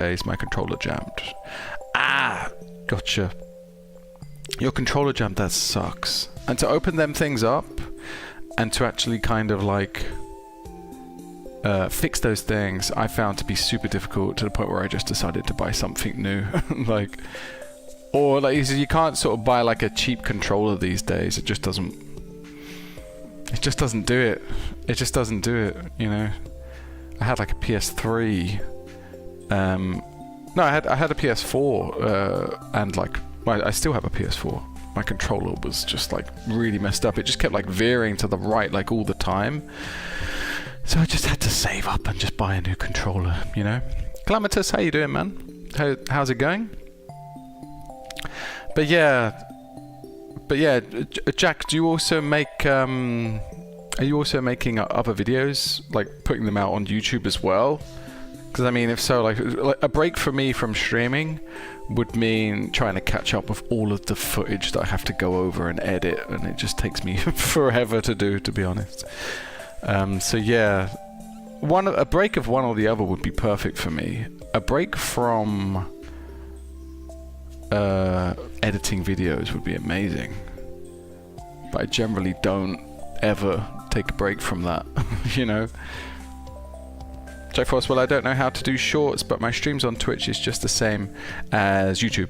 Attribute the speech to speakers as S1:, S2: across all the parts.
S1: days, my controller jammed. Ah, gotcha. Your controller jammed, that sucks. And to open them things up, and to actually kind of like fix those things, I found to be super difficult, to the point where I just decided to buy something new. Like, or like you can't sort of buy like a cheap controller these days. It just doesn't do it. It just doesn't do it, you know. I had like a PS3. No, I had a PS4, and like, well, I still have a PS4. My controller was just like really messed up. It just kept like veering to the right like all the time. So I just had to save up and just buy a new controller, you know. Calamitous, how you doing, man? How's it going? But yeah, Jack, do you also make are you also making other videos, like putting them out on YouTube as well? Because I mean, if so, like a break for me from streaming would mean trying to catch up with all of the footage that I have to go over and edit, and it just takes me forever to do, to be honest. So yeah, a break of one or the other would be perfect for me. A break from editing videos would be amazing, but I generally don't ever take a break from that. You know. Jack Frost, well, I don't know how to do shorts, but my streams on Twitch is just the same as YouTube.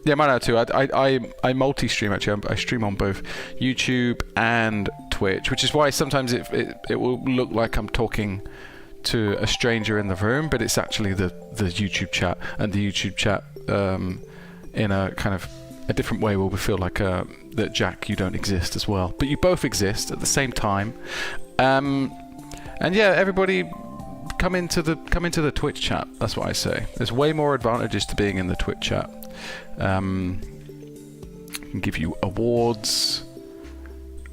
S1: Yeah, mine are too. I multi-stream, actually. I stream on both YouTube and Twitch, which is why sometimes it will look like I'm talking to a stranger in the room, but it's actually the YouTube chat, and the YouTube chat in a kind of a different way will feel like that Jack, you don't exist as well, but you both exist at the same time. And yeah, everybody come into the Twitch chat. That's what I say. There's way more advantages to being in the Twitch chat. Can give you awards,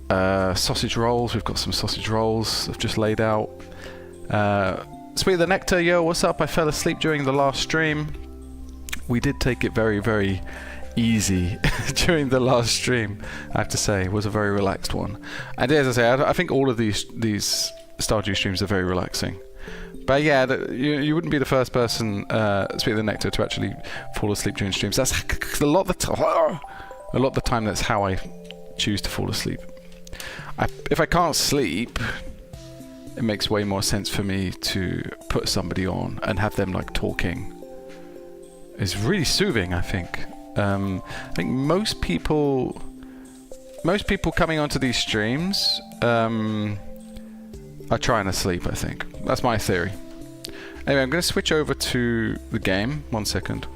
S1: sausage rolls. We've got some sausage rolls I've just laid out. Sweet the Nectar, yo, what's up? I fell asleep during the last stream. We did take it very, very easy during the last stream, I have to say. It was a very relaxed one. And as I say, I think all of these Stardew streams are very relaxing. But yeah, you wouldn't be the first person, Sweet the Nectar, to actually fall asleep during streams. That's a lot of the time that's how I choose to fall asleep. If I can't sleep, it makes way more sense for me to put somebody on and have them like talking. It's really soothing, I think. I think most people coming onto these streams are trying to sleep, I think. That's my theory. Anyway, I'm going to switch over to the game. 1 second.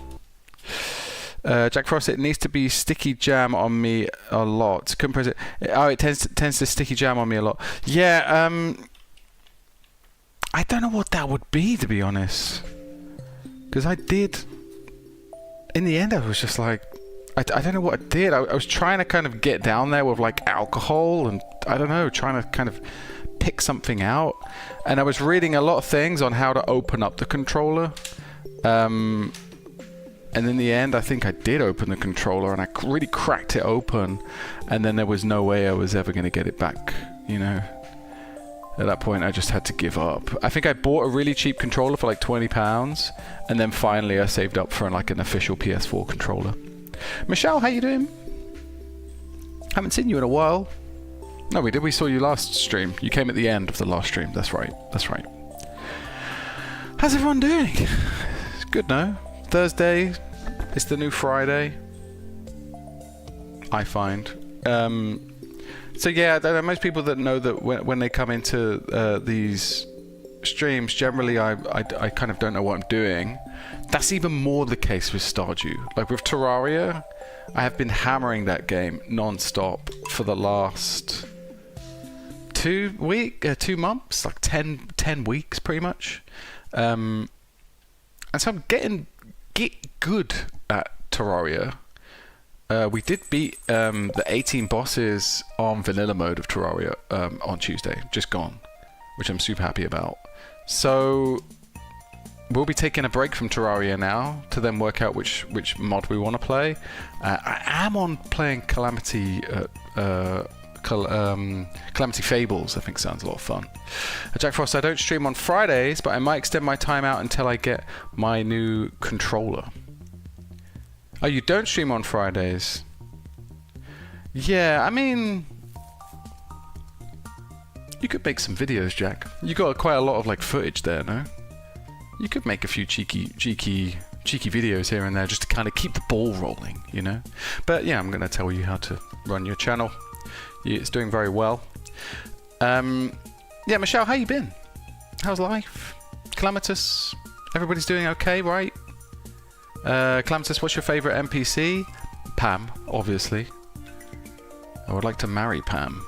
S1: Jack Frost, it needs to be sticky jam on me a lot. Compress it. Oh, it tends to sticky jam on me a lot. Yeah, I don't know what that would be, to be honest. Because I did... In the end, I was just like... I don't know what I did. I was trying to kind of get down there with like alcohol and, I don't know, trying to kind of pick something out. And I was reading a lot of things on how to open up the controller. And in the end, I think I did open the controller and I really cracked it open. And then there was no way I was ever going to get it back, you know. At that point, I just had to give up. I think I bought a really cheap controller for like £20. And then finally, I saved up for like an official PS4 controller. Michelle, how you doing? Haven't seen you in a while. No, we did. We saw you last stream. You came at the end of the last stream. That's right. That's right. How's everyone doing? It's good now. Thursday. It's the new Friday. I find. So yeah, there are most people that know that when they come into these streams, generally I kind of don't know what I'm doing. That's even more the case with Stardew. Like with Terraria, I have been hammering that game non-stop for the last 2 months, like 10 weeks pretty much. And so I'm getting good at Terraria. We did beat the 18 bosses on vanilla mode of Terraria on Tuesday, just gone, which I'm super happy about. So we'll be taking a break from Terraria now to then work out which mod we want to play. I am on playing Calamity Calamity Fables, I think sounds a lot of fun. Jack Frost, I don't stream on Fridays, but I might extend my time out until I get my new controller. Oh, you don't stream on Fridays? Yeah, I mean, you could make some videos, Jack. You got quite a lot of like footage there, no? You could make a few cheeky videos here and there just to kind of keep the ball rolling, you know? But yeah, I'm going to tell you how to run your channel. It's doing very well. Yeah, Michelle, how you been? How's life? Calamitous? Everybody's doing okay, right? Calamitous, what's your favorite NPC? Pam, obviously. I would like to marry Pam.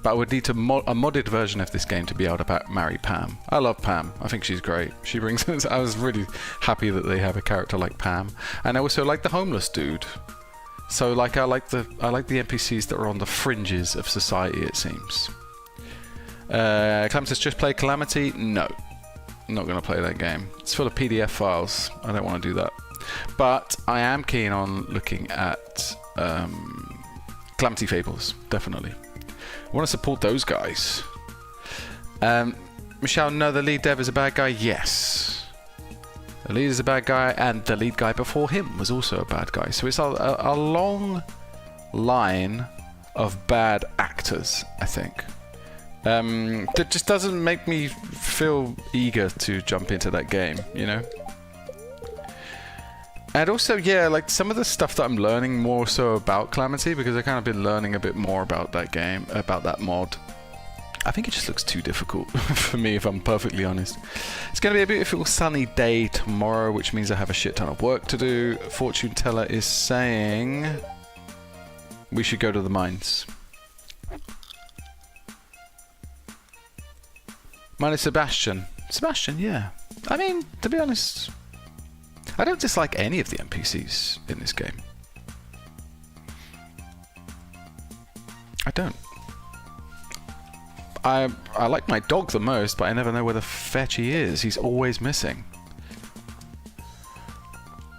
S1: But I would need to a modded version of this game to be able to marry Pam. I love Pam. I think she's great. She brings. I was really happy that they have a character like Pam, and I also like the homeless dude. So like I like the NPCs that are on the fringes of society. It seems. Calamitous, just play Calamity? No, I'm not going to play that game. It's full of PDF files. I don't want to do that. But I am keen on looking at Calamity Fables. Definitely. I want to support those guys. Michelle, no, the lead dev is a bad guy. Yes. The lead is a bad guy, and the lead guy before him was also a bad guy. So it's a long line of bad actors, I think. That just doesn't make me feel eager to jump into that game, you know? And also, yeah, like some of the stuff that I'm learning more so about Calamity, because I've kind of been learning a bit more about that game, about that mod. I think it just looks too difficult for me, if I'm perfectly honest. It's going to be a beautiful sunny day tomorrow, which means I have a shit ton of work to do. Fortune teller is saying we should go to the mines. Mine is Sebastian. Sebastian, yeah. I mean, to be honest, I don't dislike any of the NPCs in this game. I don't. I like my dog the most, but I never know where the fetch he is. He's always missing.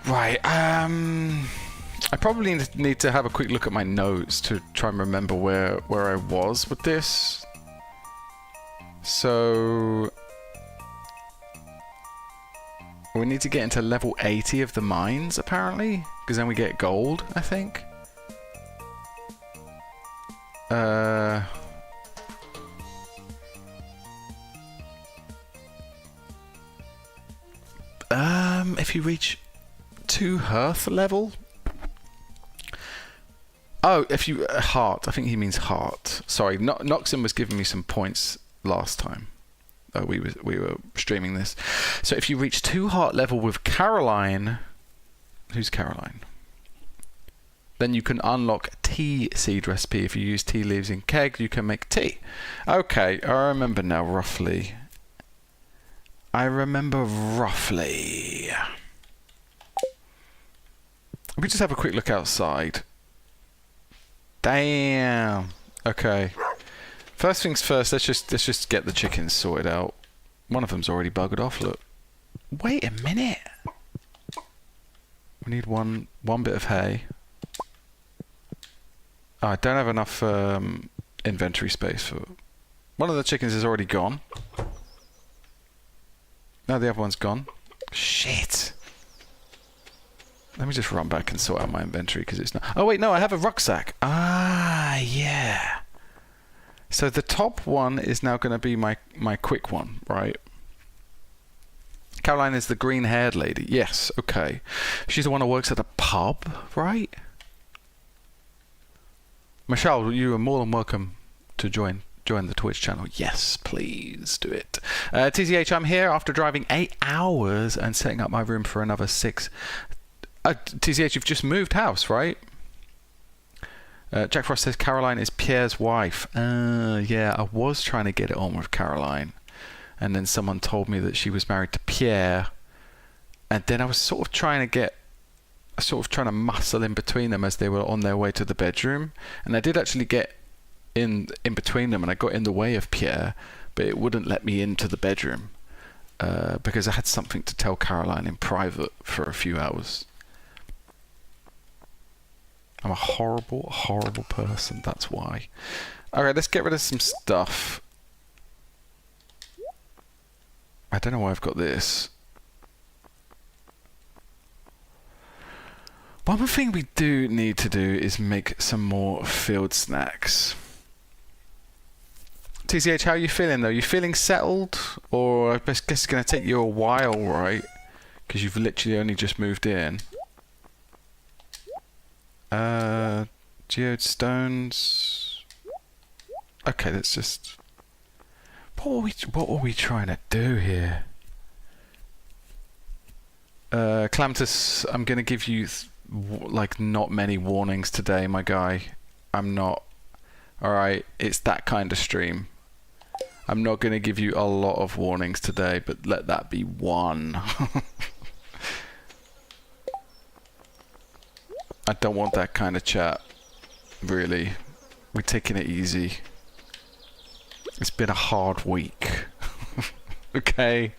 S1: Right, I probably need to have a quick look at my notes to try and remember where I was with this. So we need to get into level 80 of the mines, apparently, because then we get gold, I think. If you reach 2 hearth level. Oh, if you heart. I think he means heart. Sorry, Noxon was giving me some points last time. We were streaming this. So if you reach 2 heart level with Caroline, who's Caroline? Then you can unlock tea seed recipe. If you use tea leaves in keg, you can make tea. Okay, I remember now roughly. We just have a quick look outside. Damn. Okay. First things first, let's just get the chickens sorted out. One of them's already buggered off, look. Wait a minute. We need one bit of hay. Oh, I don't have enough inventory space for... One of the chickens is already gone. No, the other one's gone. Shit. Let me just run back and sort out my inventory because it's not... Oh wait, no, I have a rucksack. Ah, yeah. So the top one is now going to be my quick one, right? Caroline is the green-haired lady. Yes, okay. She's the one who works at the pub, right? Michelle, you are more than welcome to join the Twitch channel. Yes, please do it. TZH, I'm here after driving 8 hours and setting up my room for another 6. TZH, you've just moved house, right? Jack Frost says Caroline is Pierre's wife. Yeah, I was trying to get it on with Caroline. And then someone told me that she was married to Pierre. And then I was sort of trying to muscle in between them as they were on their way to the bedroom. And I did actually get in between them, and I got in the way of Pierre, but it wouldn't let me into the bedroom because I had something to tell Caroline in private for a few hours. I'm a horrible, horrible person. That's why. Alright, let's get rid of some stuff. I don't know why I've got this. One thing we do need to do is make some more field snacks. TCH, how are you feeling though? You feeling settled? Or I guess it's going to take you a while, right? Because you've literally only just moved in. Geode stones. Okay, let's just... What were we trying to do here? Clamtus, I'm going to give you like not many warnings today, my guy. I'm not. Alright, it's that kind of stream. I'm not going to give you a lot of warnings today, but let that be one. I don't want that kind of chat. Really. We're taking it easy. It's been a hard week. Okay?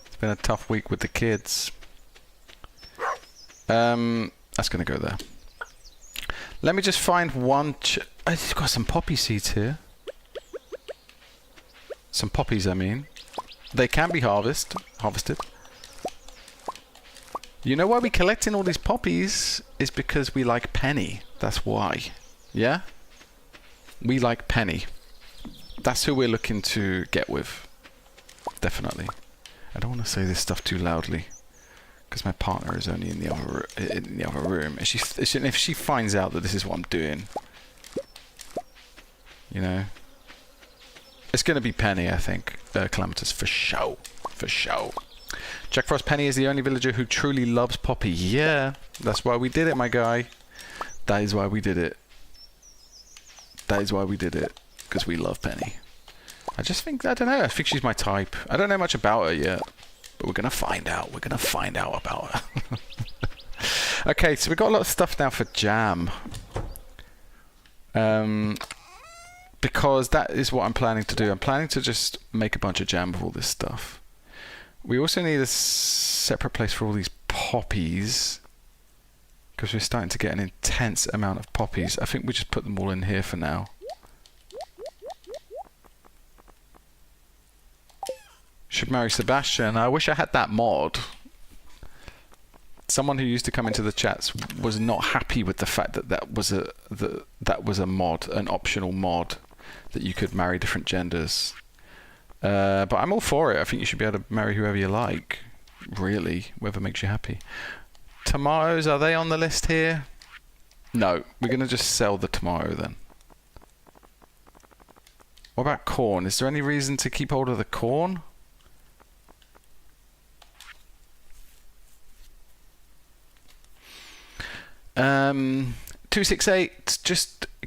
S1: It's been a tough week with the kids. That's going to go there. Let me just find one... I've got some poppy seeds here. Some poppies, I mean. They can be harvested. You know why we're collecting all these poppies? Is because we like Penny. That's why. Yeah? We like Penny. That's who we're looking to get with. Definitely. I don't want to say this stuff too loudly. Because my partner is only in the other room. If she finds out that this is what I'm doing, you know, it's going to be Penny, I think. Calamitous for show, for show. Jack Frost, Penny is the only villager who truly loves Poppy. Yeah, that's why we did it, my guy. That is why we did it. That is why we did it. Because we love Penny. I just think, I don't know. I think she's my type. I don't know much about her yet. But we're going to find out. We're going to find out about her. Okay, so we've got a lot of stuff now for jam. Because that is what I'm planning to do. I'm planning to just make a bunch of jam of all this stuff. We also need a separate place for all these poppies. Because we're starting to get an intense amount of poppies. I think we just put them all in here for now. Should marry Sebastian. I wish I had that mod. Someone who used to come into the chats was not happy with the fact that that was a mod, an optional mod, that you could marry different genders. But I'm all for it. I think you should be able to marry whoever you like. Really, whoever makes you happy. Tomatoes, are they on the list here? No, we're going to just sell the tomato then. What about corn? Is there any reason to keep hold of the corn? Um, 268,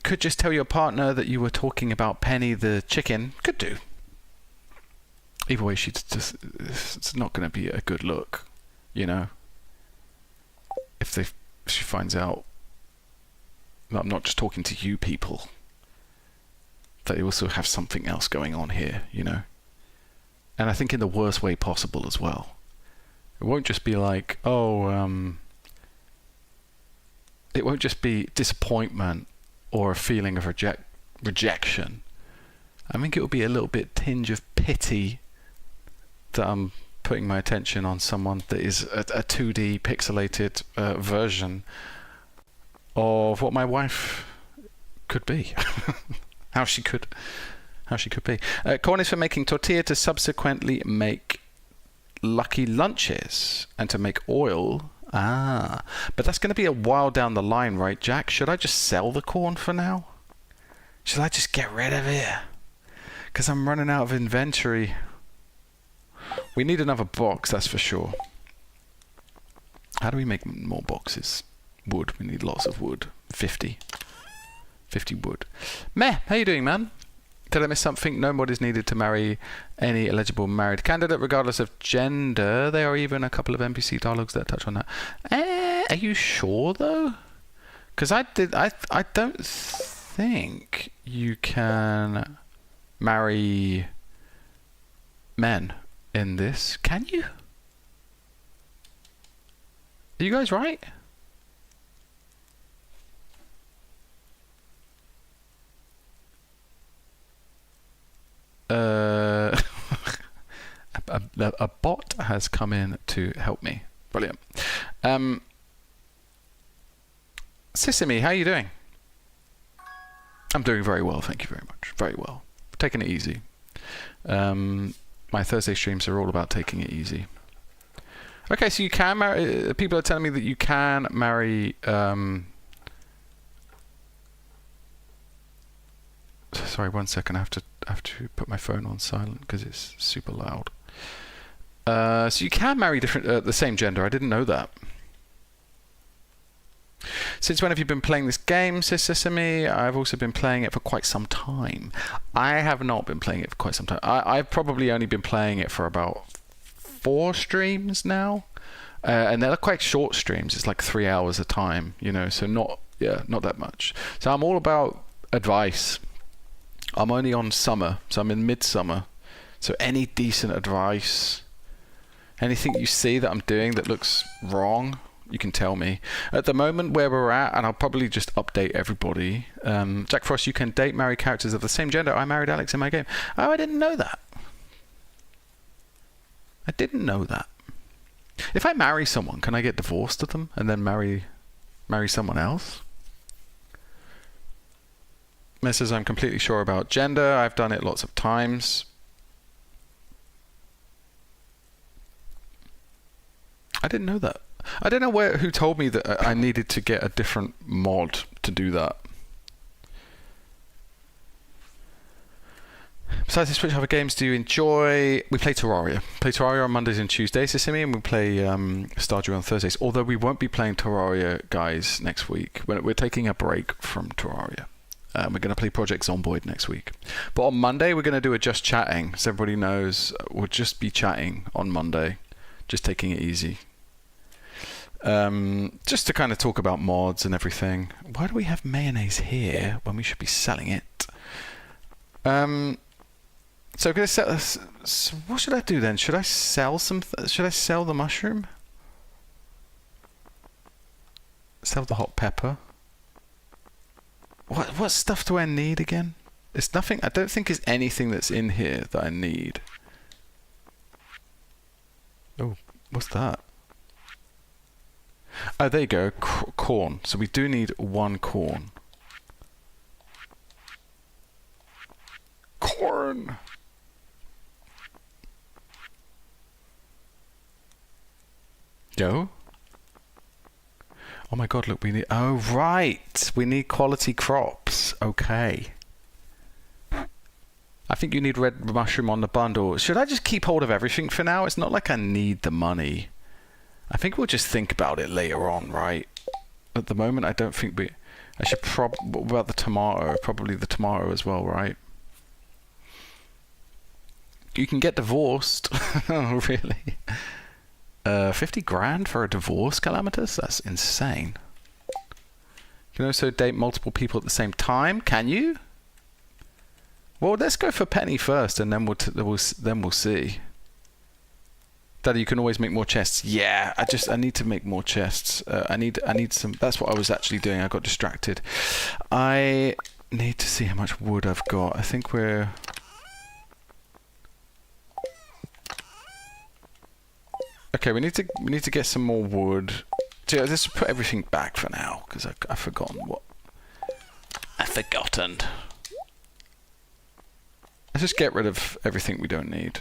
S1: could just tell your partner that you were talking about Penny the chicken. Could do. Either way, it's not going to be a good look, you know. If she finds out that I'm not just talking to you people, they also have something else going on here, you know. And I think in the worst way possible as well. It won't just be like, oh, it won't just be disappointment or a feeling of rejection. I think it will be a little bit tinge of pity that I'm putting my attention on someone that is a 2D pixelated version of what my wife could be. how she could be. Corn is for making tortilla to subsequently make lucky lunches and to make oil. Ah, but that's going to be a while down the line, right, Jack? Should I just sell the corn for now? Should I just get rid of it? Because I'm running out of inventory. We need another box, that's for sure. How do we make more boxes? Wood. We need lots of wood. 50 wood. Meh, how you doing, man? Did I miss something? No mod is needed to marry any eligible married candidate, regardless of gender. There are even a couple of NPC dialogues that touch on that. Are you sure, though? Because I don't think you can marry men in this. Can you? Are you guys right? a bot has come in to help me. Brilliant. Sesame, how are you doing? I'm doing very well, thank you very much. Very well. Taking it easy. My Thursday streams are all about taking it easy. Okay, so you can marry. People are telling me that you can marry. Sorry, 1 second. I have to put my phone on silent because it's super loud. So you can marry different the same gender. I didn't know that. Since when have you been playing this game, says Sesame? I've also been playing it for quite some time. I have not been playing it for quite some time. I've probably only been playing it for about 4 streams now. And they're quite short streams. It's like 3 hours a time, you know, so not that much. So I'm all about advice. I'm only on summer, so I'm in midsummer. So any decent advice, anything you see that I'm doing that looks wrong, you can tell me. At the moment where we're at, and I'll probably just update everybody, Jack Frost, you can date, marry characters of the same gender. I married Alex in my game. Oh, I didn't know that. I didn't know that. If I marry someone, can I get divorced to them and then marry someone else? It says I'm completely sure about gender. I've done it lots of times. I didn't know that. I don't know who told me that I needed to get a different mod to do that. Besides this, which other games do you enjoy? We play Terraria. Play Terraria on Mondays and Tuesdays, Sesame, and we play Stardew on Thursdays. Although we won't be playing Terraria, guys, next week. We're taking a break from Terraria. We're going to play Project Zomboid next week. But on Monday, we're going to do a just chatting. So everybody knows we'll just be chatting on Monday. Just taking it easy. Just to kind of talk about mods and everything. Why do we have mayonnaise here when we should be selling it? So I'm gonna sell. So what should I do then? Should I sell some? Should I sell the mushroom? Sell the hot pepper. What stuff do I need again? It's nothing. I don't think there's anything that's in here that I need. Oh, what's that? Oh, there you go. Corn. So we do need 1 corn. Corn. Yo. Oh my god, look, we need... Oh, right! We need quality crops. Okay. I think you need red mushroom on the bundle. Should I just keep hold of everything for now? It's not like I need the money. I think we'll just think about it later on, right? At the moment, I don't think we... I should what about the tomato? Probably the tomato as well, right? You can get divorced. Oh, really? 50 grand for a divorce, Calamitous? That's insane. You can also date multiple people at the same time. Can you? Well, let's go for Penny first, and then we'll see. Daddy, you can always make more chests. Yeah, I need to make more chests. I need some. That's what I was actually doing. I got distracted. I need to see how much wood I've got. I think we're... Okay, we need to get some more wood. So let's put everything back for now because I've forgotten what. I've forgotten. Let's just get rid of everything we don't need.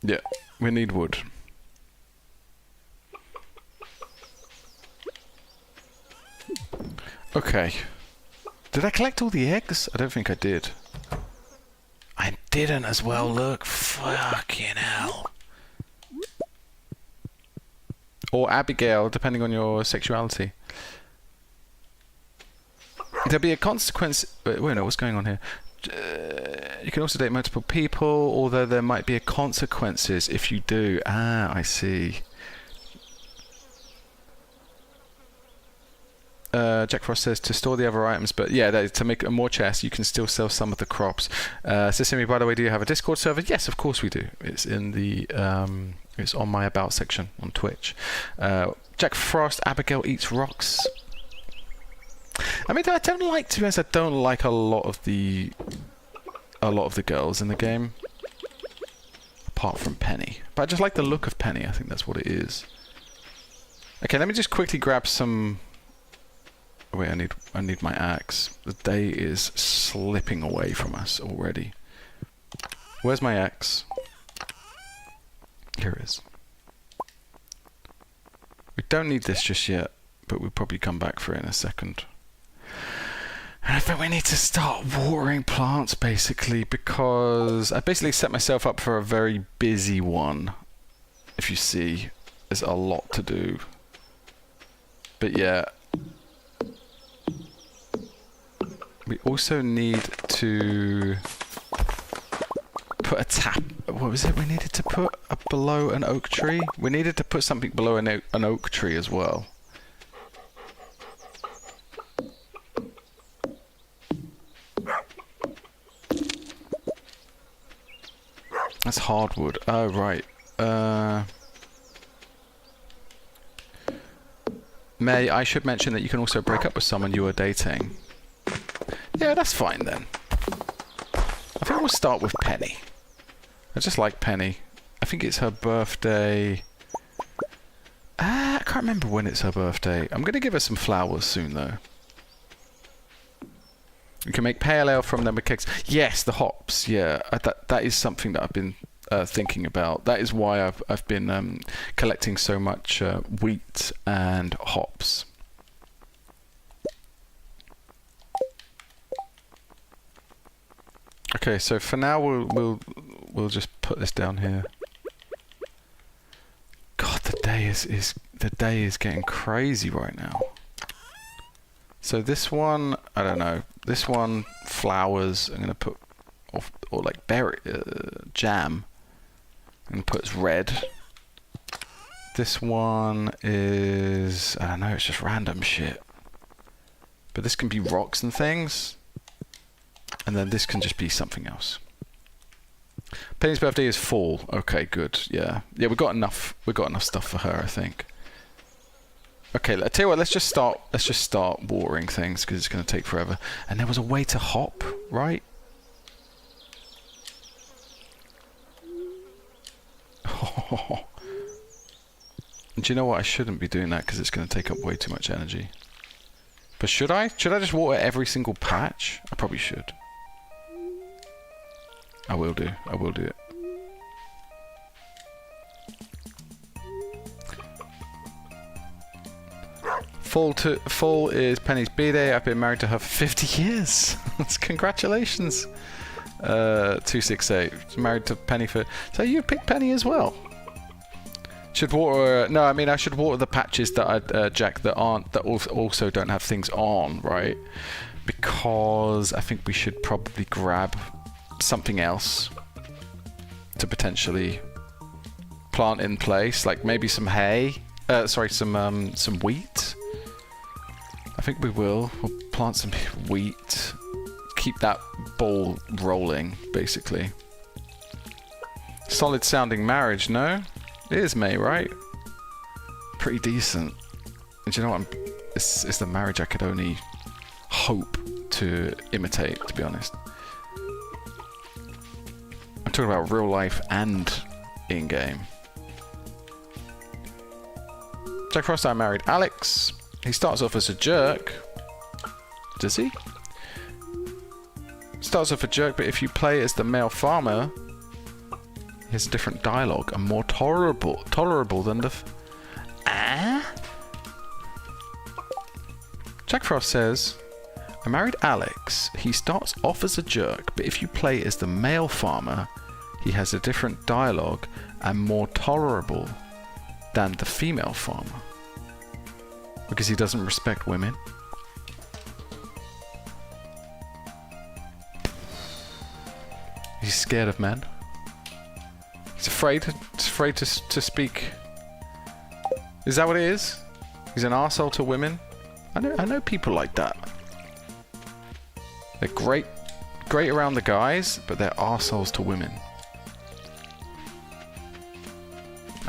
S1: Yeah, we need wood. Okay. Did I collect all the eggs? I don't think I did. I didn't as well, look. Fucking hell. Or Abigail, depending on your sexuality. There'll be a consequence... Wait, no, what's going on here? You can also date multiple people, although there might be a consequences if you do. Ah, I see. Jack Frost says to store the other items, but yeah, to make more chests, you can still sell some of the crops. Sesame, by the way, do you have a Discord server? Yes, of course we do. It's in the It's on my About section on Twitch. Jack Frost, Abigail eats rocks. I mean, I don't like, to be honest, I don't like a lot of the girls in the game. Apart from Penny. But I just like the look of Penny, I think that's what it is. Okay, let me just quickly grab some... Oh, wait, I need my axe. The day is slipping away from us already. Where's my axe? Here it is. We don't need this just yet, but we'll probably come back for it in a second. And I think we need to start watering plants, basically, because I basically set myself up for a very busy one. If you see, there's a lot to do. But yeah. We also need to put a tap. What was it we needed to put below an oak tree? We needed to put something below an oak tree as well. That's hardwood. Oh, right. May, I should mention that you can also break up with someone you are dating. Yeah, that's fine then. I think we'll start with Penny. I just like Penny. I think it's her birthday. I can't remember when it's her birthday. I'm going to give her some flowers soon, though. You can make pale ale from them with cakes. Yes, the hops. Yeah, that is something that I've been thinking about. That is why I've been collecting so much wheat and hops. Okay, so for now we'll just put this down here. God, the day is getting crazy right now. So this one, I don't know. This one, flowers. I'm gonna put, or like berry jam. I'm gonna put as red. This one is, I don't know. It's just random shit. But this can be rocks and things, and then this can just be something else. Penny's birthday is fall. Okay, good. Yeah, yeah. We got enough. We got enough stuff for her, I think. Okay, I tell you what, let's just start watering things because it's going to take forever. And there was a way to hop, right? Oh. Do you know what? I shouldn't be doing that because it's going to take up way too much energy. But should I? Should I just water every single patch? I probably should. I will do. I will do it. Fall is Penny's B-Day. I've been married to her for 50 years. Congratulations. 268. Married to Penny for... So you picked Penny as well. Should water... No, I mean I should water the patches that I Jack that also don't have things on, right? Because I think we should probably grab something else to potentially plant in place, like maybe some hay. Sorry, some wheat. I think we will. We'll plant some wheat. Keep that ball rolling, basically. Solid sounding marriage, no? It is May, right? Pretty decent. And do you know what? It's the marriage I could only hope to imitate, to be honest. I'm talking about real life and in-game. Jack Frost, I married Alex. He starts off as a jerk. Does he? Starts off a jerk, but if you play as the male farmer, he has a different dialogue and more tolerable than the... Jack Frost says, I married Alex. He starts off as a jerk, but if you play as the male farmer, he has a different dialogue and more tolerable than the female farmer. Because he doesn't respect women. He's scared of men. He's afraid to speak. Is that what it is? He's an arsehole to women? I know people like that. They're great around the guys, but they're arseholes to women.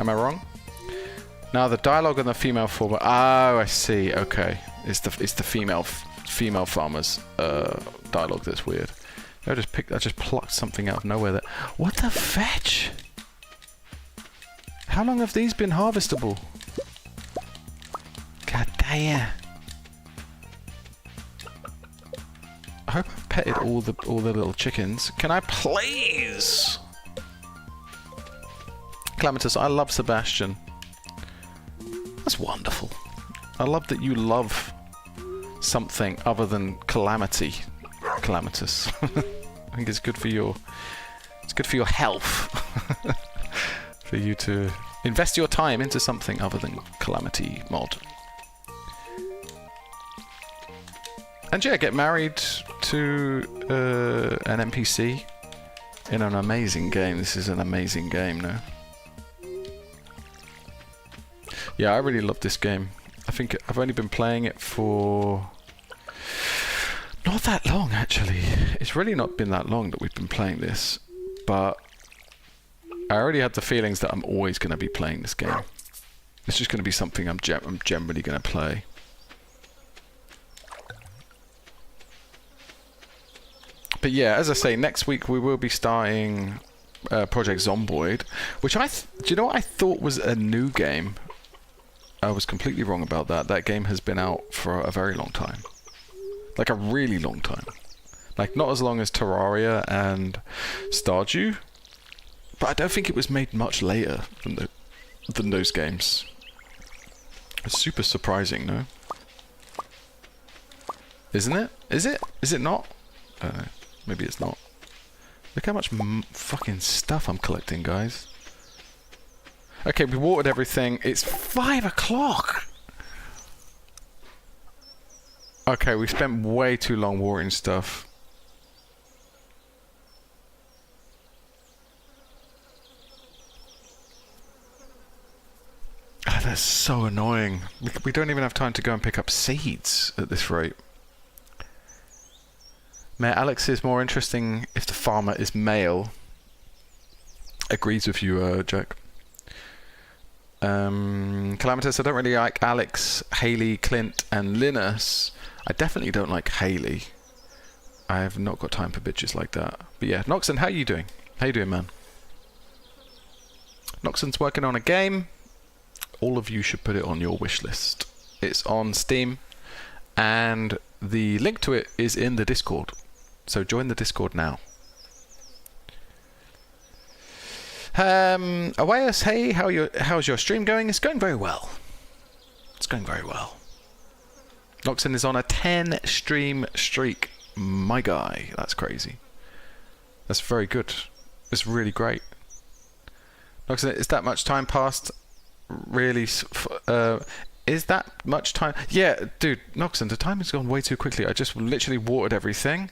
S1: Am I wrong? Now the dialogue on the female farmer. Oh, I see. Okay, it's the female farmer's dialogue that's weird. I just plucked something out of nowhere. That what the fetch? How long have these been harvestable? God damn. I hope I've petted all the little chickens. Can I please? Clematis, I love Sebastian. That's wonderful. I love that you love something other than calamity. Clematis. I think it's good for your health. For you to invest your time into something other than calamity mod. And yeah, get married to an NPC in an amazing game. This is an amazing game, no? Yeah, I really love this game. I think I've only been playing it for not that long, actually. It's really not been that long that we've been playing this, but I already had the feelings that I'm always going to be playing this game. It's just going to be something I'm generally going to play. But yeah, as I say, next week we will be starting Project Zomboid, which do you know what I thought was a new game? I was completely wrong about that. That game has been out for a very long time. Like a really long time. Like not as long as Terraria and Stardew. But I don't think it was made much later than those games. It's super surprising, no? Isn't it? Is it? Is it not? I don't know. Maybe it's not. Look how much fucking stuff I'm collecting, guys. Okay, we watered everything. It's 5 o'clock! Okay, we spent way too long watering stuff. Oh, that's so annoying. We don't even have time to go and pick up seeds at this rate. Mayor Alex is more interesting if the farmer is male. Agrees with you, Jack. Calamitous, I don't really like Alex, Haley, Clint, and Linus. I definitely don't like Haley. I have not got time for bitches like that. But yeah, Noxon, how you doing? How you doing, man? Noxon's working on a game. All of you should put it on your wish list. It's on Steam, and the link to it is in the Discord. So join the Discord now. Awayus, hey, how's your stream going? It's going very well. It's going very well. Noxon is on a 10 stream streak. My guy, that's crazy. That's very good. It's really great. Noxon, is that much time passed? Really? Is that much time? Yeah, dude, Noxon, the time has gone way too quickly. I just literally watered everything.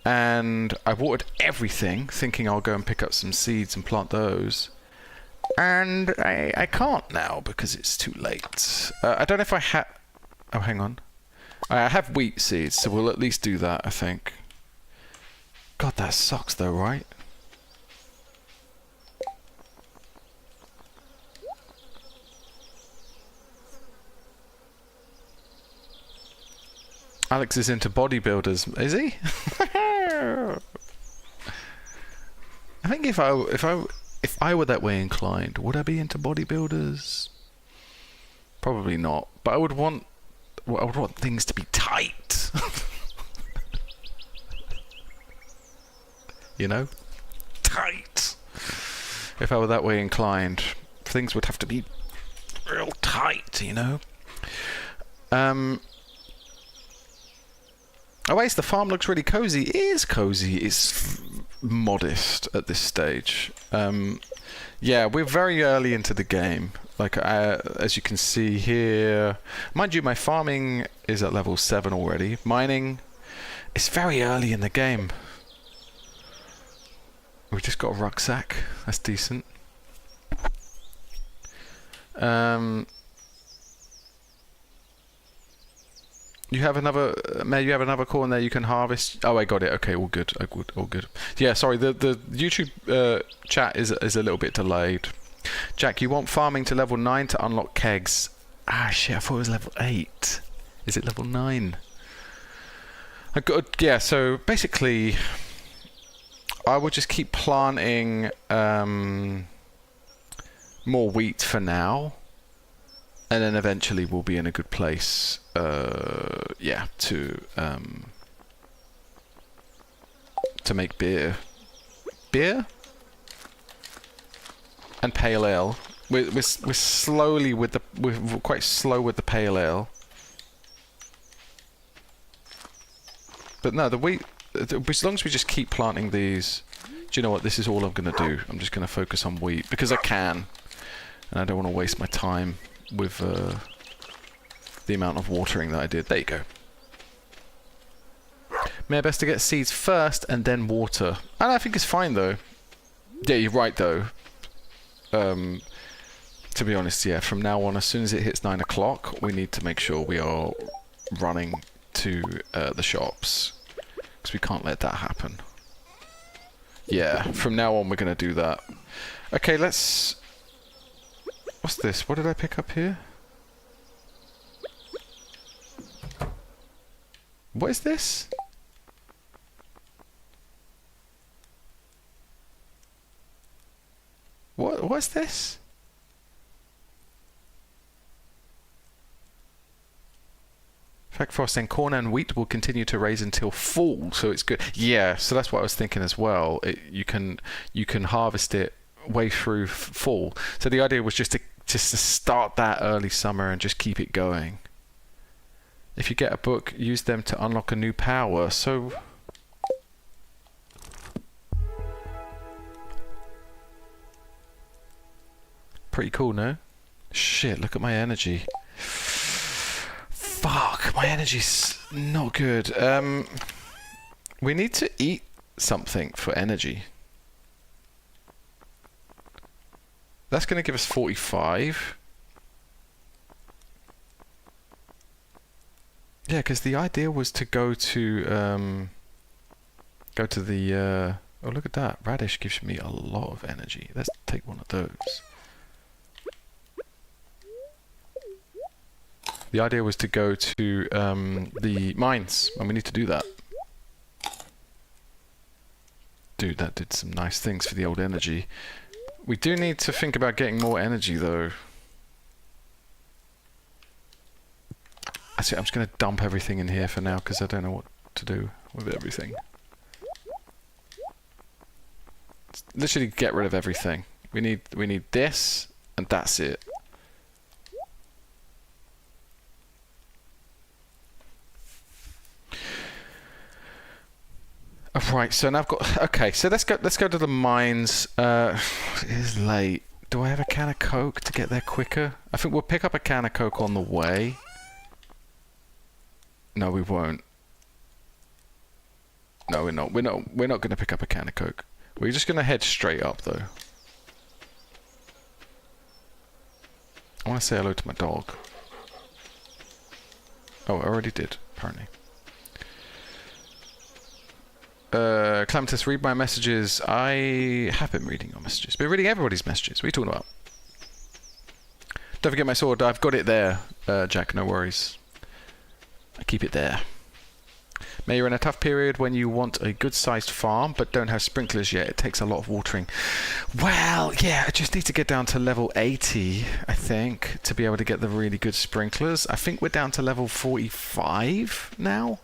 S1: And I watered everything, thinking I'll go and pick up some seeds and plant those. And I can't now because it's too late. I don't know if I have... Oh, hang on. I have wheat seeds, so we'll at least do that, I think. God, that sucks though, right? Alex is into bodybuilders, is he? I think if I were that way inclined, would I be into bodybuilders? Probably not. But I would want things to be tight. You know? Tight. If I were that way inclined, things would have to be real tight, you know? Oh, wait, the farm looks really cozy. It is cozy. It's modest at this stage. Yeah, we're very early into the game. Like, as you can see here, mind you, my farming is at level 7 already. Mining, it's very early in the game. We just got a rucksack. That's decent. You have another, May, you have another corn there you can harvest. Oh, I got it. Okay, all good. All good. Yeah, sorry, the YouTube chat is a little bit delayed. Jack, you want farming to level 9 to unlock kegs. Ah, shit, I thought it was level 8. Is it level 9? I got, yeah, so basically, I will just keep planting more wheat for now. And then eventually we'll be in a good place, yeah, to make beer. Beer? And pale ale. We're slowly with the we're quite slow with the pale ale. But no, the wheat. As long as we just keep planting these. Do you know what? This is all I'm gonna do. I'm just gonna focus on wheat because I can, and I don't want to waste my time with the amount of watering that I did. There you go. Maybe best to get seeds first and then water. And I think it's fine though. Yeah, you're right though. To be honest, yeah, from now on, as soon as it hits 9 o'clock, we need to make sure we are running to the shops. Because we can't let that happen. Yeah, from now on, we're going to do that. Okay, let's... What's this? What did I pick up here? What is this? What's this? Fact Frost saying corn and wheat will continue to raise until fall, so it's good. Yeah, so that's what I was thinking as well. You can harvest it way through fall. So the idea was just to start that early summer and just keep it going. If you get a book, use them to unlock a new power. So pretty cool, no? Shit, look at my energy. Fuck, my energy's not good. We need to eat something for energy. That's going to give us 45. Yeah, because the idea was to go to the... oh, look at that. Radish gives me a lot of energy. Let's take one of those. The idea was to go to the mines, and we need to do that. Dude, that did some nice things for the old energy. We do need to think about getting more energy, though. I'm just going to dump everything in here for now, because I don't know what to do with everything. Literally get rid of everything. We need this, and that's it. Right, so now I've got... Okay, so let's go to the mines. It is late. Do I have a can of Coke to get there quicker? I think we'll pick up a can of Coke on the way. No, we won't. No, we're not. We're not going to pick up a can of Coke. We're just going to head straight up, though. I want to say hello to my dog. Oh, I already did, apparently. Clematis, read my messages. I have been reading your messages. Been reading everybody's messages. What are you talking about? Don't forget my sword. I've got it there, Jack. No worries. I keep it there. May you're in a tough period when you want a good-sized farm, but don't have sprinklers yet. It takes a lot of watering. Well, yeah, I just need to get down to level 80, I think, to be able to get the really good sprinklers. I think we're down to level 45 now.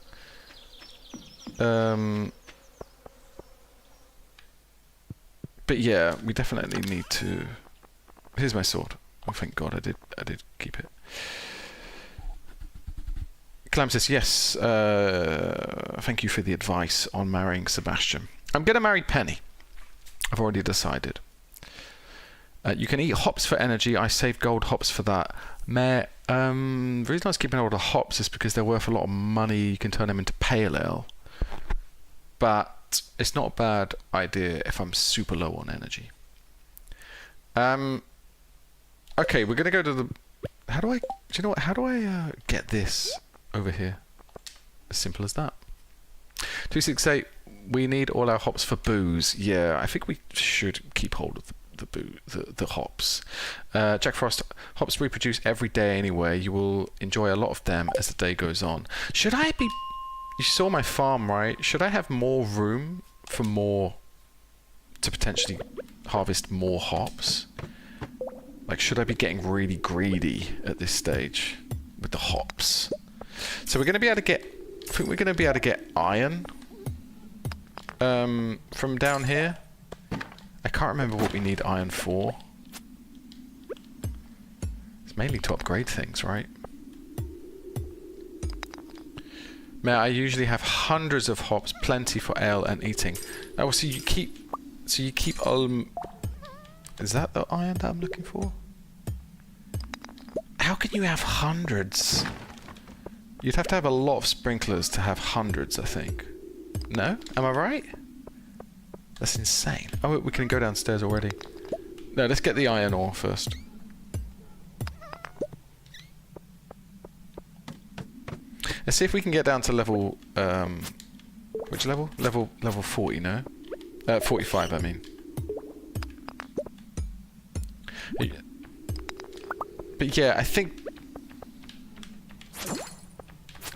S1: But yeah, we definitely need to... Here's my sword. Oh, thank God, I did keep it. Clematis, yes. Thank you for the advice on marrying Sebastian. I'm going to marry Penny. I've already decided. You can eat hops for energy. I saved gold hops for that. The reason I was keeping all the hops is because they're worth a lot of money. You can turn them into pale ale. But it's not a bad idea if I'm super low on energy. Okay, we're going to go to the... How do I... Do you know what? How do I get this over here? As simple as that. 268, we need all our hops for booze. Yeah, I think we should keep hold of the hops. Jack Frost, hops reproduce every day anyway. You will enjoy a lot of them as the day goes on. Should I be... You saw my farm, right? Should I have more room for more... to potentially harvest more hops? Like, should I be getting really greedy at this stage with the hops? So we're going to be able to get... I think we're going to be able to get iron from down here. I can't remember what we need iron for. It's mainly to upgrade things, right? Man, I usually have hundreds of hops, plenty for ale and eating. Oh, so you keep... Is that the iron that I'm looking for? How can you have hundreds? You'd have to have a lot of sprinklers to have hundreds, I think. No? Am I right? That's insane. Oh, we can go downstairs already. No, let's get the iron ore first. Let's see if we can get down to level... which level? Level 40, no? 45, I mean. But yeah, I think... Oh,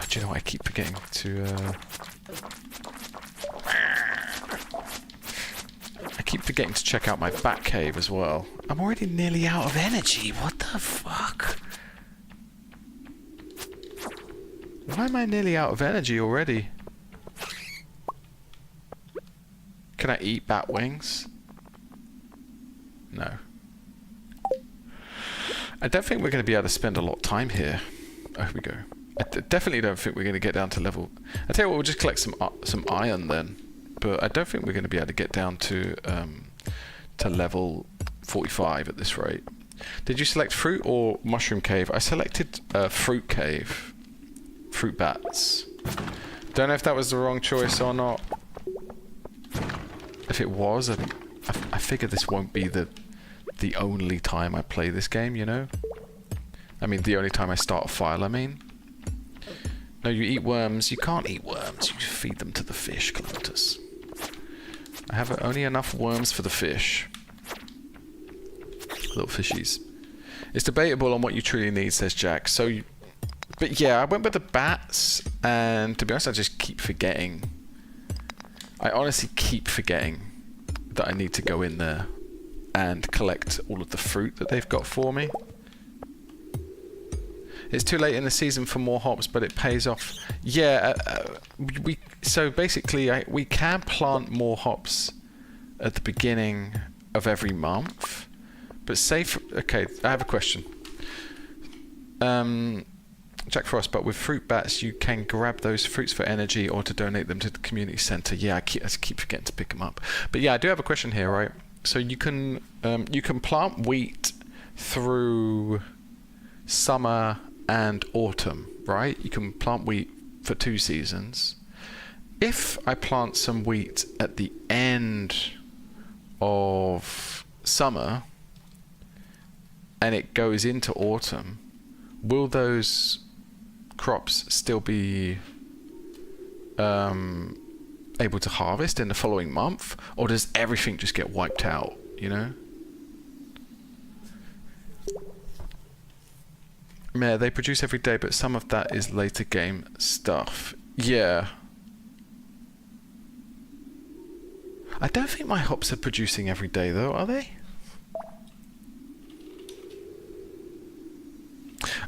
S1: do you know what? I keep forgetting to... I keep forgetting to check out my bat cave as well. I'm already nearly out of energy. What the fuck? Why am I nearly out of energy already? Can I eat bat wings? No. I don't think we're going to be able to spend a lot of time here. Oh, here we go. I definitely don't think we're going to get down to level... I tell you what, we'll just collect some iron then. But I don't think we're going to be able to get down to level 45 at this rate. Did you select fruit or mushroom cave? I selected fruit cave. Fruit bats. Don't know if that was the wrong choice or not. If it was, I figure this won't be the only time I play this game, you know? I mean, the only time I start a file, I mean. No, you eat worms. You can't eat worms. You feed them to the fish, Clotus. I have only enough worms for the fish. Little fishies. It's debatable on what you truly need, says Jack. So, but yeah, I went with the bats, and to be honest, I just keep forgetting. I honestly keep forgetting that I need to go in there and collect all of the fruit that they've got for me. It's too late in the season for more hops, but it pays off. Yeah, so basically we can plant more hops at the beginning of every month, but say for, okay, I have a question. Jack Frost, but with fruit bats you can grab those fruits for energy or to donate them to the community centre. Yeah, I keep forgetting to pick them up. But yeah, I do have a question here, right? So you can plant wheat through summer and autumn, right? You can plant wheat for 2 seasons. If I plant some wheat at the end of summer and it goes into autumn, will those crops still be able to harvest in the following month, or does everything just get wiped out, you know? Yeah, they produce every day, but some of that is later game stuff. Yeah. I don't think my hops are producing every day, though, are they?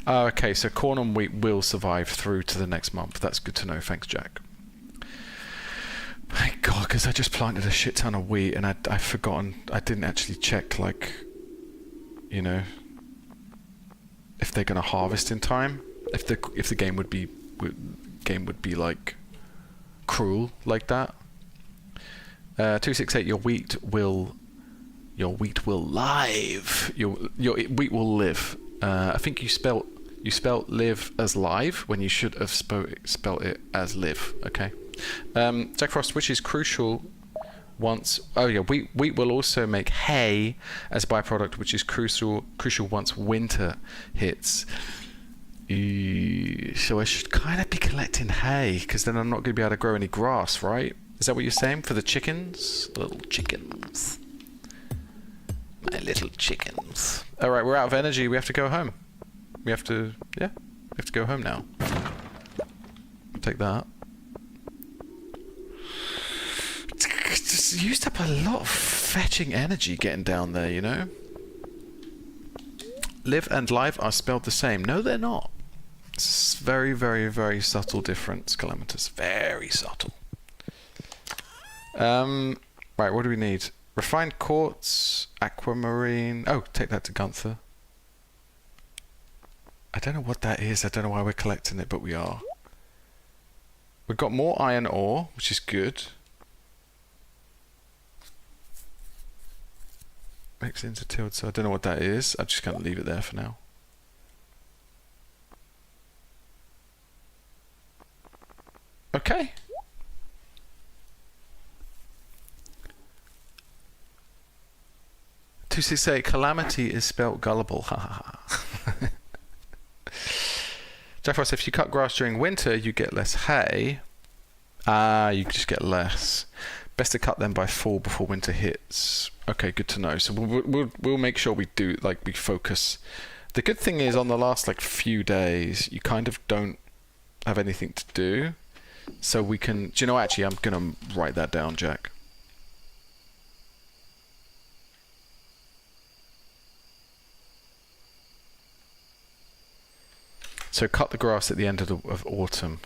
S1: Oh, okay, so corn and wheat will survive through to the next month. That's good to know. Thanks, Jack. My God, because I just planted a shit ton of wheat and I've forgotten. I didn't actually check, like, you know, if they're gonna harvest in time. If the game would be like cruel like that. 268. Your wheat will live. Your wheat will live. I think you spelt live as live when you should have spelt it as live. Okay. Jack Frost, which is crucial once... Oh yeah, wheat will also make hay as a byproduct, which is crucial once winter hits. So I should kind of be collecting hay, because then I'm not going to be able to grow any grass, right? Is that what you're saying? For the chickens? Little chickens. My little chickens. Alright, we're out of energy. We have to go home. We have to... Yeah. We have to go home now. Take that. Just used up a lot of fetching energy getting down there, you know? Live and live are spelled the same. No, they're not. It's very, very, very subtle difference, Calamitous. Very subtle. Right, what do we need? Refined quartz, aquamarine. Oh, take that to Gunther. I don't know what that is. I don't know why we're collecting it, but we are. We've got more iron ore, which is good. Makes it into tilled, so I don't know what that is. I'm just going to leave it there for now. Okay. To say calamity is spelt gullible. Ha ha ha. Jack Frost, if you cut grass during winter, you get less hay. You just get less. Best to cut them by fall before winter hits. Okay, good to know. So we'll make sure we do, like, we focus. The good thing is on the last, like, few days, you kind of don't have anything to do. So we can... Do you know, actually, I'm going to write that down, Jack. So cut the grass at the end of autumn.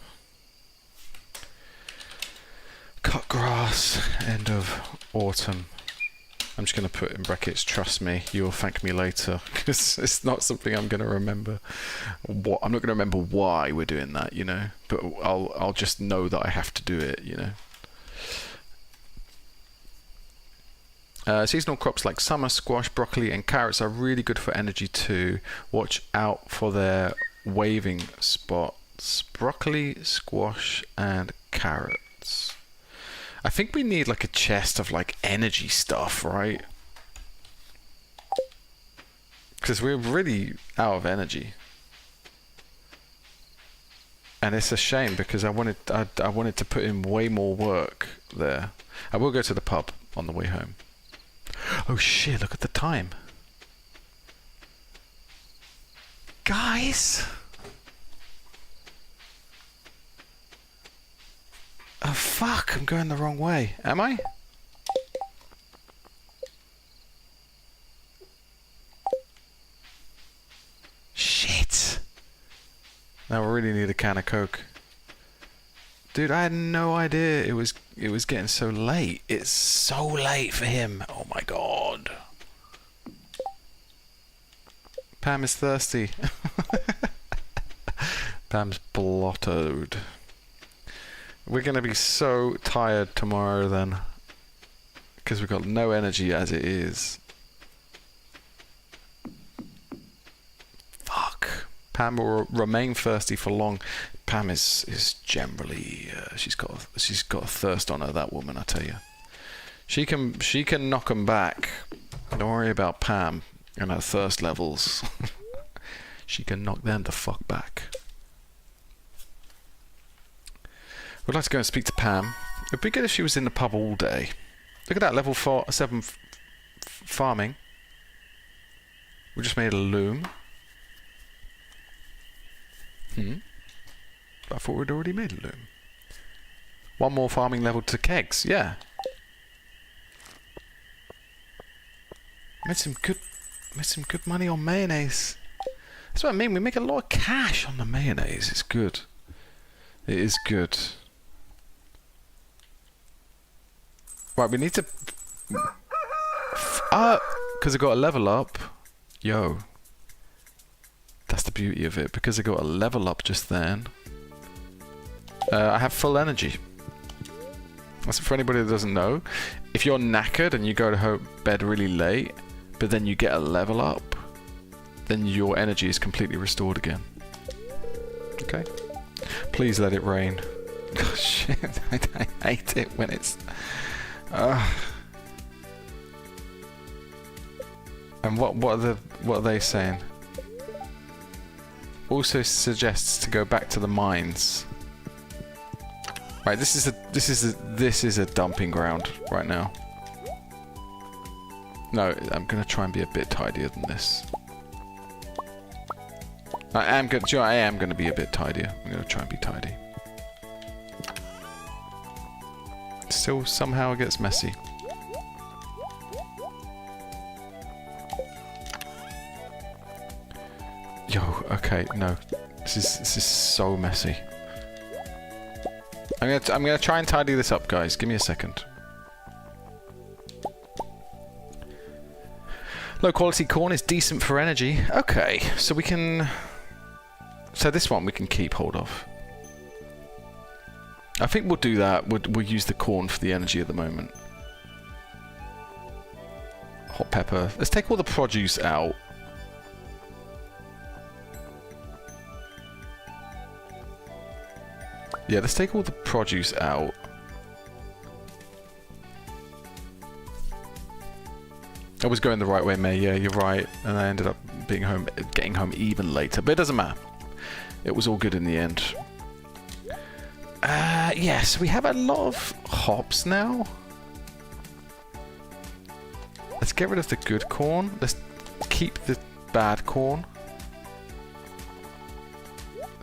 S1: Cut grass, end of autumn. I'm just going to put in brackets, trust me, you will thank me later. Because it's not something I'm going to remember. I'm not going to remember why we're doing that, you know. But I'll just know that I have to do it, you know. Seasonal crops like summer squash, broccoli and carrots are really good for energy too. Watch out for their waving spots. Broccoli, squash and carrots. I think we need like a chest of like energy stuff, right? Because we're really out of energy. And it's a shame because I wanted to put in way more work there. I will go to the pub on the way home. Oh shit, look at the time. Guys! Oh fuck, I'm going the wrong way. Am I? Shit! Now we really need a can of Coke. Dude, I had no idea it was getting so late. It's so late for him. Oh my god. Pam is thirsty. Pam's blottoed. We're going to be so tired tomorrow then. Because we've got no energy as it is. Fuck. Pam will remain thirsty for long. Pam is generally... she's got a thirst on her, that woman, I tell you. She can knock 'em back. Don't worry about Pam and her thirst levels. She can knock them the fuck back. We'd like to go and speak to Pam. It'd be good if she was in the pub all day. Look at that, level 7 farming. We just made a loom. I thought we'd already made a loom. One more farming level to kegs, yeah. Made some good money on mayonnaise. That's what I mean, we make a lot of cash on the mayonnaise. It's good. It is good. Right, we need to... because I got a level up. Yo. That's the beauty of it. Because I got a level up just then. I have full energy. That's for anybody that doesn't know. If you're knackered and you go to bed really late, but then you get a level up, then your energy is completely restored again. Okay? Please let it rain. Oh, shit. I hate it when it's... And what are they saying? Also suggests to go back to the mines. Right, this is a dumping ground right now. No, I'm going to try and be a bit tidier than this. I am going to be a bit tidier. I'm going to try and be tidy. Still somehow it gets messy. Yo, okay, no. This is so messy. I'm gonna try and tidy this up, guys. Give me a second. Low quality corn is decent for energy. Okay, so we can... So this one we can keep hold of. I think we'll do that. We'll use the corn for the energy at the moment. Hot pepper. Let's take all the produce out. Yeah, let's take all the produce out. I was going the right way, May. Yeah, you're right. And I ended up getting home even later. But it doesn't matter. It was all good in the end. Yes, we have a lot of hops now. Let's get rid of the good corn. Let's keep the bad corn.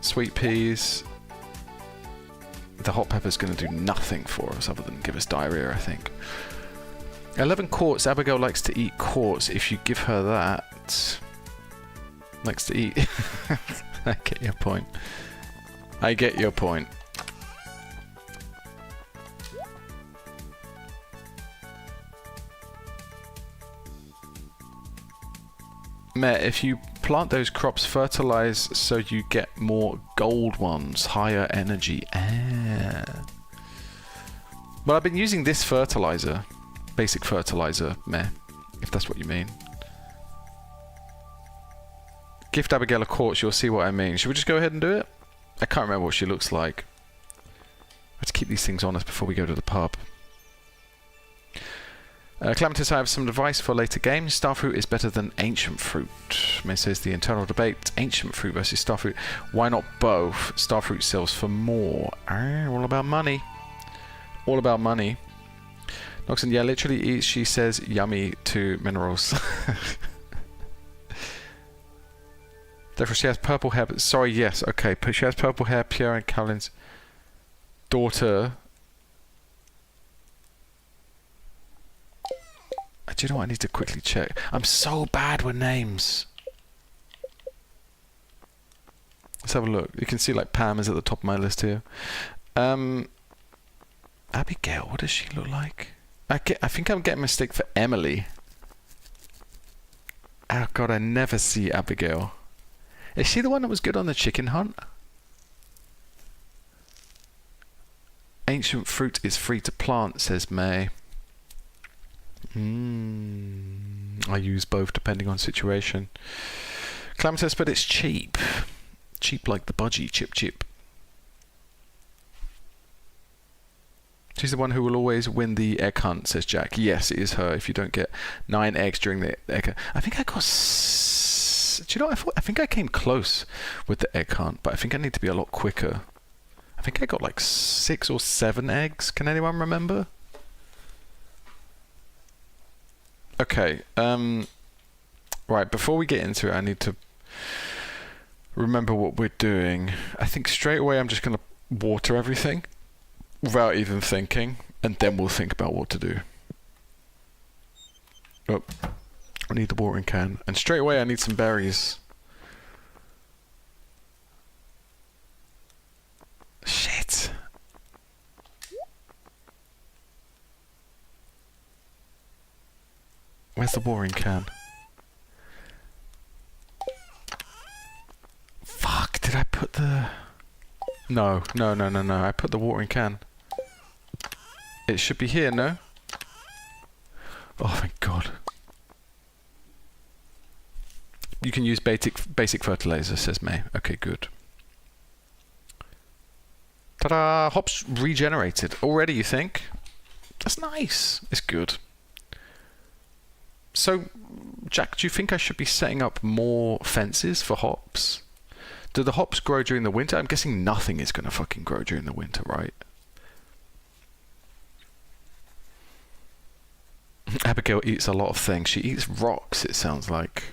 S1: Sweet peas. The hot pepper's going to do nothing for us other than give us diarrhea, I think. 11 quartz. Abigail likes to eat quartz. If you give her that... Likes to eat... I get your point. I get your point. Meh, if you plant those crops, fertilize so you get more gold ones, higher energy. Ah. Well, I've been using this fertilizer. Basic fertilizer, meh, if that's what you mean. Gift Abigail a quartz, you'll see what I mean. Should we just go ahead and do it? I can't remember what she looks like. Let's keep these things on us before we go to the pub. Clematis, I have some advice for later games. Starfruit is better than ancient fruit. May says the internal debate, ancient fruit versus starfruit. Why not both? Starfruit sells for more. All about money. All about money. Noxon, yeah, literally eats, she says, yummy to minerals. Therefore, she has purple hair. But sorry, yes, okay. But she has purple hair. Pierre and Caroline's daughter. Do you know what? I need to quickly check. I'm so bad with names. Let's have a look. You can see like Pam is at the top of my list here. Abigail, what does she look like? I think I'm getting a mistake for Emily. Oh god, I never see Abigail. Is she the one that was good on the chicken hunt? Ancient fruit is free to plant, says May. I use both depending on situation. Clematis, but it's cheap. Cheap like the budgie, chip chip. She's the one who will always win the egg hunt, says Jack. Yes, it is her if you don't get 9 eggs during the egg hunt. I think I got... Do you know, I think I came close with the egg hunt, but I think I need to be a lot quicker. I think I got like 6 or 7 eggs. Can anyone remember? Okay, right, before we get into it, I need to remember what we're doing. I think straight away I'm just going to water everything without even thinking, and then we'll think about what to do. Oh, I need the watering can. And straight away I need some berries. Shit. Where's the watering can? Fuck, did I put the... No. I put the watering can. It should be here, no? Oh, thank God. You can use basic fertilizer, says May. Okay, good. Ta-da! Hops regenerated. Already, you think? That's nice. It's good. So, Jack, do you think I should be setting up more fences for hops? Do the hops grow during the winter? I'm guessing nothing is going to fucking grow during the winter, right? Abigail eats a lot of things. She eats rocks, it sounds like.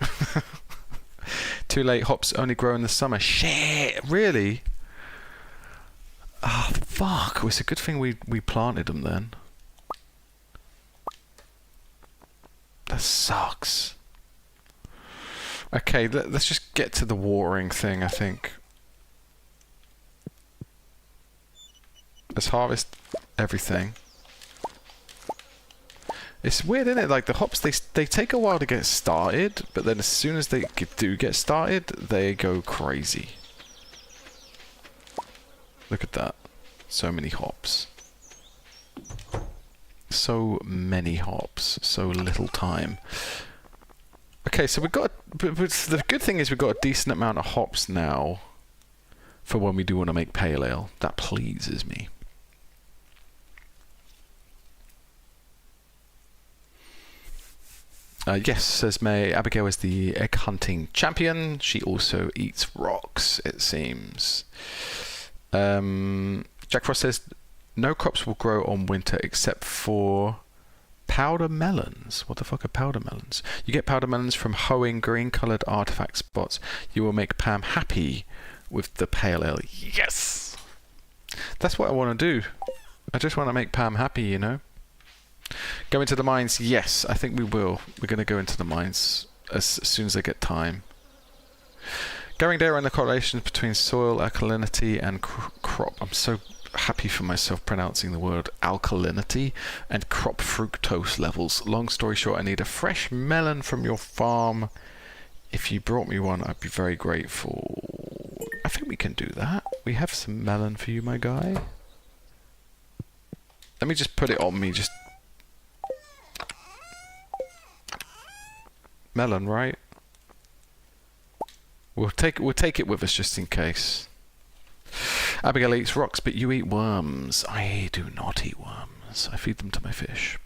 S1: Too late, hops only grow in the summer. Shit, really? Oh, fuck. Well, it's a good thing we planted them then. That sucks. Okay, let's just get to the watering thing, I think. Let's harvest everything. It's weird, isn't it? Like, the hops, they take a while to get started, but then as soon as they do get started, they go crazy. Look at that. So many hops. So many hops. So little time. Okay, so we've got... But the good thing is we've got a decent amount of hops now for when we do want to make pale ale. That pleases me. Yes, says May. Abigail is the egg hunting champion. She also eats rocks, it seems. Jack Frost says, no crops will grow on winter except for powder melons. What the fuck are powder melons? You get powder melons from hoeing green-coloured artifact spots. You will make Pam happy with the pale ale. Yes! That's what I want to do. I just want to make Pam happy, you know? Go into the mines? Yes, I think we will. We're going to go into the mines as soon as I get time. Going there on the correlations between soil alkalinity and crop. I'm so happy for myself pronouncing the word alkalinity and crop fructose levels. Long story short, I need a fresh melon from your farm. If you brought me one, I'd be very grateful. I think we can do that. We have some melon for you, my guy. Let me just put it on me. Just melon, right? We'll take it with us just in case. Abigail eats rocks, but you eat worms. I do not eat worms. I feed them to my fish.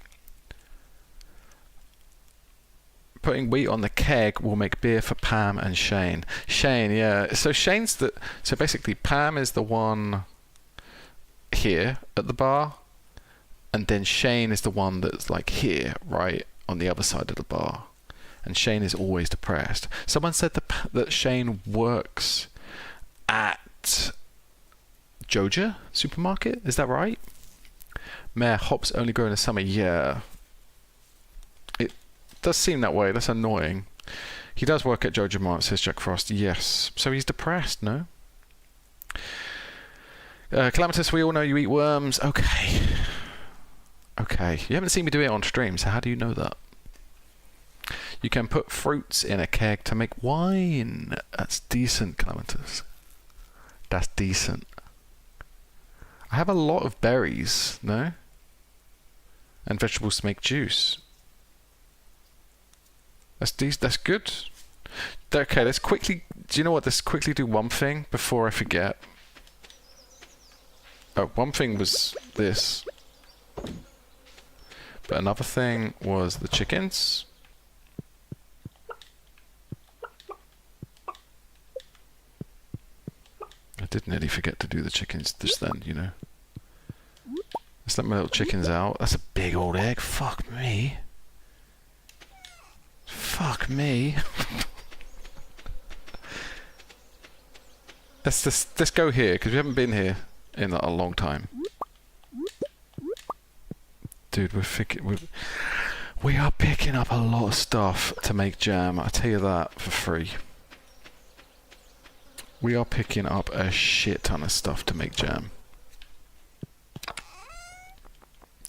S1: Putting wheat on the keg will make beer for Pam and Shane. Shane, yeah. So Shane's the... So basically, Pam is the one here at the bar, and then Shane is the one that's like here, right, on the other side of the bar. And Shane is always depressed. Someone said that Shane works at Joja supermarket. Is that right? Mayor, hops only grow in the summer. Yeah. It does seem that way. That's annoying. He does work at Joja Mart, says Jack Frost. Yes. So he's depressed, no? Calamitous, we all know you eat worms. Okay. Okay. You haven't seen me do it on stream, so how do you know that? You can put fruits in a keg to make wine. That's decent, Calamitous. That's decent. I have a lot of berries, no? And vegetables to make juice. That's good. Okay, let's quickly... Do you know what? Let's quickly do one thing before I forget. Oh, one thing was this. But another thing was the chickens. I did nearly forget to do the chickens just then, you know. Let's let my little chickens out. That's a big old egg. Fuck me. Fuck me. Let's go here, because we haven't been here in a long time. Dude, we are picking up a lot of stuff to make jam. I tell you that for free. We are picking up a shit ton of stuff to make jam.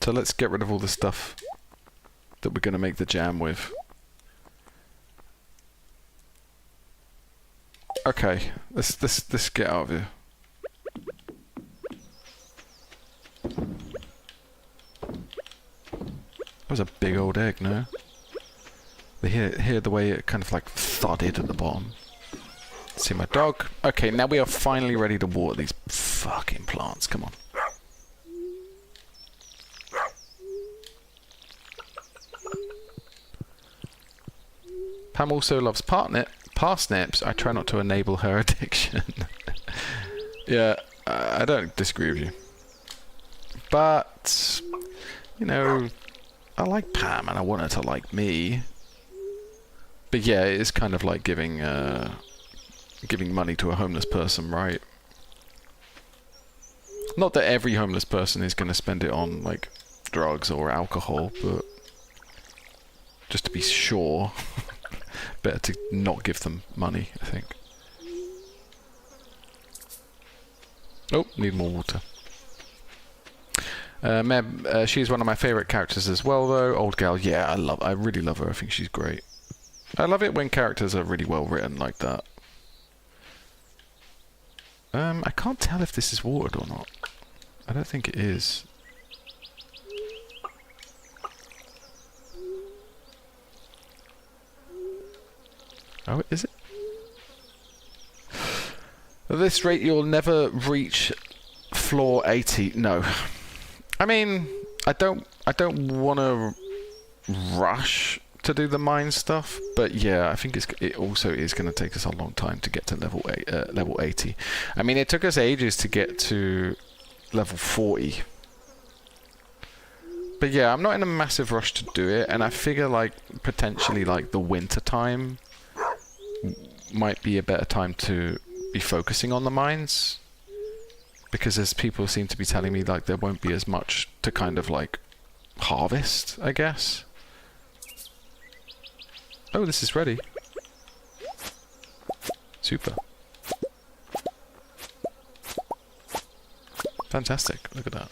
S1: So let's get rid of all the stuff that we're going to make the jam with. Okay, let's get out of here. That was a big old egg, no? They hear the way it kind of like thudded at the bottom. See my dog. Okay, now we are finally ready to water these fucking plants. Come on. Pam also loves parsnips. I try not to enable her addiction. Yeah, I don't disagree with you. But, you know, I like Pam and I want her to like me. But yeah, it is kind of like giving money to a homeless person, right? Not that every homeless person is going to spend it on, like, drugs or alcohol, but just to be sure, better to not give them money, I think. Oh, need more water. Meb, she's one of my favourite characters as well, though. Old gal, yeah, I really love her. I think she's great. I love it when characters are really well written like that. I can't tell if this is watered or not. I don't think it is. Oh, is it? At this rate, you'll never reach floor 80. No. I mean, I don't want to rush to do the mine stuff, but yeah, I think it also is going to take us a long time to get to level 80. I mean, it took us ages to get to level 40. But yeah, I'm not in a massive rush to do it, and I figure like potentially like the winter time might be a better time to be focusing on the mines, because as people seem to be telling me, like there won't be as much to kind of like harvest, I guess. Oh, this is ready. Super. Fantastic. Look at that.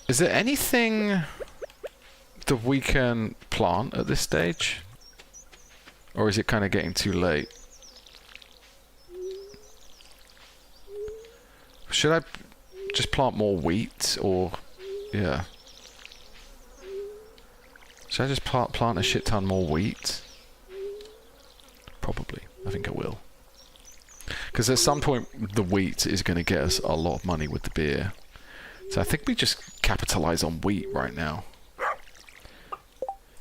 S1: Is there anything that we can plant at this stage? Or is it kind of getting too late? Should I just plant more wheat, or... yeah. Should I just plant a shit ton more wheat? Probably. I think I will. Because at some point, the wheat is going to get us a lot of money with the beer. So I think we just capitalize on wheat right now.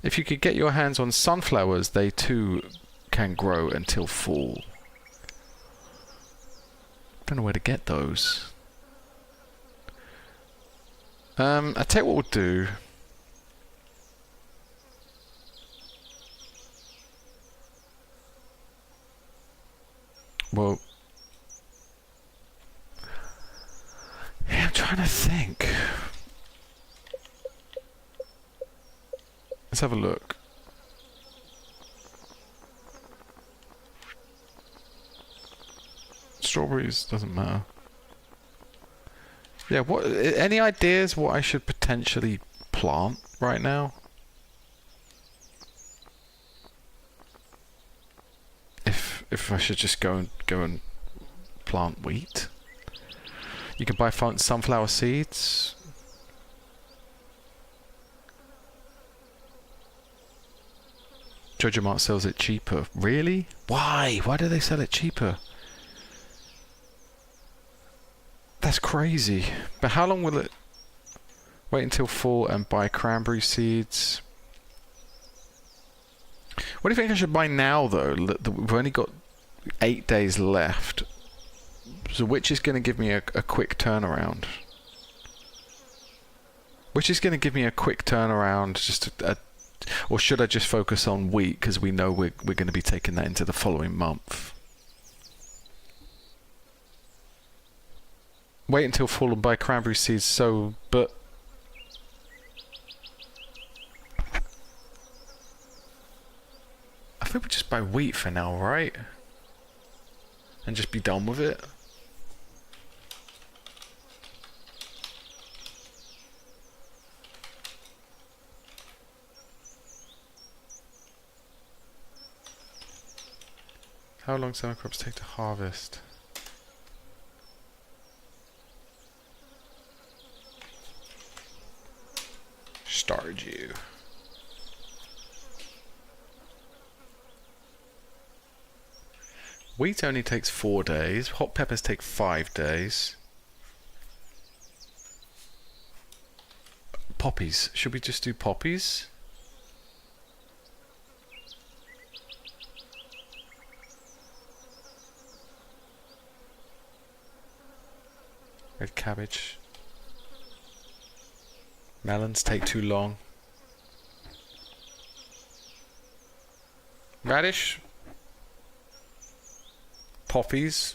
S1: If you could get your hands on sunflowers, they too can grow until fall. Don't know where to get those. I tell you what we'll do. Well, yeah, I'm trying to think. Let's have a look. Strawberries doesn't matter. Yeah, what? Any ideas what I should potentially plant right now? If I should just go and plant wheat. You can buy sunflower seeds. Jojo Mart sells it cheaper. Really? Why? Why do they sell it cheaper? That's crazy. But how long will it... Wait until fall and buy cranberry seeds. What do you think I should buy now, though? We've only got 8 days left. So which is going to give me a quick turnaround? Which is going to give me a quick turnaround, just or should I just focus on wheat, because we know we're going to be taking that into the following month? Wait until fall and buy cranberry seeds, so... but... I think we just buy wheat for now, right? And just be done with it. How long summer crops take to harvest? Stardew. Wheat only takes 4 days. Hot peppers take 5 days. Poppies. Should we just do poppies? Red cabbage. Melons take too long. Radish. Poppies.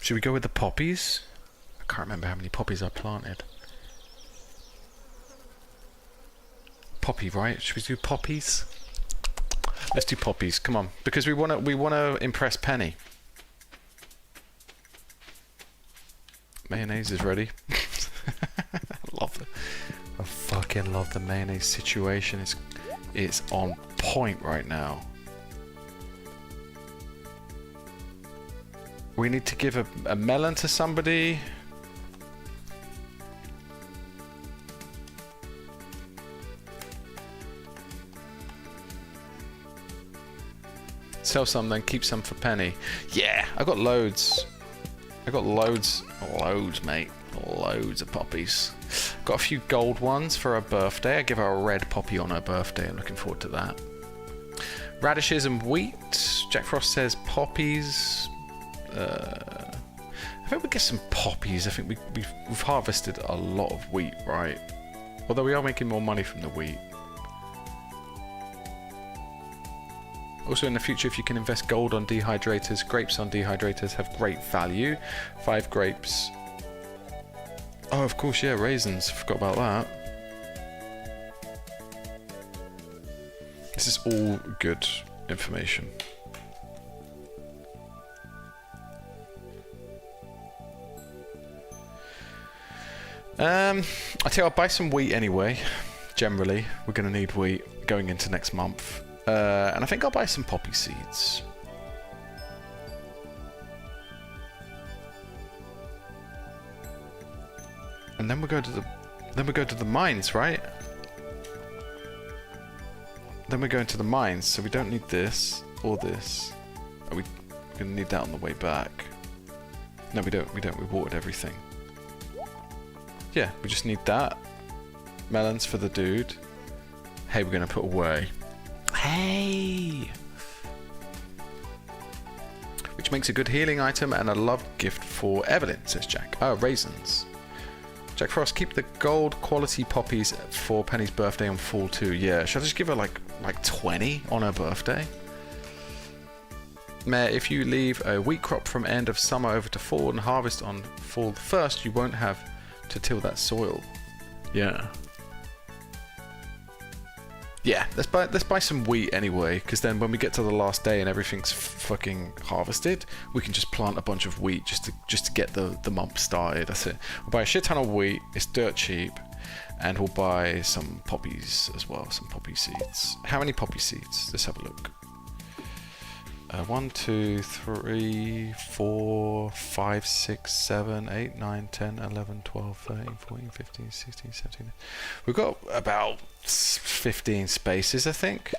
S1: Should we go with the poppies? I can't remember how many poppies I planted. Poppy, right? Should we do poppies? Let's do poppies. Come on, because we wanna impress Penny. Mayonnaise is ready. I fucking love the mayonnaise situation. It's on point right now. We need to give a melon to somebody. Sell some, then keep some for Penny. Yeah, I got loads. I got loads, mate. Loads of poppies. Got a few gold ones for her birthday. I give her a red poppy on her birthday. I'm looking forward to that. Radishes and wheat. Jack Frost says poppies. I think we get some poppies. I think we've harvested a lot of wheat, right? Although we are making more money from the wheat. Also in the future, if you can invest gold on dehydrators, grapes on dehydrators have great value. 5 grapes. Oh, of course, yeah, raisins. Forgot about that. This is all good information. I tell you, I'll buy some wheat anyway. Generally, we're going to need wheat going into next month. And I think I'll buy some poppy seeds. And then we go to the mines, right? Then we're going to the mines, so we don't need this or this. Are we gonna need that on the way back? No, we don't. We watered everything. Yeah, we just need that. Melons for the dude. Hey, we're gonna put away. Hey! Which makes a good healing item and a love gift for Evelyn, says Jack. Oh, raisins. Jack Frost, keep the gold quality poppies for Penny's birthday on fall 2. Yeah, should I just give her like 20 on her birthday? Mayor, if you leave a wheat crop from end of summer over to fall and harvest on fall 1st, you won't have to till that soil. Yeah. Yeah, let's buy some wheat anyway, because then when we get to the last day and everything's fucking harvested, we can just plant a bunch of wheat just to get the month started. That's it. We'll buy a shit ton of wheat. It's dirt cheap, and we'll buy some poppies as well, some poppy seeds. How many poppy seeds? Let's have a look. 1, 2, 3, 4, 5, 6, 7, 8, 9, 10, 11, 12, 13, 14, 15, 16, 17. We've got about 15 spaces, I think.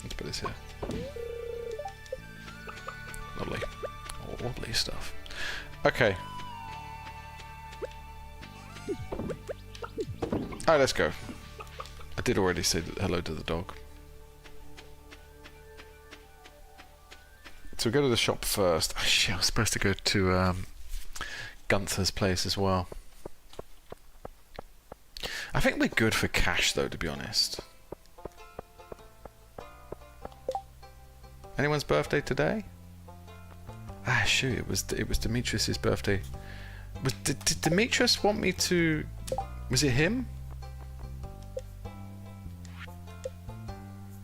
S1: Let's put this here. Lovely. Lovely stuff. Okay. Alright, let's go. I did already say hello to the dog. So we go to the shop first. Oh, shit, I was supposed to go to Gunther's place as well. I think we're good for cash though, to be honest. Anyone's birthday today? Ah, shoot, it was Demetrius's birthday. Did Demetrius want me to... Was it him?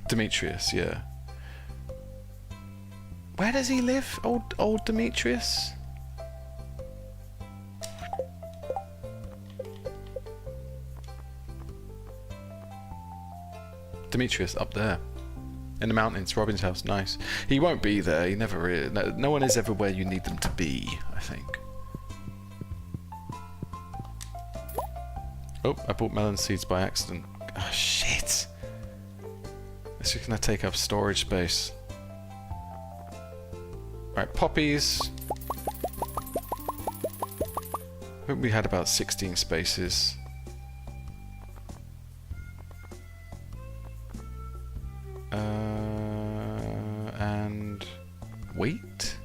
S1: Demetrius, yeah. Where does he live, old Demetrius? Demetrius, up there. In the mountains, Robin's house, nice. He won't be there, he never is. No one is ever where you need them to be, I think. Oh, I bought melon seeds by accident. Oh, shit. This is going to take up storage space. Alright, poppies. I think we had about 16 spaces. and wheat.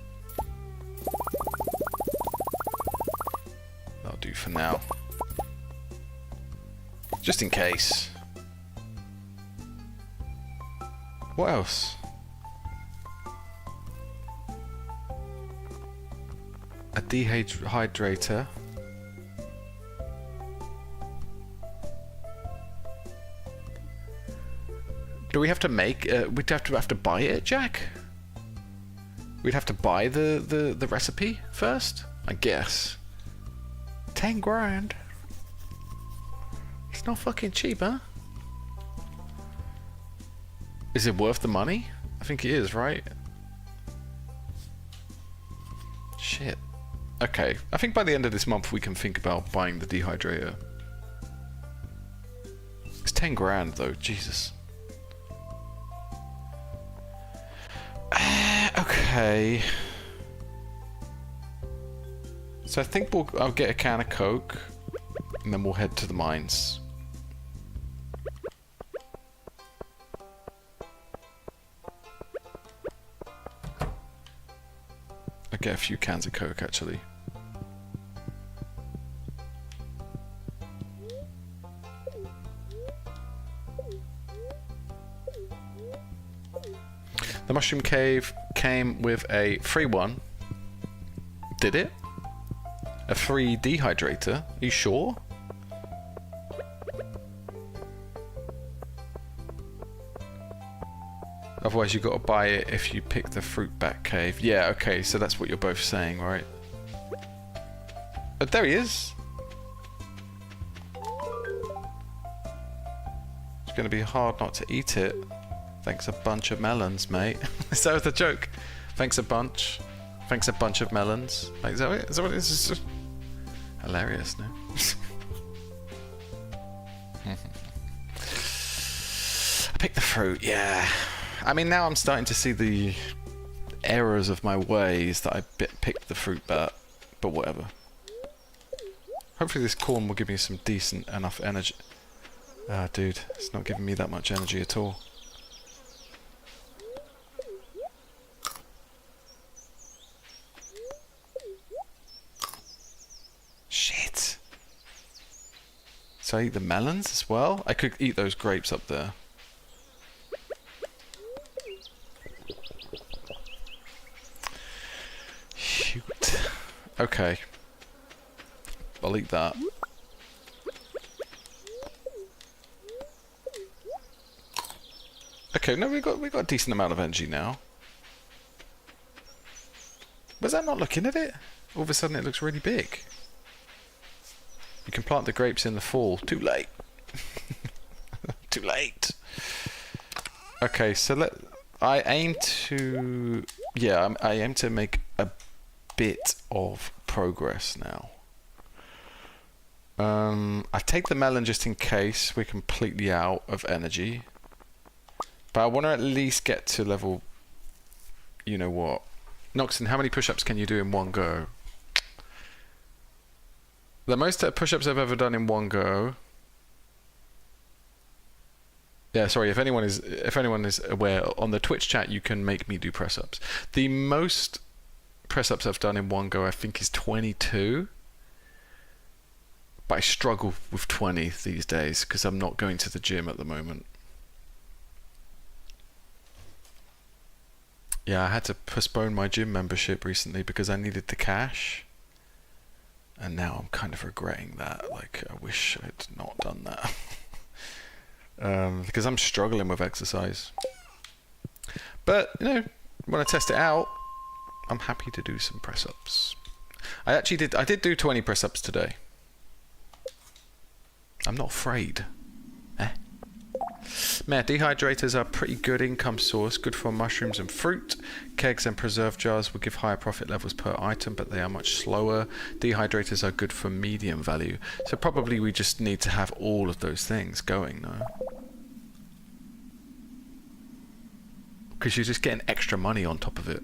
S1: That'll do for now. Just in case. What else? A dehydrator. Do we have to make? We'd have to buy it, Jack. We'd have to buy the recipe first, I guess. 10 grand. It's not fucking cheap, huh? Is it worth the money? I think it is, right? Shit. Okay, I think by the end of this month we can think about buying the dehydrator. It's 10 grand though, Jesus. Okay. So I think I'll get a can of Coke, and then we'll head to the mines. I'll get a few cans of Coke actually. The mushroom cave came with a free one. Did it? A free dehydrator? Are you sure? Otherwise you gotta buy it if you pick the fruit bat cave. Yeah, okay, so that's what you're both saying, right? But there he is. It's gonna be hard not to eat it. Thanks a bunch of melons, mate. Is that the joke? Thanks a bunch. Thanks a bunch of melons. Like, is that what it is? It's just hilarious, no? I picked the fruit, yeah. I mean, now I'm starting to see the errors of my ways that I picked the fruit bat, but whatever. Hopefully this corn will give me some decent enough energy. Ah, dude, it's not giving me that much energy at all. Shit. So I eat the melons as well? I could eat those grapes up there. Shoot. Okay. I'll eat that. Okay, no, we got a decent amount of energy now. Was that not looking at it? All of a sudden it looks really big. You can plant the grapes in the fall. Too late. Too late. Okay, so I aim to... Yeah, I aim to make a bit of progress now. I take the melon just in case we're completely out of energy. But I want to at least get to level... You know what? Noxon, how many push-ups can you do in one go? The most push-ups I've ever done in one go... Yeah, sorry, if anyone is aware, on the Twitch chat you can make me do press-ups. The most press-ups I've done in one go I think is 22. But I struggle with 20 these days because I'm not going to the gym at the moment. Yeah, I had to postpone my gym membership recently because I needed the cash. And now I'm kind of regretting that. Like, I wish I'd not done that. Because I'm struggling with exercise. But, you know, when I test it out, I'm happy to do some press-ups. I did do 20 press-ups today. I'm not afraid. Man, dehydrators are a pretty good income source, good for mushrooms and fruit. Kegs and preserve jars will give higher profit levels per item, but they are much slower. Dehydrators are good for medium value. So probably we just need to have all of those things going, no? Because you're just getting extra money on top of it.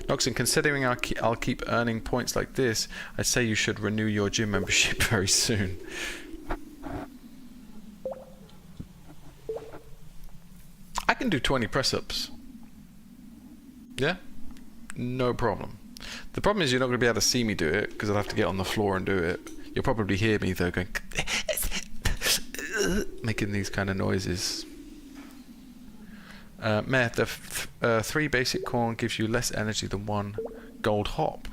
S1: Noxon, considering I'll keep earning points like this, I'd say you should renew your gym membership very soon. I can do 20 press-ups. Yeah? No problem. The problem is you're not going to be able to see me do it because I'll have to get on the floor and do it. You'll probably hear me though going making these kind of noises. Meh, the 3 basic corn gives you less energy than 1 gold hop.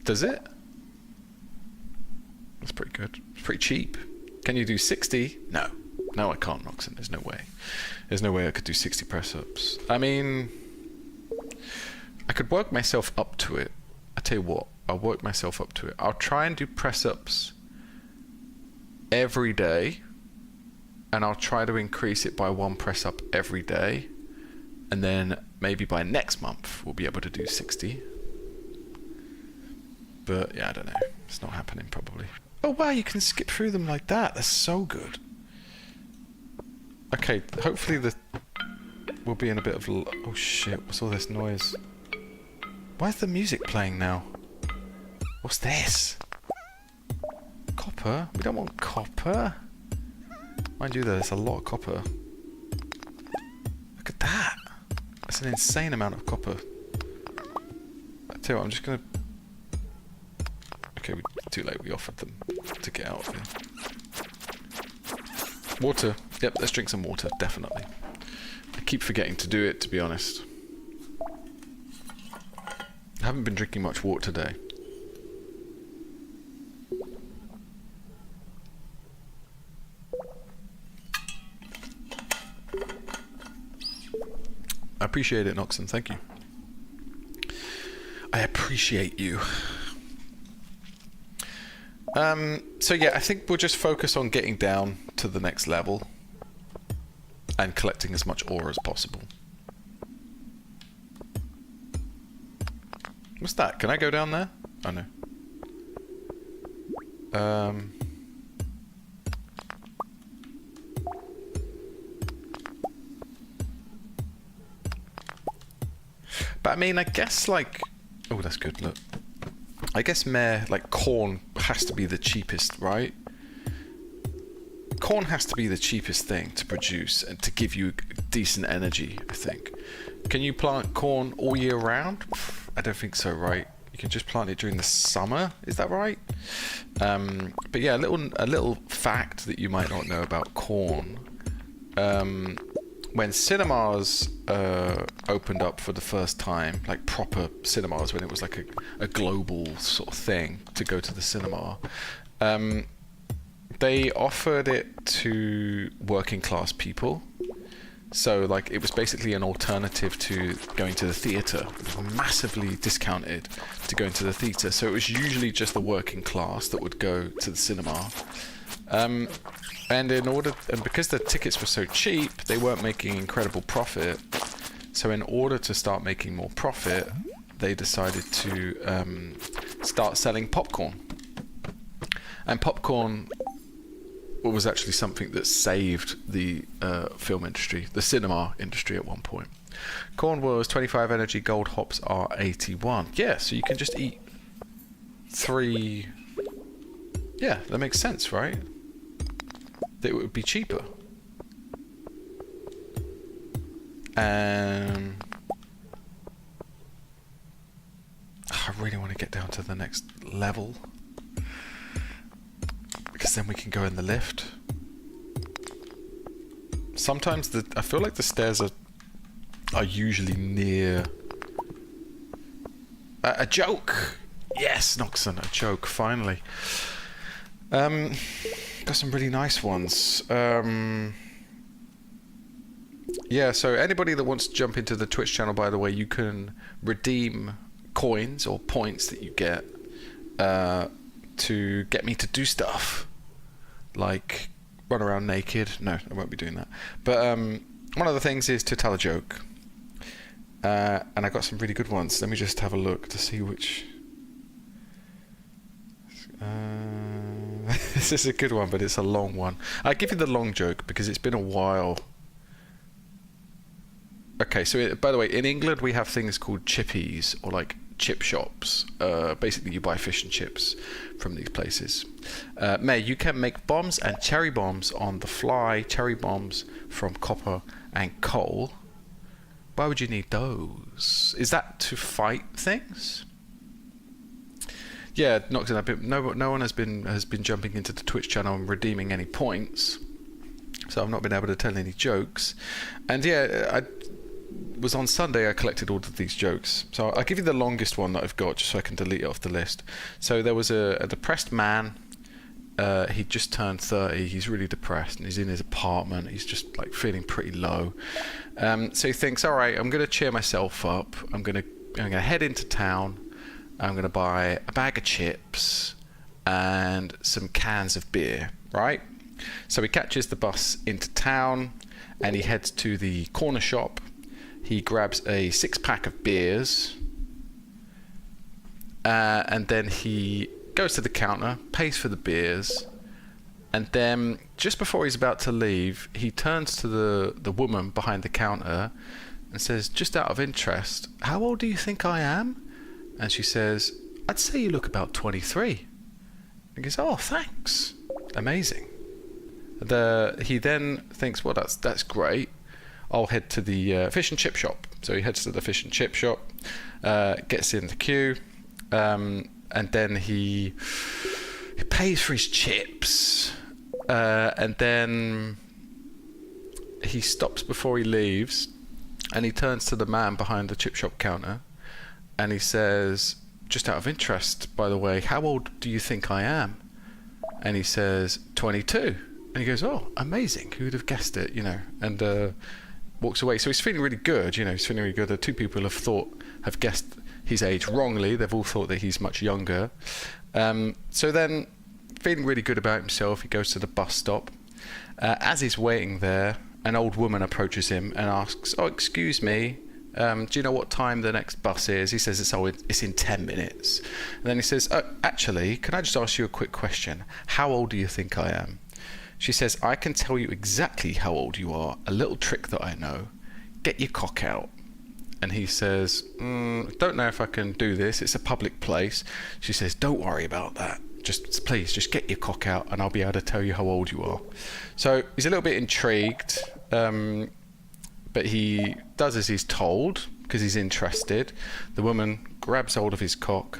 S1: Does it? That's pretty good. It's pretty cheap. Can you do 60? No. No, I can't, Noxon. There's no way. There's no way I could do 60 press-ups. I mean, I could work myself up to it. I tell you what, I'll work myself up to it. I'll try and do press-ups every day, and I'll try to increase it by 1 press-up every day, and then maybe by next month we'll be able to do 60. But yeah, I don't know. It's not happening probably. Oh wow, you can skip through them like that. That's so good. Okay, hopefully we'll be in a bit of... Oh shit, what's all this noise? Why is the music playing now? What's this? Copper? We don't want copper. Mind you, there's a lot of copper. Look at that. That's an insane amount of copper. I tell you what, I'm just gonna... Okay, too late. We offered them to get out of here. Water. Yep, let's drink some water, definitely. I keep forgetting to do it, to be honest. I haven't been drinking much water today. I appreciate it, Noxon. Thank you. I appreciate you. So yeah, I think we'll just focus on getting down to the next level and collecting as much ore as possible. What's that? Can I go down there? Oh no. But I mean, I guess like... Oh, that's good, look. I guess like corn has to be the cheapest, right? Corn has to be the cheapest thing to produce and to give you decent energy, I think. Can you plant corn all year round? I don't think so, right? You can just plant it during the summer, is that right? But yeah, a little fact that you might not know about corn. When cinemas opened up for the first time, like proper cinemas, when it was like a global sort of thing to go to the cinema, they offered it to working class people. So like it was basically an alternative to going to the theatre. It was massively discounted to going to the theatre. So it was usually just the working class that would go to the cinema. And because the tickets were so cheap, they weren't making incredible profit. So in order to start making more profit, they decided to start selling popcorn. And popcorn was actually something that saved the film industry, the cinema industry at one point. Corn was 25 energy, gold hops are 81. Yeah, so you can just eat 3... Yeah, that makes sense, right? That it would be cheaper. I really want to get down to the next level, because then we can go in the lift. Sometimes I feel like the stairs are usually near a joke. Yes, Noxon, a joke, finally. Got some really nice ones. Yeah, so anybody that wants to jump into the Twitch channel, by the way, you can redeem coins or points that you get to get me to do stuff. Like run around naked. No, I won't be doing that. But one of the things is to tell a joke. And I got some really good ones. Let me just have a look to see which... This is a good one, but it's a long one. I'll give you the long joke because it's been a while. Okay, so by the way, in England we have things called chippies, or like chip shops. Basically you buy fish and chips from these places. May, you can make bombs and cherry bombs on the fly. Cherry bombs from copper and coal. Why would you need those? Is that to fight things? Yeah, Noxon, no one has been jumping into the Twitch channel and redeeming any points, so I've not been able to tell any jokes. And yeah, I was on Sunday. I collected all of these jokes, so I'll give you the longest one that I've got, just so I can delete it off the list. So there was a depressed man. He just turned 30. He's really depressed, and he's in his apartment. He's just like feeling pretty low. So he thinks, all right, I'm going to cheer myself up. I'm going to head into town. I'm going to buy a bag of chips and some cans of beer, right? So he catches the bus into town, and he heads to the corner shop. He grabs a 6-pack of beers, and then he goes to the counter, pays for the beers, and then just before he's about to leave, he turns to the woman behind the counter and says, just out of interest, how old do you think I am? And she says, I'd say you look about 23. He goes, oh, thanks. Amazing. He then thinks, well, that's great. I'll head to the fish and chip shop. So he heads to the fish and chip shop, gets in the queue, and then he pays for his chips, and then he stops before he leaves, and he turns to the man behind the chip shop counter, and he says, just out of interest, by the way, how old do you think I am? And he says, 22. And he goes, oh, amazing. Who would have guessed it, and walks away. So he's feeling really good, he's feeling really good. The two people have guessed his age wrongly. They've all thought that he's much younger. So then, feeling really good about himself, he goes to the bus stop. As he's waiting there, an old woman approaches him and asks, oh, excuse me, do you know what time the next bus is? He says, it's in 10 minutes. And then he says, oh, actually, can I just ask you a quick question? How old do you think I am? She says, I can tell you exactly how old you are. A little trick that I know. Get your cock out. And he says, don't know if I can do this. It's a public place. She says, don't worry about that. Please, just get your cock out and I'll be able to tell you how old you are. So he's a little bit intrigued, but he does as he's told because he's interested. The woman grabs hold of his cock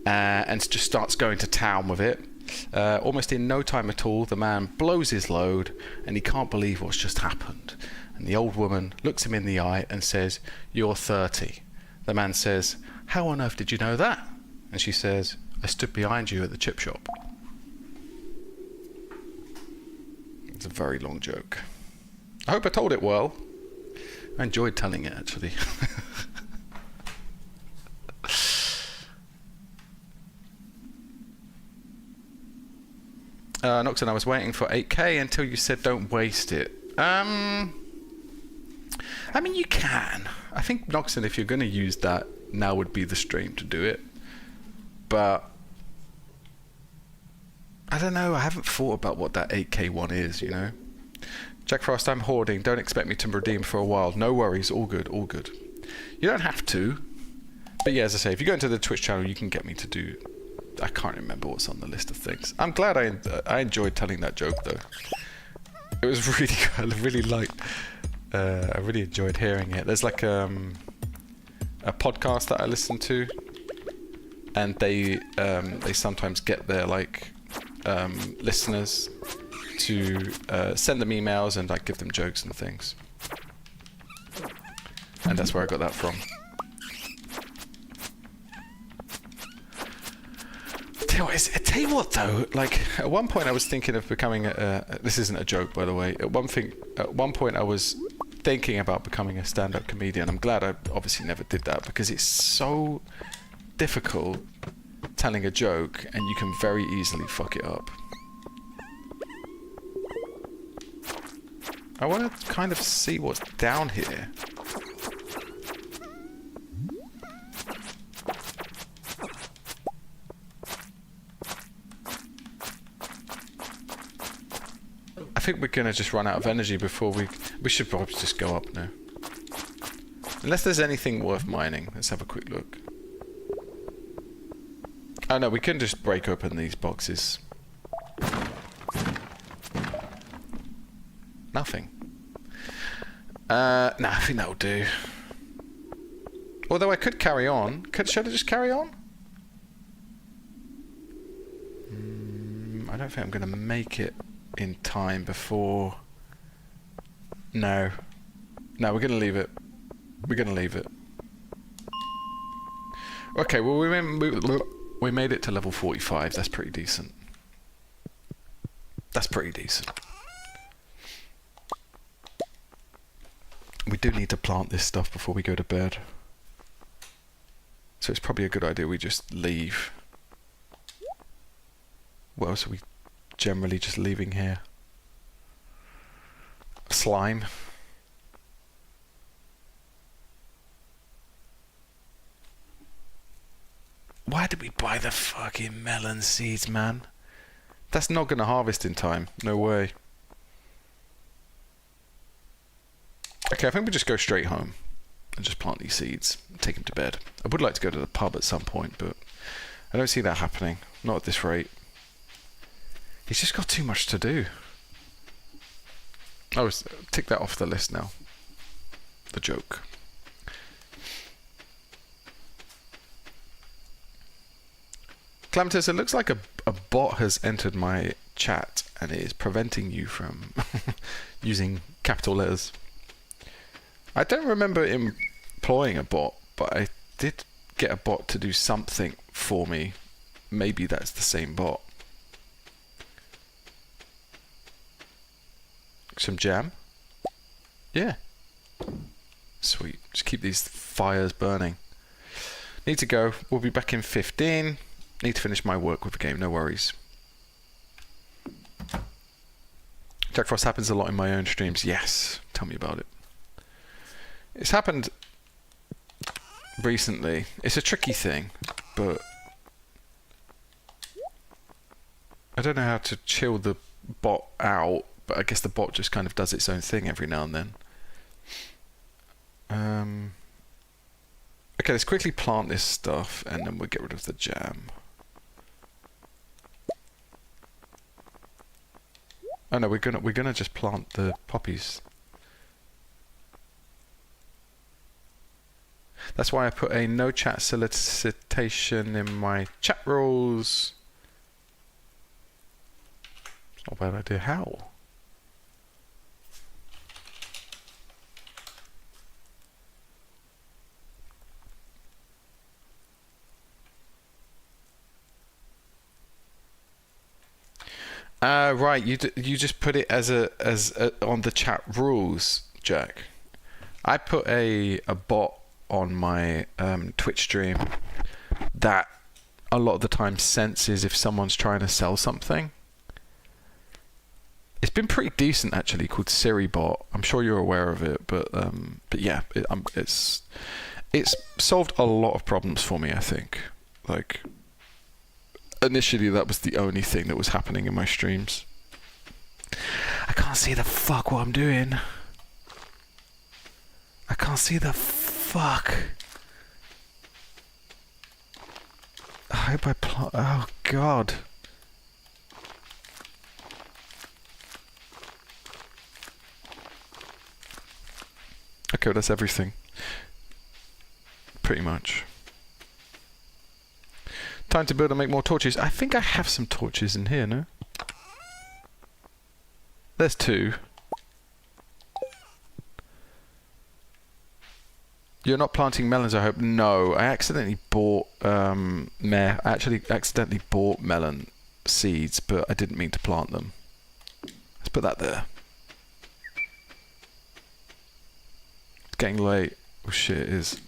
S1: and just starts going to town with it. Almost in no time at all, the man blows his load and he can't believe what's just happened. And the old woman looks him in the eye and says, you're 30. The man says, how on earth did you know that? And she says, I stood behind you at the chip shop. It's a very long joke. I hope I told it well. I enjoyed telling it, actually. Noxon, I was waiting for 8K until you said don't waste it. I mean, you can. I think, Noxon, if you're going to use that, now would be the stream to do it. But I don't know. I haven't thought about what that 8K one is, Jack Frost, I'm hoarding. Don't expect me to redeem for a while. No worries. All good. All good. You don't have to. But yeah, as I say, if you go into the Twitch channel, you can get me to do... I can't remember what's on the list of things. I'm glad I enjoyed telling that joke, though. It was really good. I really enjoyed hearing it. There's like a podcast that I listen to, and they sometimes get their listeners to send them emails and give them jokes and things, and that's where I got that from. Tell you what though, at one point I was thinking of becoming this isn't a joke, by the way. At one point I was thinking about becoming a stand-up comedian. I'm glad I obviously never did that, because it's so difficult telling a joke and you can very easily fuck it up. I want to kind of see what's down here. I think we're gonna just run out of energy before we should probably just go up now. Unless there's anything worth mining. Let's have a quick look. Oh no, we can just break open these boxes. Nothing. Nah, I think that'll do. Although I could carry on. Should I just carry on? I don't think I'm going to make it in time before... No. No, we're going to leave it. We're going to leave it. Okay, well, we made it to level 45. That's pretty decent. That's pretty decent. We do need to plant this stuff before we go to bed. So it's probably a good idea we just leave. What else are we generally just leaving here? Slime. Why did we buy the fucking melon seeds, man? That's not gonna harvest in time. No way. Okay, I think we just go straight home and just plant these seeds and take them to bed. I would like to go to the pub at some point, but I don't see that happening. Not at this rate. He's just got too much to do. Oh, tick that off the list now. The joke. Clematis, it looks like a bot has entered my chat and is preventing you from using capital letters. I don't remember employing a bot, but I did get a bot to do something for me. Maybe that's the same bot. Some jam? Yeah. Sweet. Just keep these fires burning. Need to go. We'll be back in 15. Need to finish my work with the game. No worries. Jack Frost happens a lot in my own streams. Yes. Tell me about it. It's happened recently. It's a tricky thing, but I don't know how to chill the bot out, but I guess the bot just kind of does its own thing every now and then. Okay, let's quickly plant this stuff and then we'll get rid of the jam. Oh no, we're gonna just plant the poppies. That's why I put a no chat solicitation in my chat rules. It's not a bad idea. How? Right. You just put it as on the chat rules, Jack. I put a bot on my Twitch stream that a lot of the time senses if someone's trying to sell something. It's been pretty decent actually, called SiriBot. I'm sure you're aware of it, but yeah, it's solved a lot of problems for me. I think, like, initially that was the only thing that was happening in my streams. I can't see the fuck what I'm doing. I can't see the fuck. I hope I plot. Oh god. Okay, well, that's everything. Pretty much. Time to build and make more torches. I think I have some torches in here, no? There's 2. You're not planting melons, I hope? No, I accidentally bought I actually accidentally bought melon seeds, but I didn't mean to plant them. Let's put that there. It's getting late. Oh shit, it is.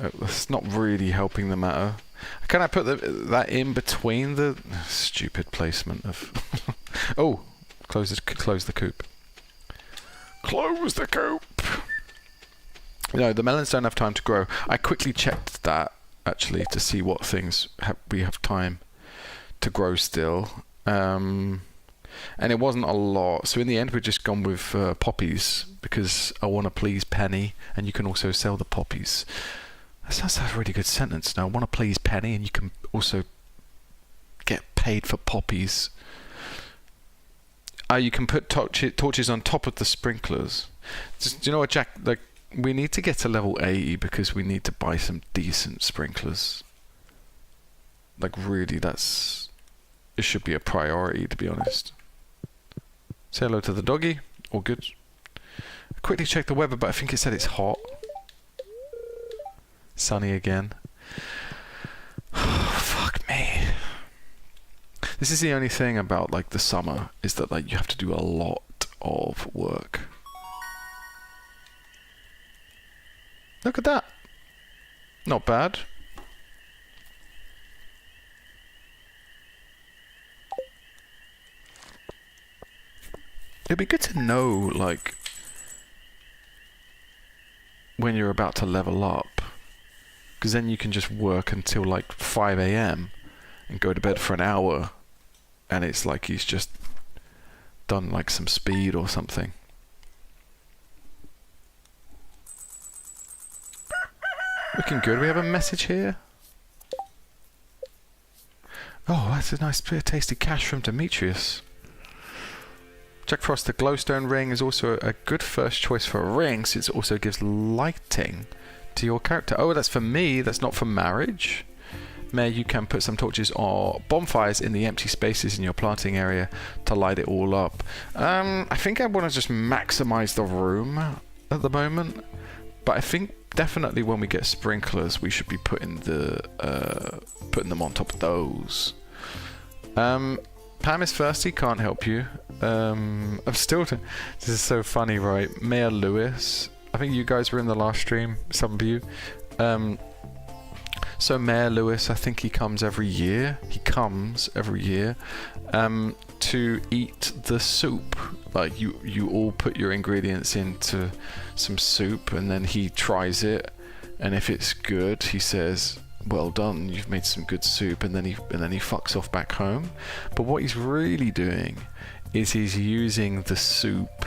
S1: Oh, that's not really helping the matter. Can I put that in between the stupid placement of? Oh, close the coop. Close the coop. No, the melons don't have time to grow. I quickly checked that actually to see what things we have time to grow still, and it wasn't a lot. So in the end, we've just gone with poppies because I want to please Penny, and you can also sell the poppies. That sounds like a really good sentence. Now I want to please Penny, and you can also get paid for poppies. You can put torches on top of the sprinklers. Do you know what, Jack? Like, We need to get to level 80 because we need to buy some decent sprinklers. Like really, it should be a priority, to be honest. Say hello to the doggy. All good. I quickly checked the weather, but I think it said it's hot. Sunny again. Fuck me. This is the only thing about like the summer, is that like you have to do a lot of work. Look at that. Not bad. It'd be good to know, like, when you're about to level up. Because then you can just work until like 5 AM and go to bed for an hour. And it's like he's just done like some speed or something. Looking good. We have a message here. Oh, that's a nice bit of tasty cash from Demetrius. Jack Frost, the glowstone ring is also a good first choice for a ring, since it also gives lighting to your character. Oh, that's for me. That's not for marriage. Mayor, you can put some torches or bonfires in the empty spaces in your planting area to light it all up. I think I want to just maximize the room at the moment, but I think definitely when we get sprinklers, we should be putting them on top of those. Pam is thirsty, can't help you. I'm still... This is so funny, right? Mayor Lewis, I think you guys were in the last stream, some of you. So Mayor Lewis, I think he comes every year. To eat the soup. Like you all put your ingredients into some soup, and then he tries it, and if it's good, he says, "Well done, you've made some good soup," and then he fucks off back home. But what he's really doing is he's using the soup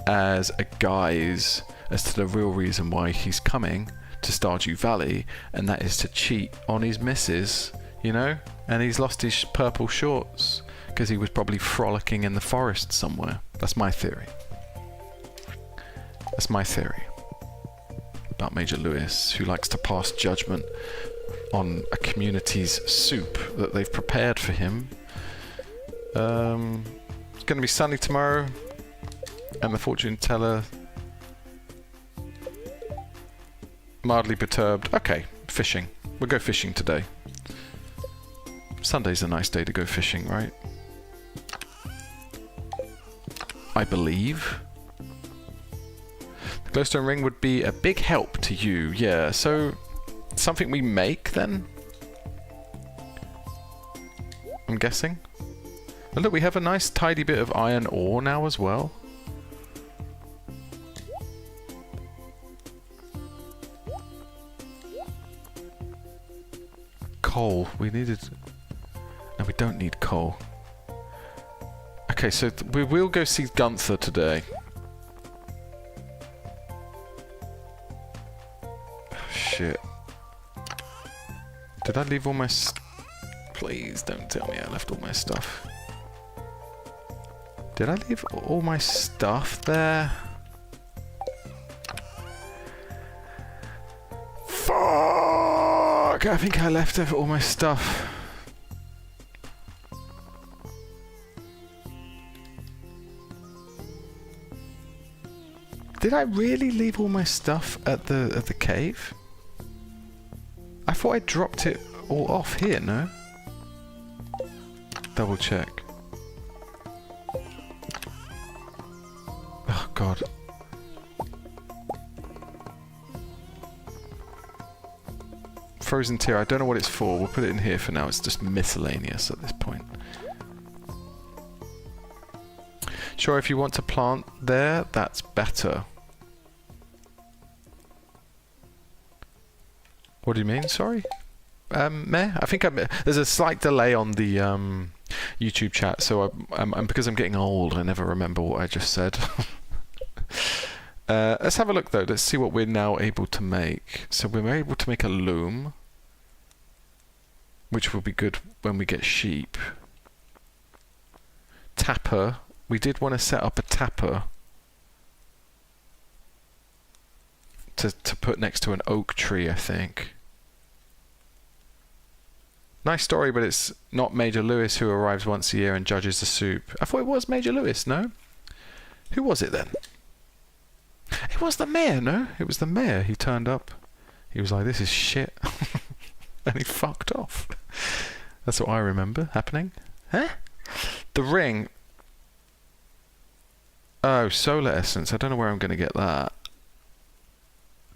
S1: as a guise as to the real reason why he's coming to Stardew Valley, and that is to cheat on his missus, you know? And he's lost his purple shorts because he was probably frolicking in the forest somewhere. That's my theory. That's my theory about Major Lewis, who likes to pass judgment on a community's soup that they've prepared for him. It's going to be sunny tomorrow, and the fortune teller mildly perturbed. Okay, fishing. We'll go fishing today. Sunday's a nice day to go fishing, right? I believe. The glowstone ring would be a big help to you. Yeah, so something we make then? I'm guessing. And look, we have a nice tidy bit of iron ore now as well. Coal. We needed... No, we don't need coal. Okay, so we will go see Gunther today. Oh, shit. Did I leave all my... Please don't tell me I left all my stuff. Did I leave all my stuff there? Fuck! I think I left all my stuff. Did I really leave all my stuff at the cave? I thought I dropped it all off here, no? Double check. Oh god. Frozen tear, I don't know what it's for. We'll put it in here for now. It's just miscellaneous at this point. Sure, if you want to plant there, that's better. What do you mean? Sorry? Meh? I think there's a slight delay on the YouTube chat, so because I'm getting old, I never remember what I just said. Let's have a look though. Let's see what we're now able to make. So we're able to make a loom, which will be good when we get sheep. Tapper. We did want to set up a tapper. to put next to an oak tree, I think. Nice story, but it's not Major Lewis who arrives once a year and judges the soup. I thought it was Major Lewis, no? Who was it then? It was the mayor, no? It was the mayor. He turned up. He was like, this is shit. And he fucked off. That's what I remember happening. Huh? The ring. Oh, solar essence. I don't know where I'm going to get that.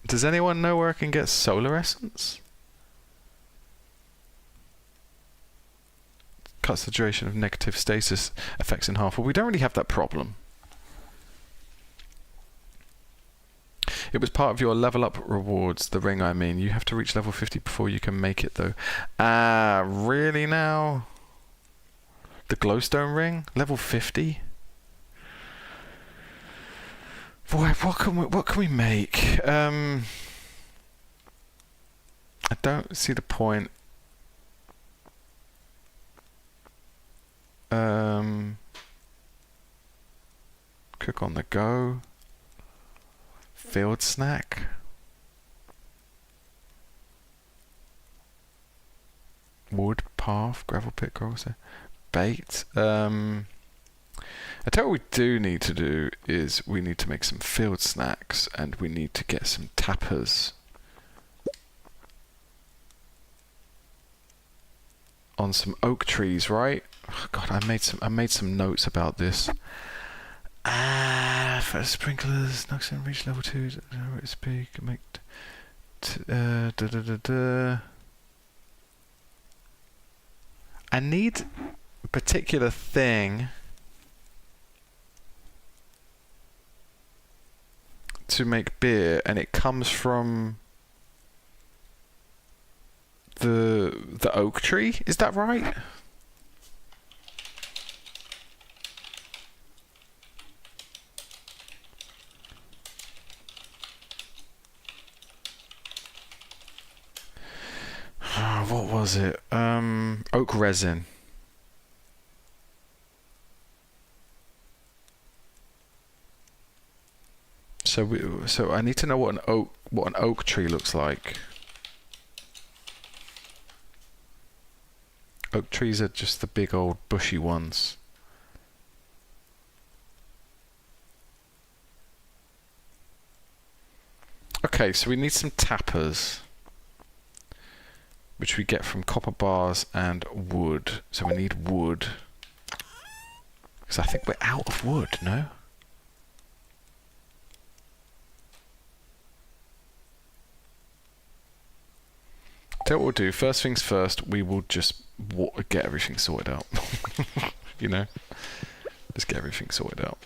S1: Does anyone know where I can get solar essence? Cuts the duration of negative stasis effects in half. Well, we don't really have that problem. It was part of your level up rewards, the ring I mean. You have to reach level 50 before you can make it though. Ah, really now? The glowstone ring? Level 50? Boy, what can we make? I don't see the point. Cook on the go. Field snack. Wood, path, gravel pit, also. Bait. I tell you what we do need to do is we need to make some field snacks and we need to get some tappers on some oak trees, right? Oh God, I made some notes about this. For sprinklers, knocks in reach level 2. Speak. Make. I need a particular thing to make beer, and it comes from the oak tree. Is that right? What was it? Oak resin. So I need to know what an oak tree looks like. Oak trees are just the big old bushy ones. Okay, so we need some tappers, which we get from copper bars and wood. So we need wood. Because I think we're out of wood, no? Tell you what we'll do. First things first, we will just get everything sorted out. You know? Just get everything sorted out.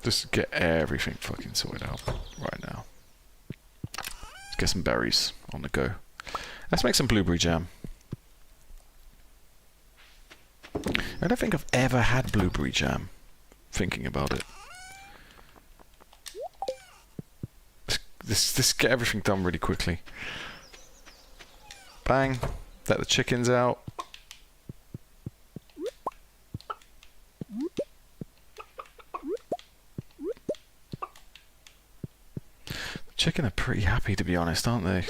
S1: Just get everything fucking sorted out right now. Let's get some berries on the go. Let's make some blueberry jam. I don't think I've ever had blueberry jam. Thinking about it. Let's get everything done really quickly. Bang. Let the chickens out. The chicken are pretty happy, to be honest, aren't they?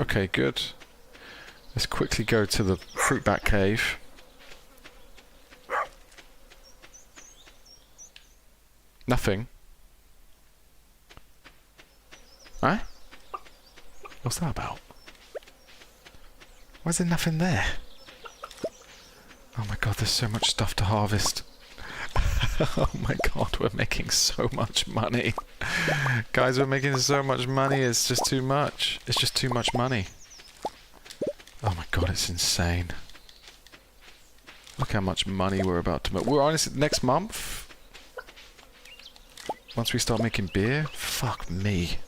S1: Okay, good. Let's quickly go to the fruit bat cave. Nothing. Right? What's that about? Why is there nothing there? Oh my god, there's so much stuff to harvest. Oh my god, we're making so much money. Guys, we're making so much money, it's just too much. It's just too much money. Oh my god, it's insane. Look how much money we're about to make. We're honestly, next month, once we start making beer, fuck me.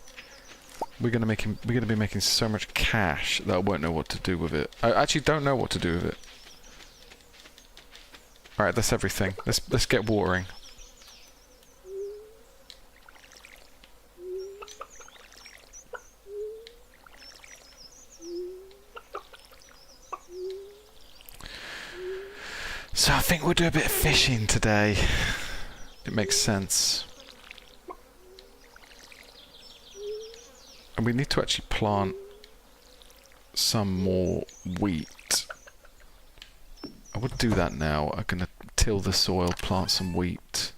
S1: We're gonna be making so much cash that I won't know what to do with it. I actually don't know what to do with it. Alright, that's everything. Let's get watering. So I think we'll do a bit of fishing today. It makes sense. And we need to actually plant some more wheat. I would do that now. I'm going to till the soil, plant some wheat.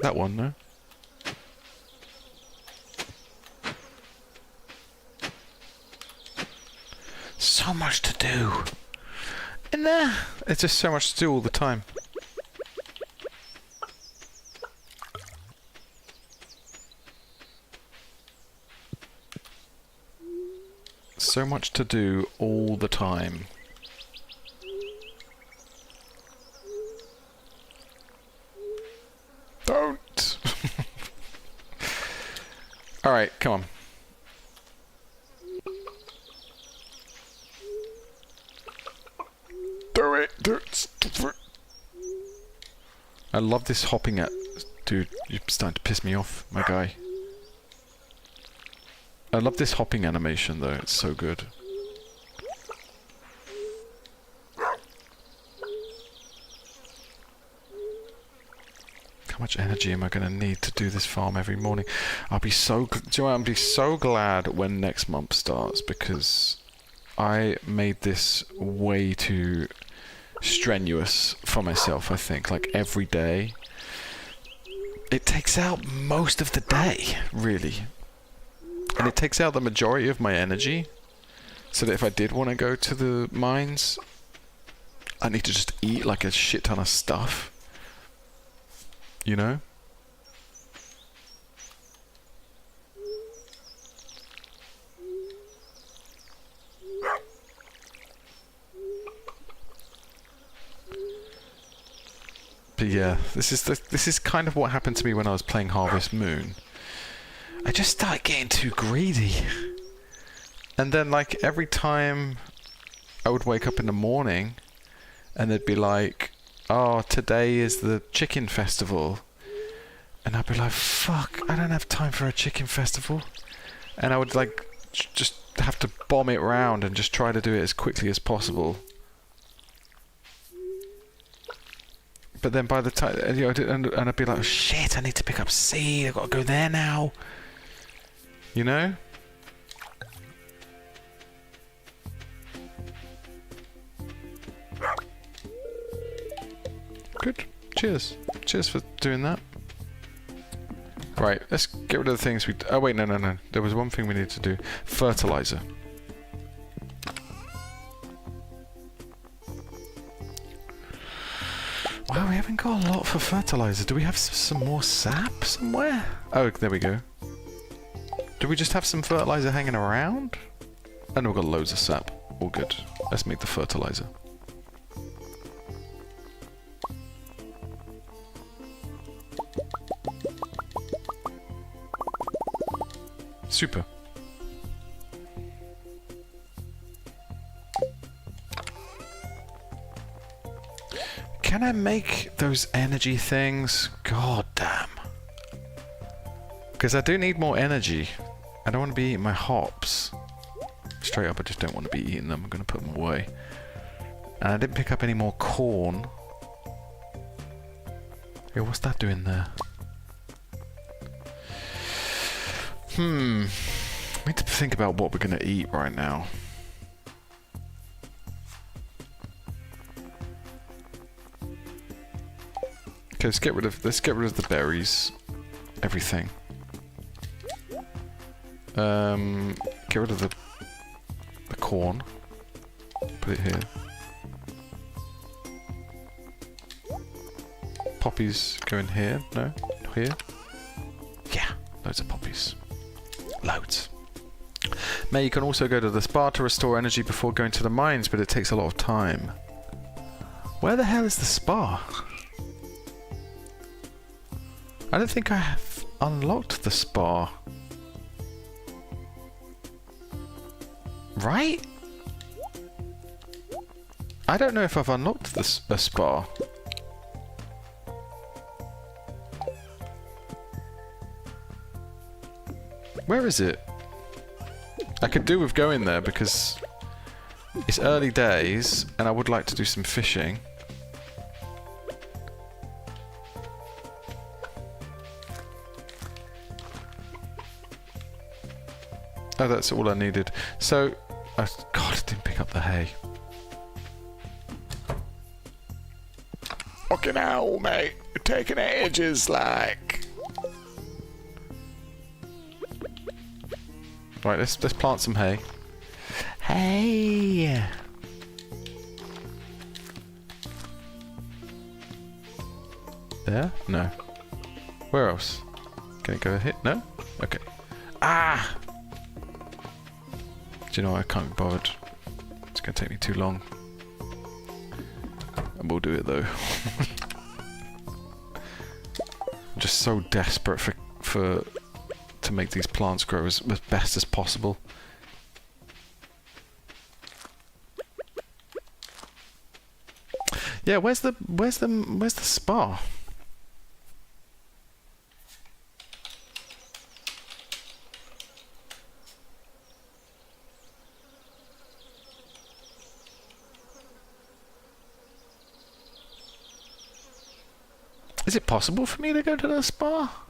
S1: That one, no? So much to do. And it's just so much to do all the time. So much to do all the time. Don't! Alright, come on. Do it! Do it! I love this hopping at... Dude, you're starting to piss me off, my guy. I love this hopping animation though, it's so good. How much energy am I going to need to do this farm every morning? I'll be so... Do you know what? I'll be so glad when next month starts, because I made this way too strenuous for myself, I think. Like, every day. It takes out most of the day, really. And it takes out the majority of my energy. So that if I did want to go to the mines, I need to just eat like a shit ton of stuff. You know? But yeah, this is kind of what happened to me when I was playing Harvest Moon. I just started getting too greedy. And then, like, every time I would wake up in the morning and they'd be like, oh, today is the chicken festival. And I'd be like, fuck, I don't have time for a chicken festival. And I would, like, just have to bomb it round and just try to do it as quickly as possible. But then by the time, you know, and I'd be like, oh, shit, I need to pick up seed, I've got to go there now. You know? Good. Cheers. Cheers for doing that. Right, let's get rid of the things we... Oh, wait, no. There was one thing we need to do. Fertilizer. Wow, we haven't got a lot for fertilizer. Do we have some more sap somewhere? Oh, there we go. Do we just have some fertilizer hanging around? And we've got loads of sap. All good. Let's make the fertilizer. Super. Can I make those energy things? God damn. Because I do need more energy. I don't want to be eating my hops. Straight up, I just don't want to be eating them. I'm going to put them away. And I didn't pick up any more corn. Hey, what's that doing there? We need to think about what we're going to eat right now. Okay, let's get rid of the berries. Everything. Get rid of the corn. Put it here. Poppies go in here. No? Here? Yeah, loads of poppies. Loads. May, you can also go to the spa to restore energy before going to the mines, but it takes a lot of time. Where the hell is the spa? I don't think I have unlocked the spa. Right? I don't know if I've unlocked the spa. Where is it? I could do with going there because it's early days and I would like to do some fishing. Oh, that's all I needed. So, God, I didn't pick up the hay. Fucking hell, mate. You're taking ages, like. Right, let's plant some hay. Hey. There? No. Where else? Can it go here? No? Okay. Ah! Do you know what? I can't be bothered. It's going to take me too long. And we'll do it though. I'm just so desperate to make these plants grow as best as possible. Yeah, where's the spa? Is it possible for me to go to the spa?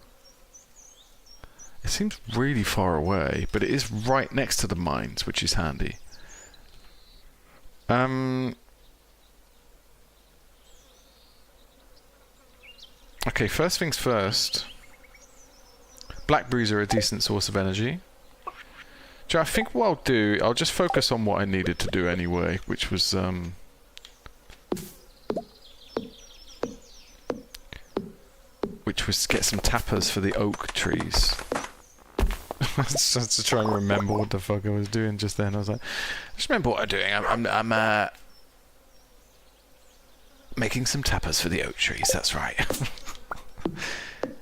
S1: It seems really far away, but it is right next to the mines, which is handy. Okay, first things first. Blackberries are a decent source of energy. So I think what I'll do, I'll just focus on what I needed to do anyway, which was get some tappers for the oak trees. Just to try and remember what the fuck I was doing just then. I was like, just remember what I'm doing. I'm making some tappers for the oak trees. That's right.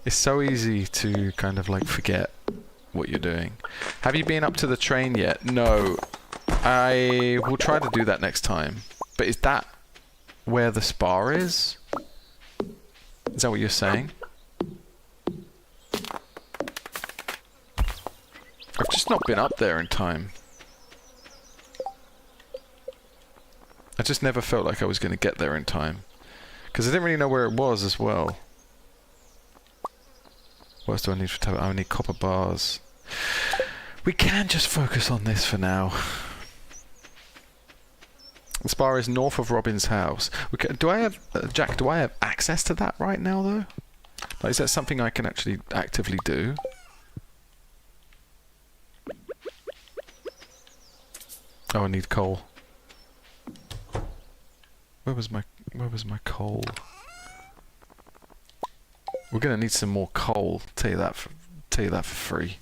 S1: It's so easy to kind of like forget what you're doing. Have you been up to the train yet? No. I will try to do that next time. But is that where the spa is? Is that what you're saying? I've just not been up there in time. I just never felt like I was going to get there in time. Because I didn't really know where it was as well. What else do I need for I need copper bars. We can just focus on this for now. The spa is north of Robin's house. Do I have... Jack, do I have access to that right now, though? Like, is that something I can actually actively do? Oh, I need coal. Where was my coal? We're gonna need some more coal. Tell you that for free.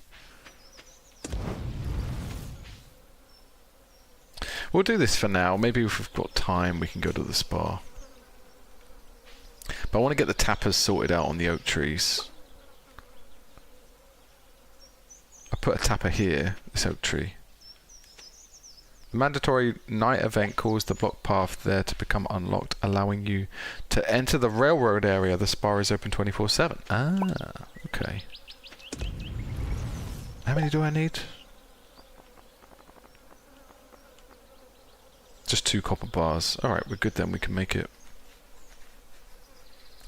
S1: We'll do this for now. Maybe if we've got time, we can go to the spa. But I want to get the tappers sorted out on the oak trees. I put a tapper here. This oak tree. The mandatory night event caused the block path there to become unlocked, allowing you to enter the railroad area. The spa is open 24/7. Ah, okay. How many do I need? Just 2 copper bars. Alright, we're good then. We can make it.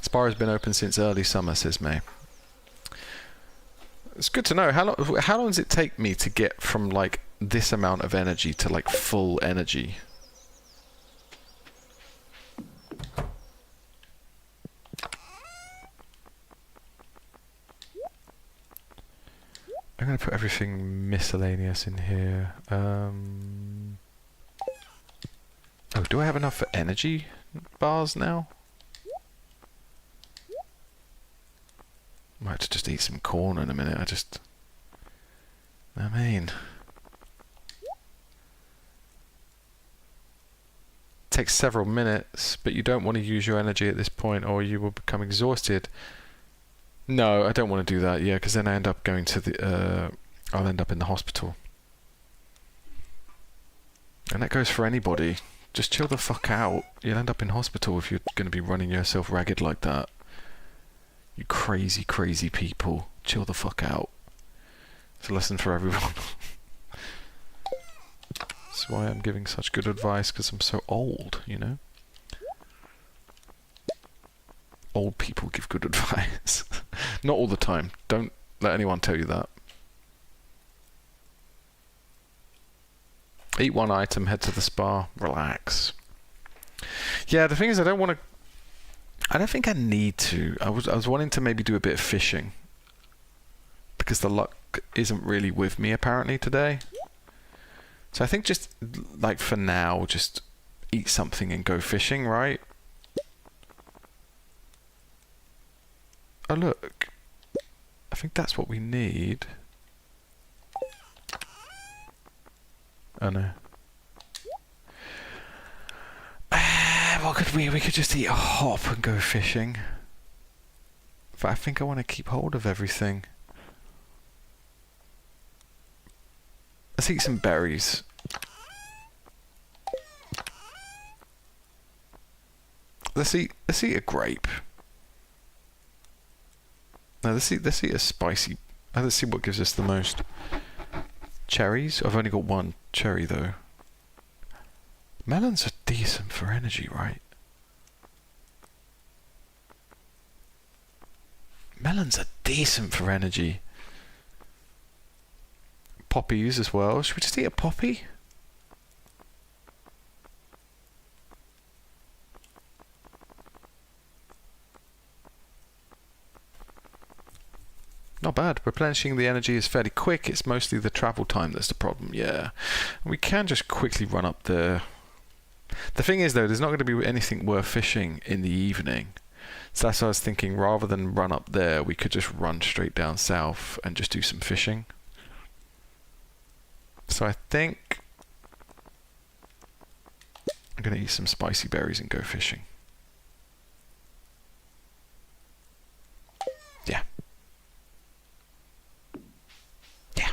S1: Spa has been open since early summer, says May. It's good to know. How long does it take me to get from, like, this amount of energy to, like, full energy? I'm going to put everything miscellaneous in here. Oh, do I have enough for energy bars now? Might have to just eat some corn in a minute. I mean... takes several minutes, but you don't want to use your energy at this point or you will become exhausted. No, I don't want to do that, yeah, because then I end up going to the... I'll end up in the hospital. And that goes for anybody. Just chill the fuck out. You'll end up in hospital if you're going to be running yourself ragged like that. You crazy, crazy people. Chill the fuck out. It's a lesson for everyone. That's why I'm giving such good advice, because I'm so old, you know? Old people give good advice. Not all the time. Don't let anyone tell you that. Eat one item, head to the spa, relax. Yeah, the thing is, I don't think I need to. I was wanting to maybe do a bit of fishing, because the luck isn't really with me apparently today. So I think just, like, for now, just eat something and go fishing, right? Oh, look. I think that's what we need. Oh, no. What could we? We could just eat a hop and go fishing. But I think I want to keep hold of everything. Let's eat some berries. Let's eat a grape. No, let's eat a spicy. Let's see what gives us the most. Cherries? I've only got one cherry though. Melons are decent for energy, right? Melons are decent for energy. Poppies as well. Should we just eat a poppy? Not bad. Replenishing the energy is fairly quick. It's mostly the travel time that's the problem. Yeah. We can just quickly run up there. The thing is, though, there's not going to be anything worth fishing in the evening. So that's what I was thinking. Rather than run up there, we could just run straight down south and just do some fishing. So I think I'm going to eat some spicy berries and go fishing. Yeah. Yeah.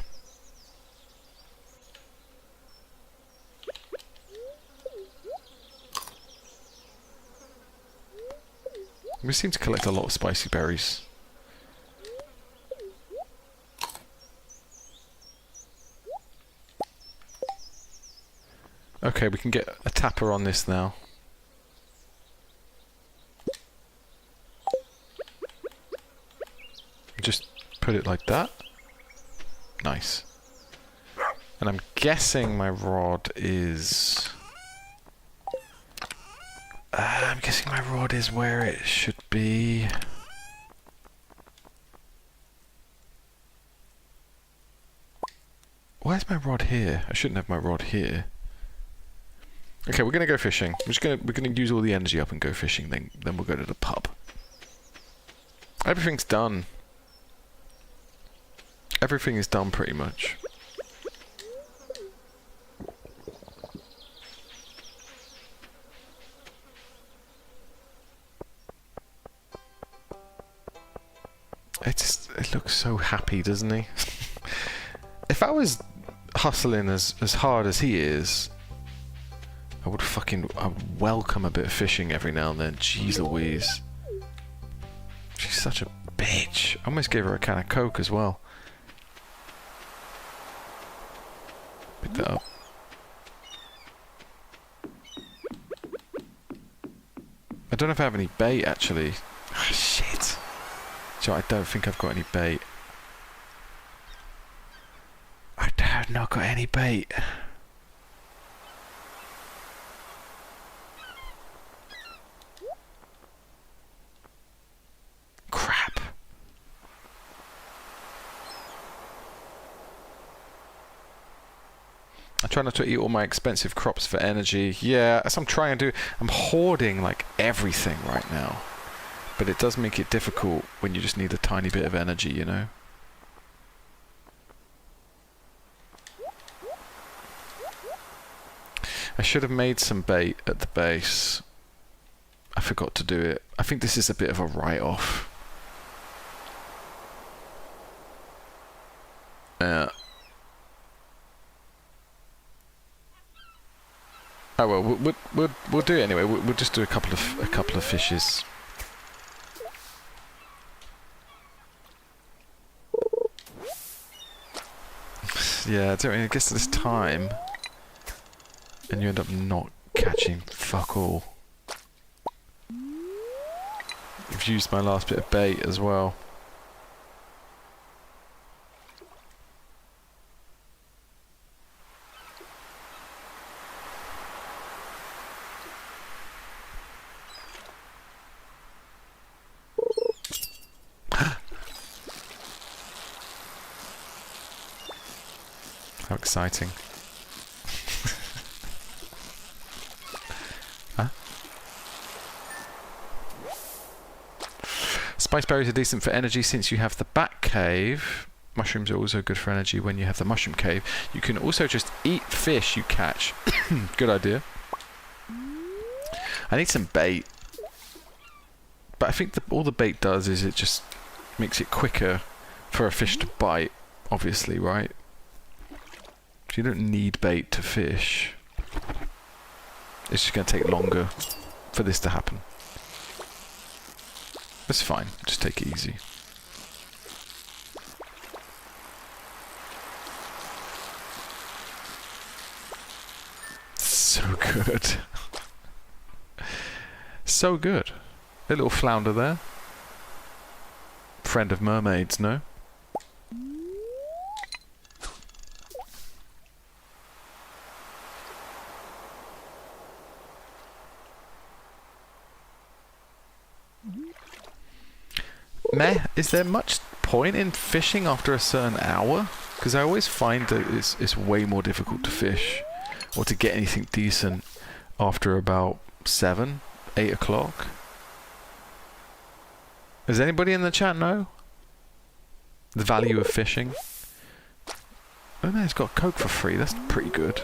S1: We seem to collect a lot of spicy berries. Okay, we can get a tapper on this now. Just put it like that. Nice. And I'm guessing my rod is... I'm guessing my rod is where it should be. Why is my rod here? I shouldn't have my rod here. Okay, we're gonna go fishing. We're gonna use all the energy up and go fishing. Then we'll go to the pub. Everything's done. Everything is done pretty much. It looks so happy, doesn't he? If I was hustling as hard as he is, I would welcome a bit of fishing every now and then. Jeez Louise. She's such a bitch. I almost gave her a can of Coke as well. Pick that up. I don't know if I have any bait, actually. Ah, shit. So I don't think I've got any bait. I have not got any bait. Crap. I try not to eat all my expensive crops for energy. Yeah, as I'm trying to do, I'm hoarding like everything right now. But it does make it difficult when you just need a tiny bit of energy, you know? I should have made some bait at the base. I forgot to do it. I think this is a bit of a write-off. Oh well, we'll do it anyway. We'll just do a couple of fishes. Yeah, I guess this time. And you end up not catching fuck all. I've used my last bit of bait as well. How exciting. Huh? Spice berries are decent for energy since you have the bat cave. Mushrooms are also good for energy when you have the mushroom cave. You can also just eat fish you catch. Good idea. I need some bait. But I think all the bait does is it just makes it quicker for a fish to bite, obviously, right? You don't need bait to fish. It's just going to take longer for this to happen. It's fine. Just take it easy. So good. So good. A little flounder there. Friend of mermaids, no? Meh, is there much point in fishing after a certain hour? Because I always find that it's way more difficult to fish or to get anything decent after about 7, 8 o'clock. Does anybody in the chat know the value of fishing? Oh no, it's got Coke for free. That's pretty good.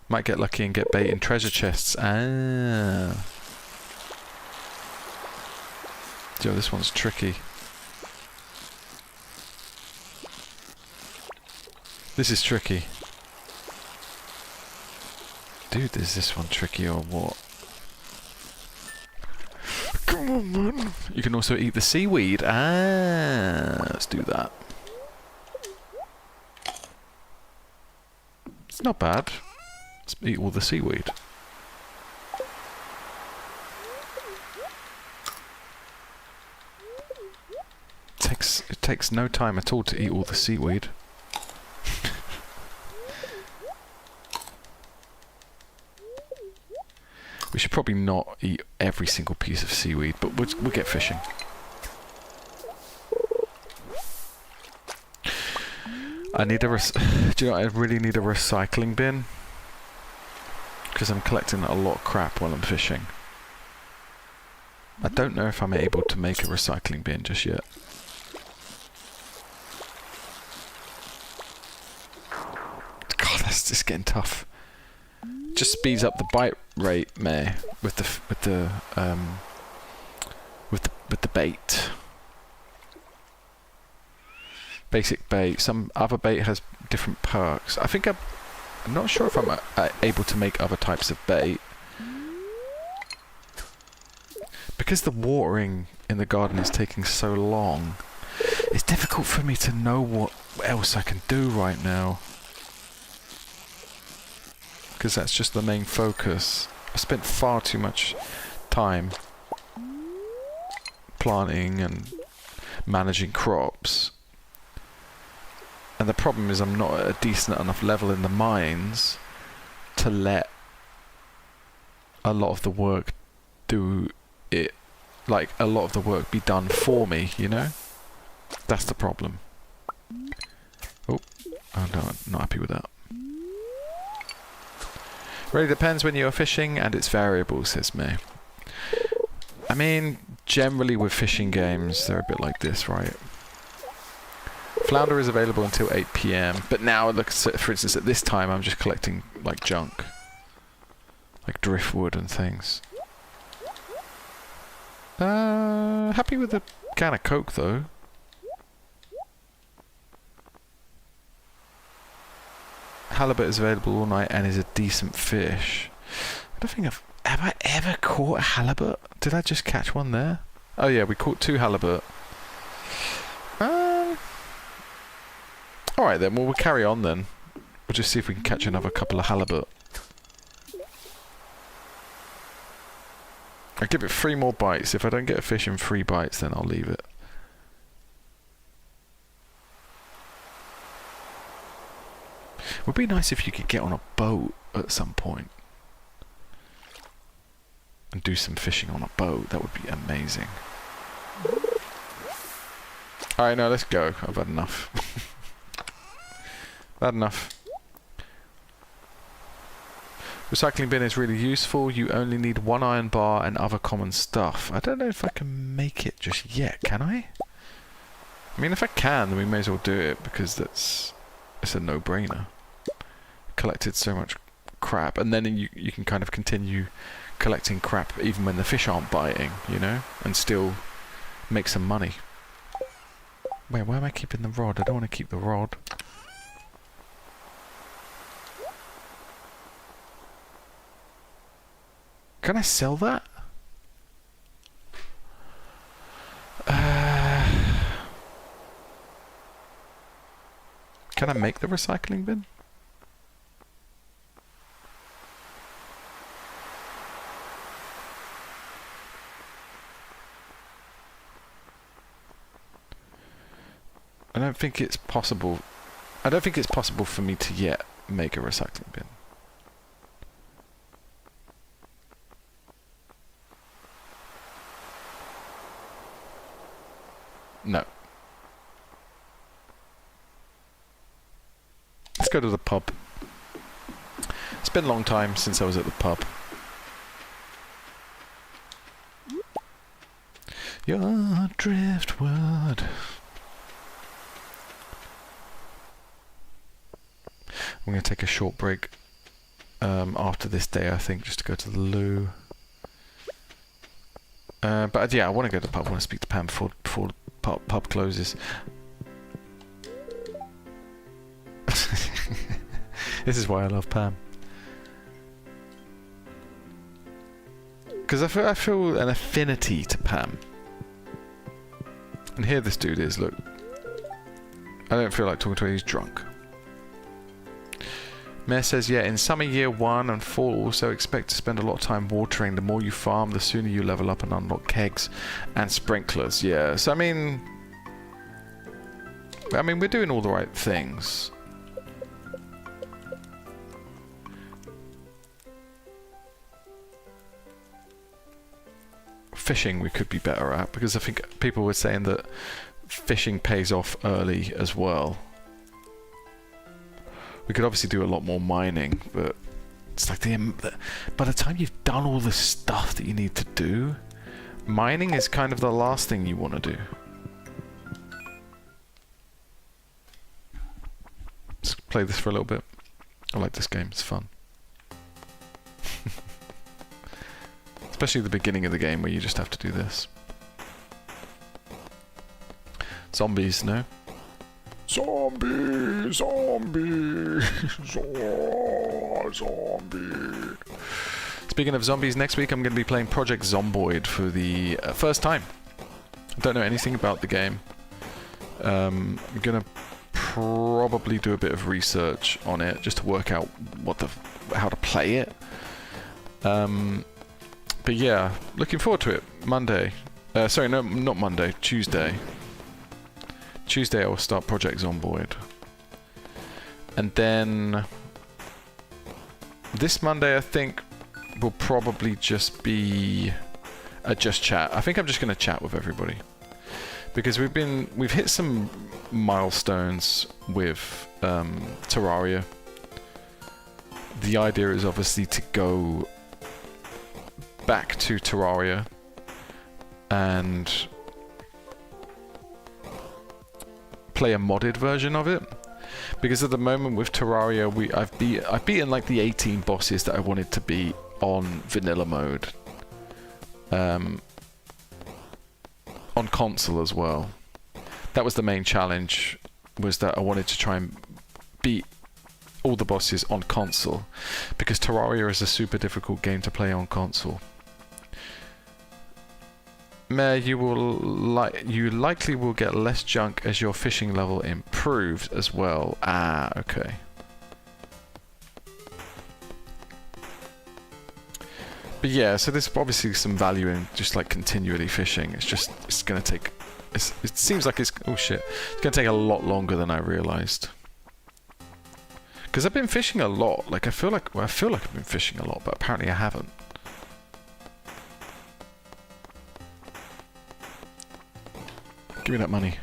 S1: Might get lucky and get bait in treasure chests. Ah. Yo, this one's tricky. This is tricky. Dude, is this one tricky or what? Come on, man. You can also eat the seaweed. Ah, let's do that. It's not bad. Let's eat all the seaweed. It takes no time at all to eat all the seaweed. We should probably not eat every single piece of seaweed, but we'll get fishing. I need a do you know, I really need a recycling bin. Because I'm collecting a lot of crap while I'm fishing. I don't know if I'm able to make a recycling bin just yet. God, that's just getting tough. Just speeds up the bite rate, May, with the bait. Basic bait. Some other bait has different perks. I think I'm not sure if I'm able to make other types of bait. Because the watering in the garden is taking so long, it's difficult for me to know what else I can do right now. Because that's just the main focus. I spent far too much time planting and managing crops. And the problem is I'm not at a decent enough level in the mines to let a lot of the work do it. Like, a lot of the work be done for me, you know? That's the problem. Oh no, I'm not happy with that. Really depends when you're fishing, and it's variable, says me. I mean, generally with fishing games, they're a bit like this, right? Flounder is available until 8 PM, but now, look, for instance, at this time, I'm just collecting, like, junk. Like driftwood and things. Happy with the can of Coke, though. Halibut is available all night and is a decent fish. I don't think have I ever caught a halibut? Did I just catch one there? Oh yeah, we caught 2 halibut. Alright then, well we'll carry on then. We'll just see if we can catch another couple of halibut. I'll give it 3 more bites. If I don't get a fish in 3 bites, then I'll leave it. It would be nice if you could get on a boat at some point and do some fishing on a boat. That would be amazing. Alright, now let's go. I've had enough. I've had enough. Recycling bin is really useful. You only need 1 iron bar and other common stuff. I don't know if I can make it just yet, can I? I mean, if I can, then we may as well do it, because it's a no-brainer. Collected so much crap, and then you can kind of continue collecting crap even when the fish aren't biting, you know, and still make some money. Wait, why am I keeping the rod? I don't want to keep the rod. Can I sell that? Can I make the recycling bin? I don't think it's possible. I don't think it's possible for me to yet make a recycling bin. No. Let's go to the pub. It's been a long time since I was at the pub. Your driftwood. I'm going to take a short break after this day, I think, just to go to the loo. But yeah, I want to go to the pub. I want to speak to Pam before the pub closes. This is why I love Pam. Because I feel an affinity to Pam. And here this dude is, look. I don't feel like talking to him, he's drunk. Mayor says, yeah, in summer year 1 and fall, also expect to spend a lot of time watering. The more you farm, the sooner you level up and unlock kegs and sprinklers. Yeah, so I mean, we're doing all the right things. Fishing we could be better at, because I think people were saying that fishing pays off early as well. We could obviously do a lot more mining, but it's like by the time you've done all the stuff that you need to do, mining is kind of the last thing you want to do. Let's play this for a little bit. I like this game, it's fun. Especially the beginning of the game where you just have to do this. Zombies, no? Zombie, zombie, zombie. Speaking of zombies, next week I'm going to be playing Project Zomboid for the first time. I don't know anything about the game. I'm going to probably do a bit of research on it just to work out how to play it. But yeah, looking forward to it. Monday. Sorry, no, not Monday. Tuesday. Tuesday I will start Project Zomboid. And then this Monday I think will probably just be a just chat. I think I'm just going to chat with everybody. Because we've hit some milestones with Terraria. The idea is obviously to go back to Terraria and play a modded version of it, because at the moment with Terraria I've beaten like the 18 bosses that I wanted to beat on vanilla mode, on console as well. That was the main challenge, was that I wanted to try and beat all the bosses on console, because Terraria is a super difficult game to play on console. Mayor, you likely will get less junk as your fishing level improves as well. Ah, okay. But yeah, so there's obviously some value in just like continually fishing. It's gonna take. It seems like it's oh shit. It's gonna take a lot longer than I realized. Because I've been fishing a lot. Like I feel like I've been fishing a lot, but apparently I haven't. Give me that money.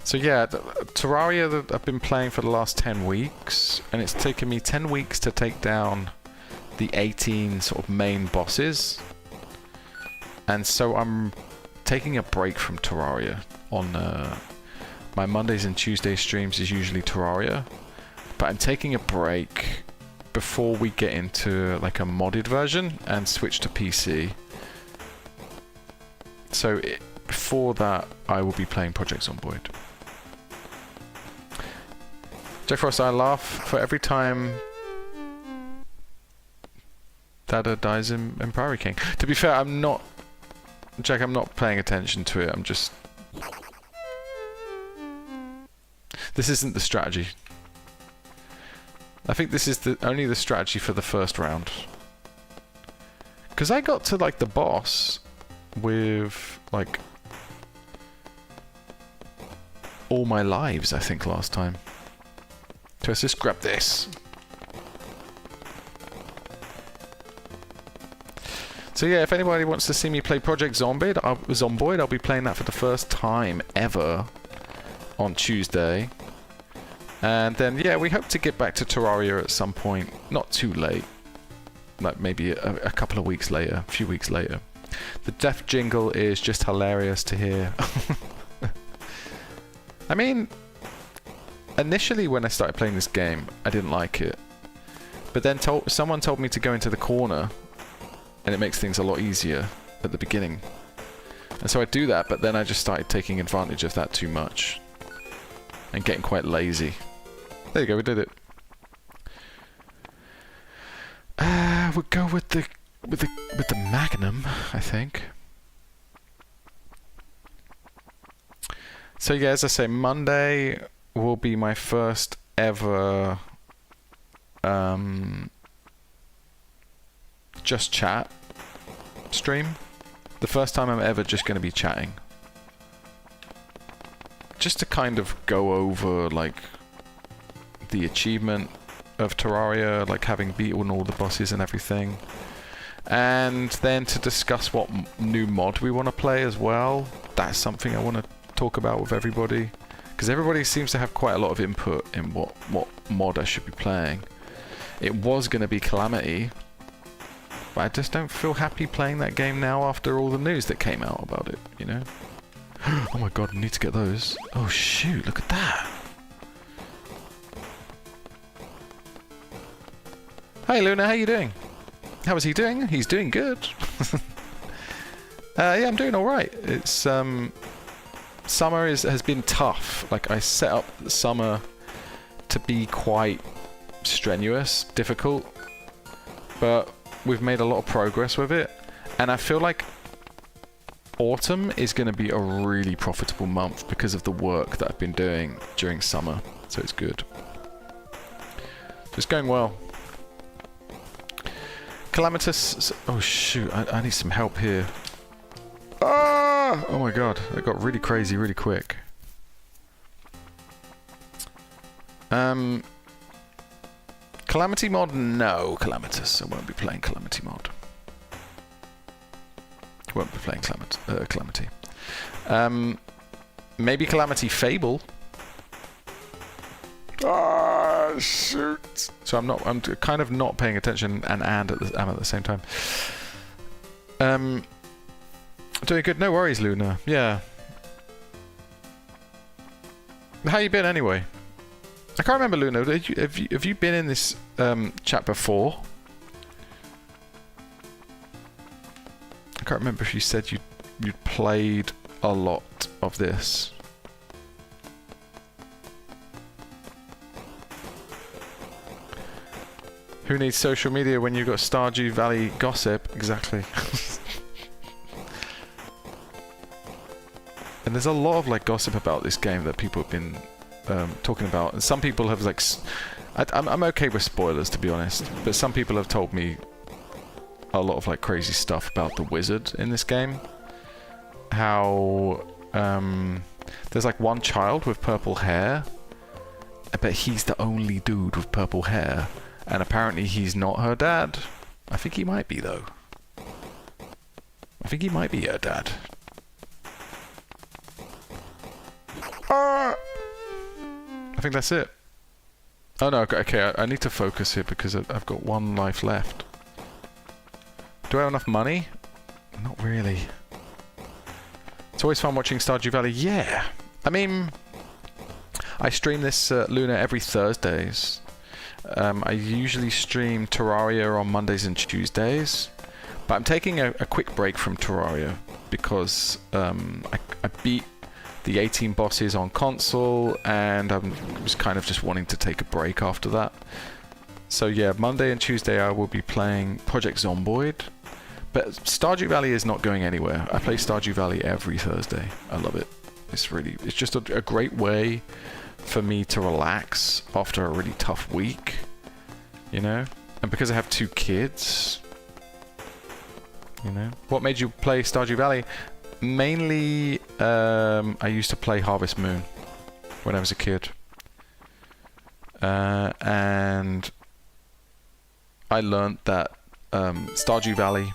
S1: So yeah, Terraria that I've been playing for the last 10 weeks, and it's taken me 10 weeks to take down the 18 sort of main bosses. And so I'm taking a break from Terraria on my Mondays and Tuesday streams is usually Terraria, but I'm taking a break before we get into like a modded version and switch to PC. So before that, I will be playing Project Zomboid. Jack Frost, I laugh for every time Dada dies in Prairie King. To be fair, I'm not... Jack, I'm not paying attention to it. I'm just... This isn't the strategy. I think this is only the strategy for the first round. Because I got to, like, the boss with, like... all my lives, I think, last time. So let's just grab this. So yeah, if anybody wants to see me play Project Zomboid, I'll be playing that for the first time ever on Tuesday. And then, yeah, we hope to get back to Terraria at some point. Not too late. Like maybe a couple of weeks later, a few weeks later. The death jingle is just hilarious to hear. I mean... Initially, when I started playing this game, I didn't like it. But then someone told me to go into the corner, and it makes things a lot easier at the beginning. And so I do that, but then I just started taking advantage of that too much. And getting quite lazy. There you go, we did it. We'll go with the Magnum, I think. So yeah, as I say, Monday will be my first ever just chat stream. The first time I'm ever just going to be chatting. Just to kind of go over like the achievement of Terraria, like having beaten all the bosses and everything. And then to discuss what new mod we want to play as well. That's something I want to talk about with everybody. Because everybody seems to have quite a lot of input in what mod I should be playing. It was going to be Calamity, but I just don't feel happy playing that game now after all the news that came out about it, you know? Oh my god, I need to get those. Oh shoot, look at that! Hey Luna, how you doing? How is he doing? He's doing good. Yeah, I'm doing alright. It's, summer has been tough. Like, I set up the summer to be quite strenuous, difficult, but we've made a lot of progress with it, and I feel like autumn is going to be a really profitable month because of the work that I've been doing during summer, so it's good. It's going well. Calamitous... Oh shoot, I need some help here. Ah! Oh my god, that got really crazy really quick. Calamity mod? No, Calamitous. I won't be playing Calamity mod. Won't be playing Calamity. Maybe Calamity Fable. Ah, shoot. So I'm kind of not paying attention and am at the same time. Doing good. No worries, Luna. Yeah. How you been anyway? I can't remember, Luna. Have you been in this chat before? I can't remember if you said you'd played a lot of this. Who needs social media when you've got Stardew Valley gossip? Exactly. And there's a lot of like gossip about this game that people have been talking about. And some people have like, I'm okay with spoilers to be honest, but some people have told me a lot of like crazy stuff about the wizard in this game. How there's like one child with purple hair, but he's the only dude with purple hair, and apparently he's not her dad. I think he might be though. I think he might be her dad. I think that's it. Oh no, okay, I need to focus here because I've got one life left. Do I have enough money? Not really. It's always fun watching Stardew Valley. Yeah. I mean, I stream this Luna every Thursdays. I usually stream Terraria on Mondays and Tuesdays. But I'm taking a quick break from Terraria because I beat the 18 bosses on console and I was kind of just wanting to take a break after that. So yeah, Monday and Tuesday I will be playing Project Zomboid. But Stardew Valley is not going anywhere. I play Stardew Valley every Thursday. I love it. It's just a great way for me to relax after a really tough week, you know? And because I have 2 kids, you know? What made you play Stardew Valley? Mainly, I used to play Harvest Moon when I was a kid. And I learned that Stardew Valley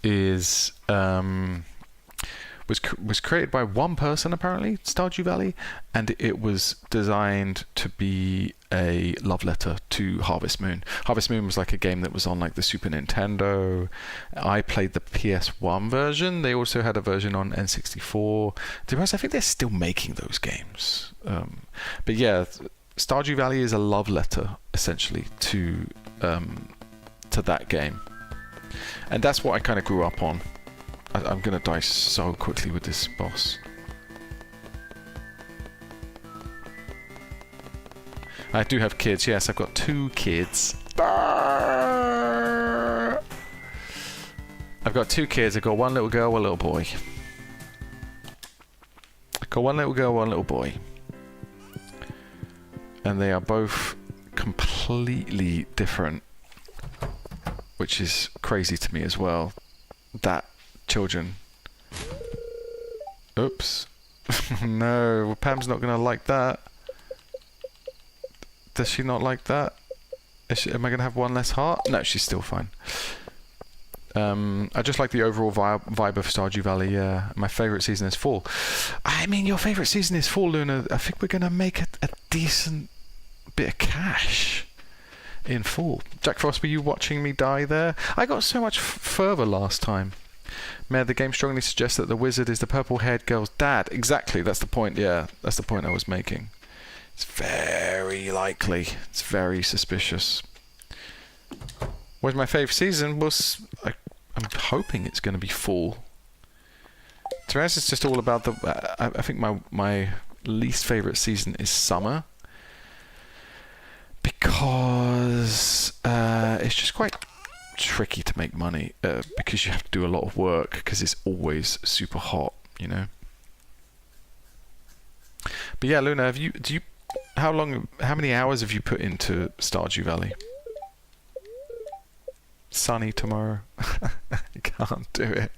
S1: is was created by one person apparently, Stardew Valley, and it was designed to be a love letter to Harvest Moon. Harvest Moon was like a game that was on like the Super Nintendo. I played the PS1 version. They also had a version on N64. To be honest, I think they're still making those games. But yeah, Stardew Valley is a love letter essentially to that game. And that's what I kind of grew up on. I'm going to die so quickly with this boss. I do have kids. Yes, I've got 2 kids. I've got 2 kids. I've got one little girl, one little boy. I've got one little girl, one little boy. And they are both completely different, which is crazy to me as well. That children. Oops. No, Pam's not going to like that. Does she not like that? Am I going to have one less heart? No, she's still fine. I just like the overall vibe of Stardew Valley. My favourite season is fall. I mean, your favourite season is fall, Luna. I think we're going to make a decent bit of cash in fall. Jack Frost, were you watching me die there? I got so much further last time. Mayor, the game strongly suggests that the wizard is the purple-haired girl's dad. Exactly, that's the point, yeah. That's the point I was making. It's very likely. It's very suspicious. What's my favourite season? Was I'm hoping it's going to be fall. To be honest, it's just all about the... I think my least favourite season is summer. Because it's just quite tricky to make money because you have to do a lot of work because it's always super hot, you know. But yeah, Luna, how many hours have you put into Stardew Valley? Sunny tomorrow. You can't do it.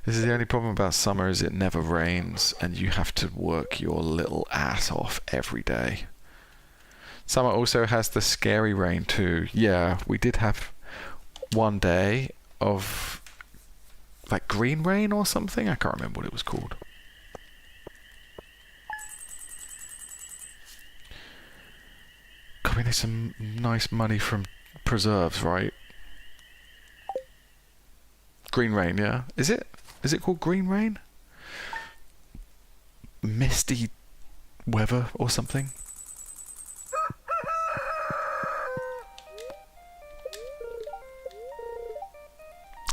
S1: This is the only problem about summer is it never rains and you have to work your little ass off every day. Summer also has the scary rain too. Yeah, we did have one day of like green rain or something. I can't remember what it was called. God, we need some nice money from preserves, right? Green rain, yeah. Is it called green rain? Misty weather or something?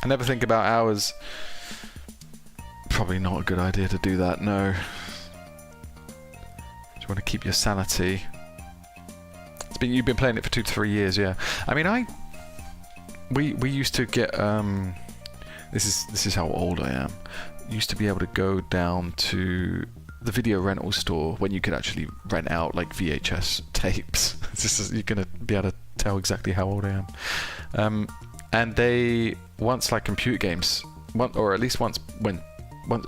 S1: I never think about hours. Probably not a good idea to do that, no. Do you want to keep your sanity? You've been playing it for 2 to 3 years, yeah. I mean, we used to get this is how old I am. Used to be able to go down to the video rental store when you could actually rent out like VHS tapes. You're gonna be able to tell exactly how old I am. And they once like computer games, or at least once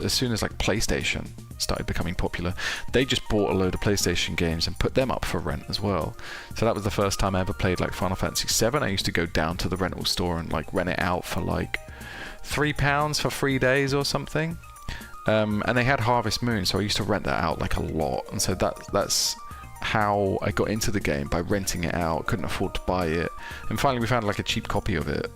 S1: as soon as like PlayStation started becoming popular, they just bought a load of PlayStation games and put them up for rent as well. So that was the first time I ever played like Final Fantasy VII. I used to go down to the rental store and like rent it out for like £3 for 3 days or something. And they had Harvest Moon, so I used to rent that out like a lot. And so that's how I got into the game, by renting it out. Couldn't afford to buy it, and finally we found like a cheap copy of it.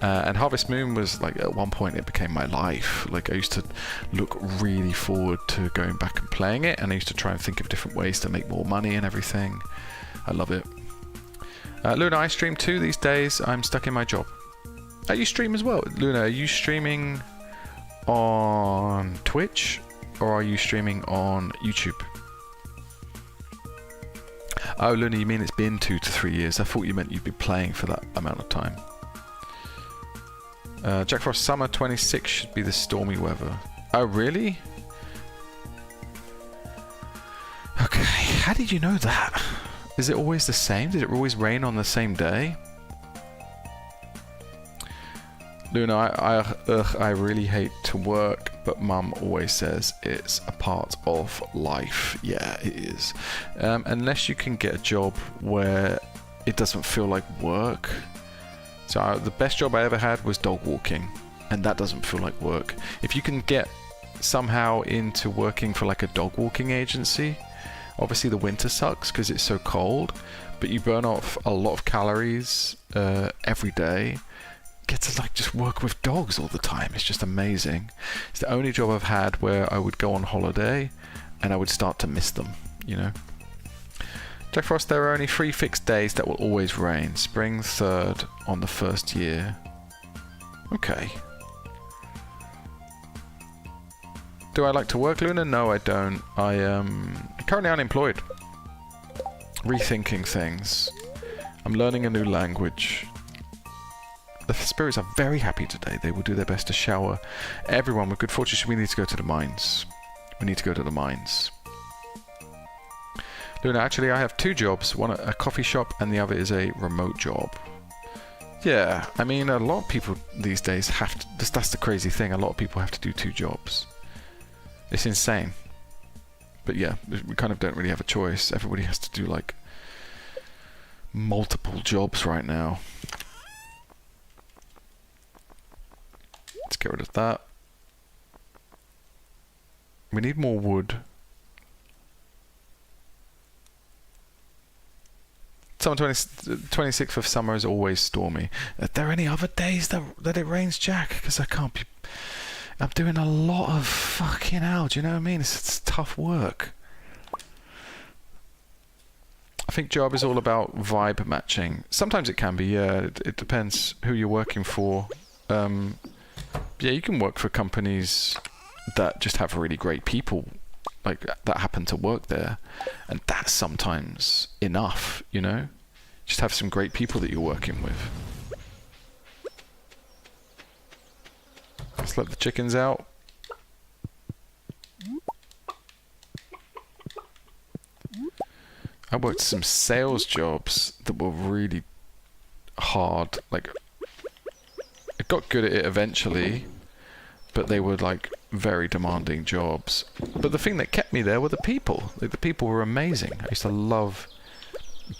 S1: And Harvest Moon was like, at one point it became my life. Like I used to look really forward to going back and playing it, and I used to try and think of different ways to make more money and everything. I love it. Luna, I stream too these days. I'm stuck in my job. You stream as well, Luna? Are you streaming on Twitch or are you streaming on YouTube? Oh, Luna, you mean it's been 2 to 3 years? I thought you meant you'd be playing for that amount of time. Jack Frost Summer 26 should be the stormy weather. Oh, really? Okay, how did you know that? Is it always the same? Did it always rain on the same day? Luna, I really hate to work, but Mum always says it's a part of life. Yeah, it is. Unless you can get a job where it doesn't feel like work. So the best job I ever had was dog walking, and that doesn't feel like work. If you can get somehow into working for like a dog walking agency, obviously the winter sucks because it's so cold, but you burn off a lot of calories every day. Get to like just work with dogs all the time. It's just amazing. It's the only job I've had where I would go on holiday and I would start to miss them, you know. Jack Frost, there are only 3 fixed days that will always rain. Spring 3rd on the 1st year. Okay. Do I like to work, Luna? No, I don't. I am currently unemployed. Rethinking things. I'm learning a new language. The spirits are very happy today. They will do their best to shower everyone with good fortune. We need to go to the mines. We need to go to the mines. Luna, actually I have 2 jobs. One a coffee shop and the other is a remote job. Yeah, I mean a lot of people these days have to... That's the crazy thing. A lot of people have to do 2 jobs. It's insane. But yeah, we kind of don't really have a choice. Everybody has to do like multiple jobs right now. Let's get rid of that. We need more wood. Summer 26th of summer is always stormy. Are there any other days that it rains, Jack? Because I can't be... I'm doing a lot of fucking hell, do you know what I mean? It's tough work. I think job is all about vibe matching. Sometimes it can be, yeah. It depends who you're working for. Yeah, you can work for companies that just have really great people, like that happen to work there, and that's sometimes enough, you know? Just have some great people that you're working with. Let's let the chickens out. I worked some sales jobs that were really hard. Like, I got good at it eventually, but they were like very demanding jobs. But the thing that kept me there were the people. Like, the people were amazing. I used to love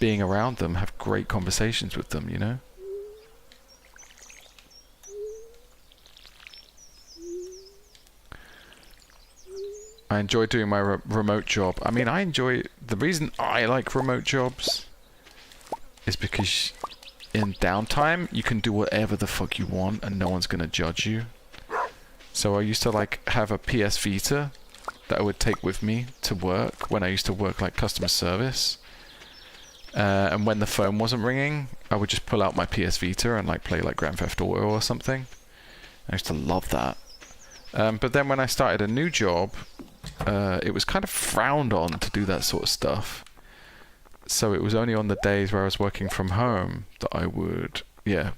S1: being around them, have great conversations with them, you know? I enjoy doing my remote job. I mean, I enjoy... The reason I like remote jobs is because in downtime, you can do whatever the fuck you want and no one's gonna judge you. So I used to like have a PS Vita that I would take with me to work when I used to work like customer service. And when the phone wasn't ringing, I would just pull out my PS Vita and like play like Grand Theft Auto or something. I used to love that. But then when I started a new job, it was kind of frowned on to do that sort of stuff. So it was only on the days where I was working from home that I would, yeah,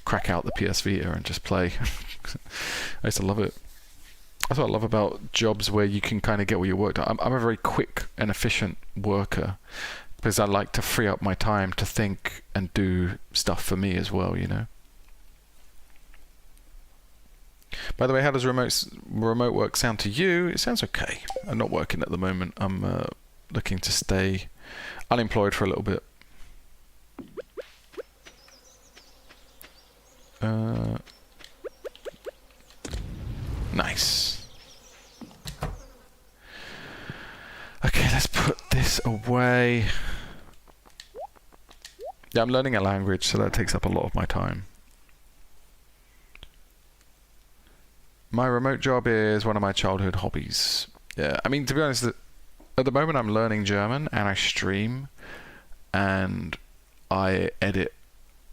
S1: crack out the PS Vita and just play. I used to love it. That's what I love about jobs where you can kind of get what you worked on. I'm a very quick and efficient worker because I like to free up my time to think and do stuff for me as well, you know. By the way, how does remote work sound to you? It sounds okay. I'm not working at the moment. I'm looking to stay unemployed for a little bit. Nice. Okay, let's put this away. Yeah, I'm learning a language, so that takes up a lot of my time. My remote job is one of my childhood hobbies. Yeah, I mean, to be honest, at the moment I'm learning German and I stream and I edit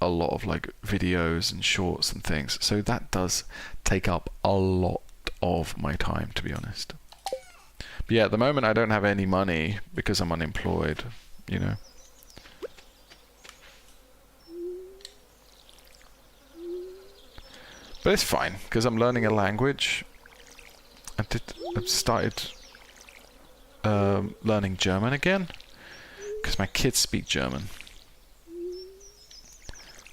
S1: a lot of like videos and shorts and things. So that does take up a lot of my time, to be honest. But yeah, at the moment I don't have any money because I'm unemployed, you know. But it's fine because I'm learning a language. I've started learning German again because my kids speak German.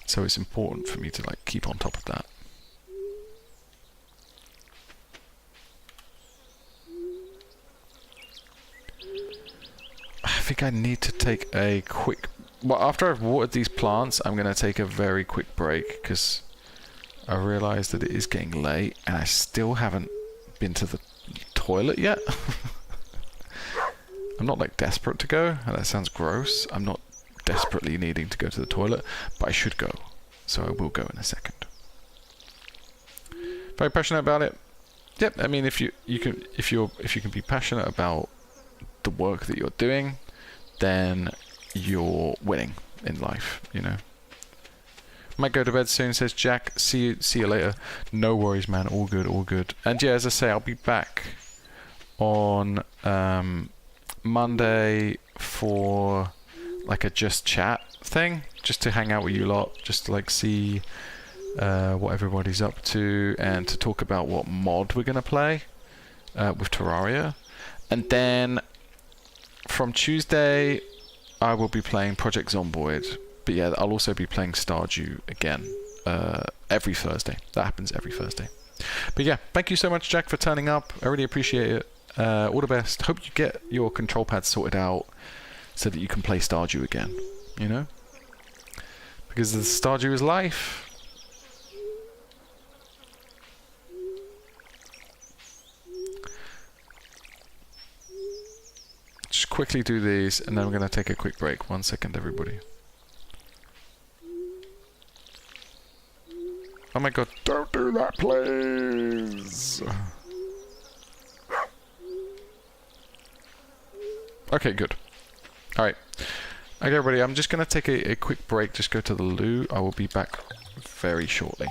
S1: So it's important for me to like keep on top of that. I think I need to take a quick... Well, after I've watered these plants, I'm going to take a very quick break because I realised that it is getting late and I still haven't been to the toilet yet. I'm not like desperate to go. That sounds gross. I'm not desperately needing to go to the toilet, but I should go. So I will go in a second. Very passionate about it. Yep, I mean if you can be passionate about the work that you're doing, then you're winning in life, you know. Might go to bed soon, says Jack. See you later. No worries, man. All good, all good. And yeah, as I say, I'll be back on Monday for like a just chat thing, just to hang out with you lot, just to like see what everybody's up to and to talk about what mod we're gonna play with Terraria. And then from Tuesday, I will be playing Project Zomboid. But yeah, I'll also be playing Stardew again every Thursday. That happens every Thursday. But yeah, thank you so much, Jack, for turning up. I really appreciate it. All the best. Hope you get your control pad sorted out so that you can play Stardew again, you know? Because the Stardew is life. Just quickly do these, and then we're going to take a quick break. 1 second, everybody. Oh my god, don't do that, please! Okay, good. Alright. Okay, everybody, I'm just going to take a quick break, just go to the loo. I will be back very shortly.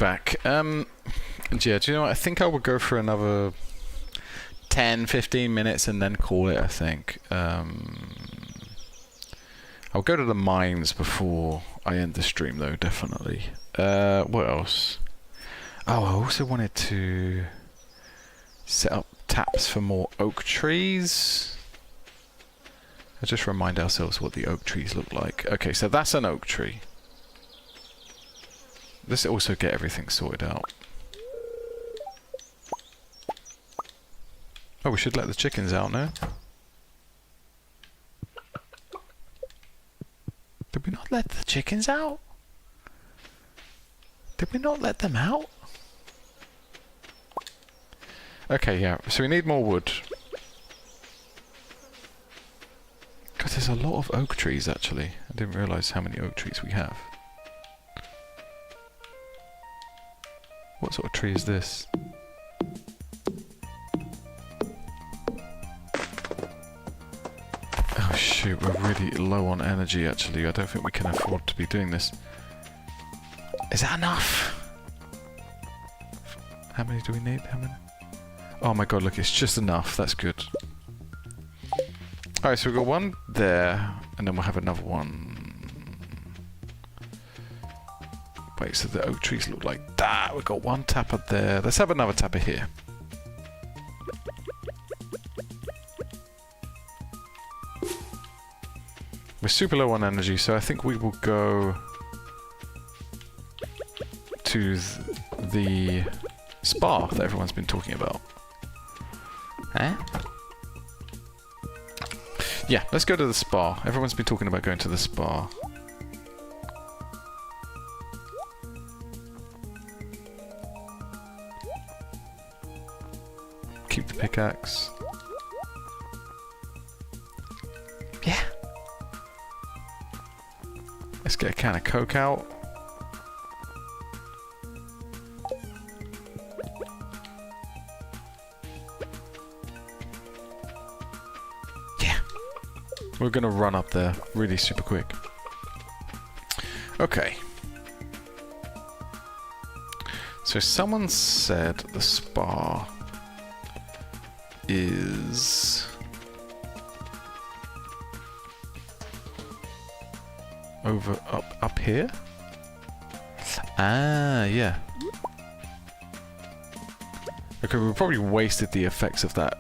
S1: back. Yeah, do you know what? I think I would go for another 10, 15 minutes and then call it, I think. I'll go to the mines before I end the stream, though, definitely. What else? Oh, I also wanted to set up taps for more oak trees. Let's just remind ourselves what the oak trees look like. Okay, so that's an oak tree. Let's also get everything sorted out. Oh, we should let the chickens out now. Did we not let the chickens out? Did we not let them out? Okay, yeah. So we need more wood. God, there's a lot of oak trees, actually. I didn't realise how many oak trees we have. What sort of tree is this? Oh shoot, we're really low on energy, actually. I don't think we can afford to be doing this. Is that enough? How many do we need? How many? Oh my god, look, it's just enough. That's good. Alright, so we've got one there, and then we'll have another one. Wait, so the oak trees look like that. We've got one tapper there. Let's have another tapper here. We're super low on energy, so I think we will go to the spa that everyone's been talking about. Huh? Yeah, let's go to the spa. Everyone's been talking about going to the spa. Keep the pickaxe. Yeah. Let's get a can of Coke out. We're gonna run up there really super quick. Okay. So someone said the spa is over up here? Ah, yeah. Okay, we probably wasted the effects of that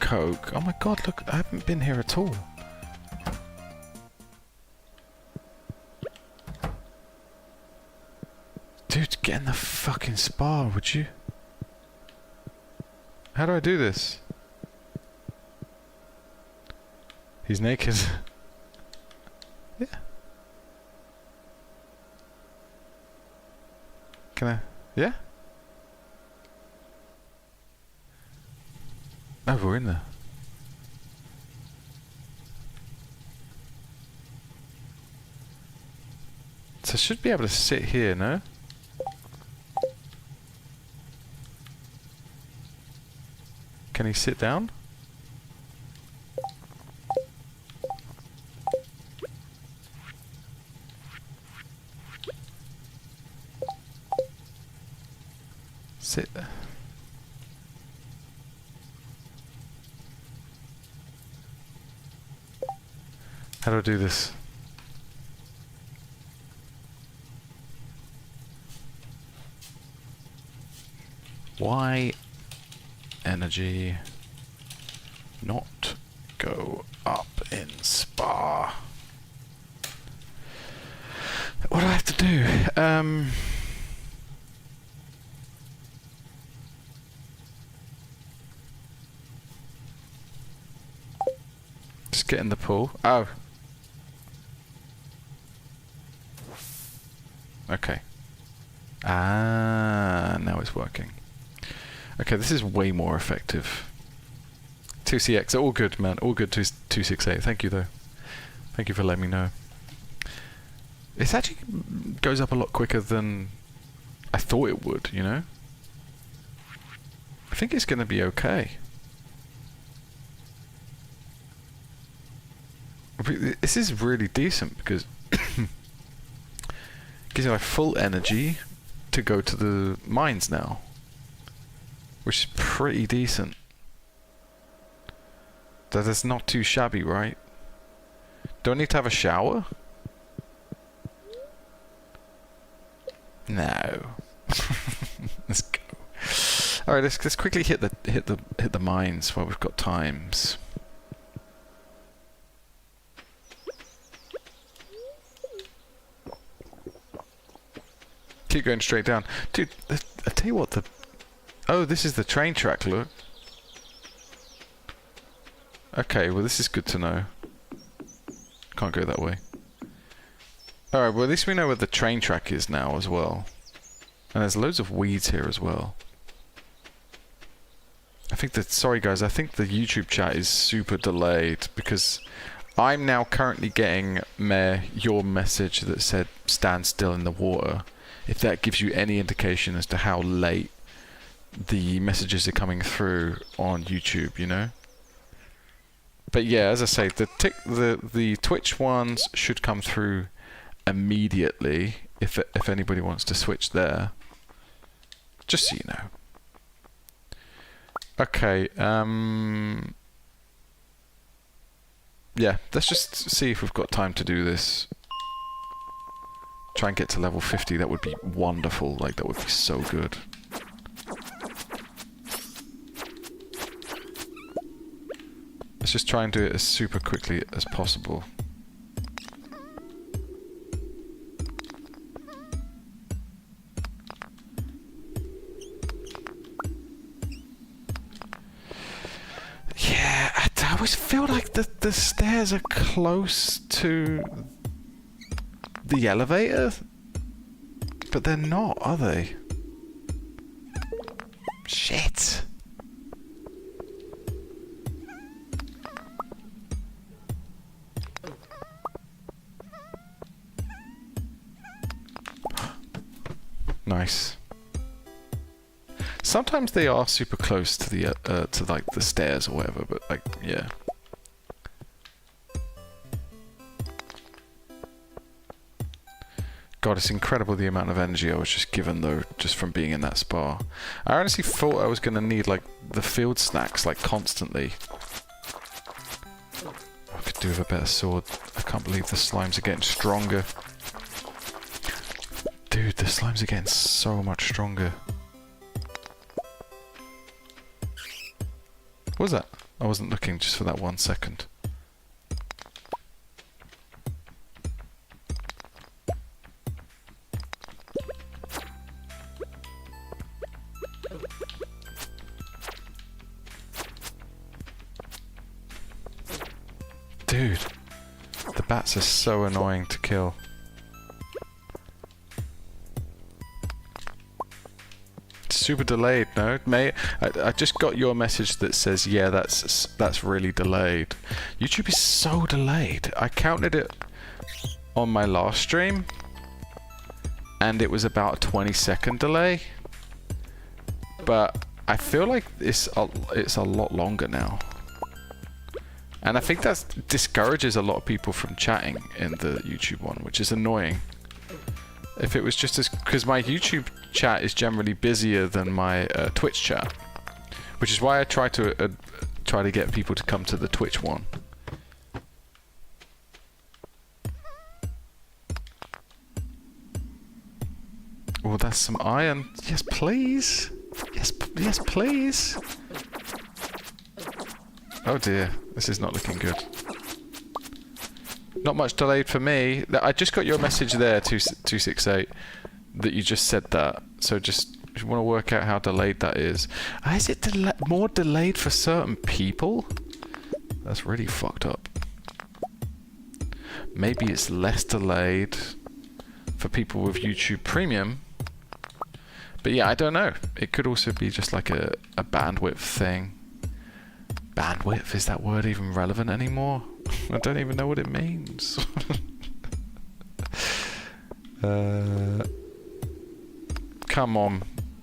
S1: Coke. Oh my god, look, I haven't been here at all. Dude, get in the fucking spa, would you? How do I do this? He's naked. Yeah. Can I? Yeah? Oh, we're in there. So I should be able to sit here, no? Can he sit down? Sit. How do I do this? Why energy not go up in spa? What do I have to do? Just get in the pool. Oh. Okay. Ah, now it's working. Okay, this is way more effective. 2CX, all good, man. All good, 268. Thank you, though. Thank you for letting me know. It actually goes up a lot quicker than I thought it would, you know? I think it's going to be okay. This is really decent because gives you like full energy, to go to the mines now, which is pretty decent. That is not too shabby, right? Do I need to have a shower? No. Let's go. All right, let's quickly hit the mines while we've got times. Keep going straight down, dude. I tell you what, oh, this is the train track. Look. Okay, well this is good to know. Can't go that way. All right, well at least we know where the train track is now as well. And there's loads of weeds here as well. I think that, sorry guys, I think the YouTube chat is super delayed because I'm now currently getting your message that said stand still in the water. If that gives you any indication as to how late the messages are coming through on YouTube, you know? But yeah, as I say, the Twitch ones should come through immediately if anybody wants to switch there. Just so you know. Okay, yeah, let's just see if we've got time to do this. Try and get to level 50, that would be wonderful, like that would be so good. Let's just try and do it as super quickly as possible. Yeah, I always feel like the stairs are close to the elevator, but they're not, are they? Shit. Nice. Sometimes they are super close to the to like the stairs or whatever, but like yeah. God, it's incredible the amount of energy I was just given though, just from being in that spa. I honestly thought I was gonna need like the field snacks like constantly. I could do with a better sword. I can't believe the slimes are getting stronger. Dude, the slimes are getting so much stronger. What was that? I wasn't looking just for that 1 second. Dude, the bats are so annoying to kill. Super delayed, no? I just got your message that says, yeah, that's really delayed. YouTube is so delayed. I counted it on my last stream, and it was about a 20-second delay. But I feel like it's a lot longer now. And I think that discourages a lot of people from chatting in the YouTube one, which is annoying. If it was just as... because my YouTube chat is generally busier than my Twitch chat. Which is why I try to get people to come to the Twitch one. Oh, that's some iron. Yes, please. Yes, please. Oh dear, this is not looking good. Not much delayed for me. I just got your message there, 268, that you just said that. So just, if you want to work out how delayed that is. Is it more delayed for certain people? That's really fucked up. Maybe it's less delayed for people with YouTube Premium. But yeah, I don't know. It could also be just like a bandwidth thing. Bandwidth, is that word even relevant anymore? I don't even know what it means. Come on.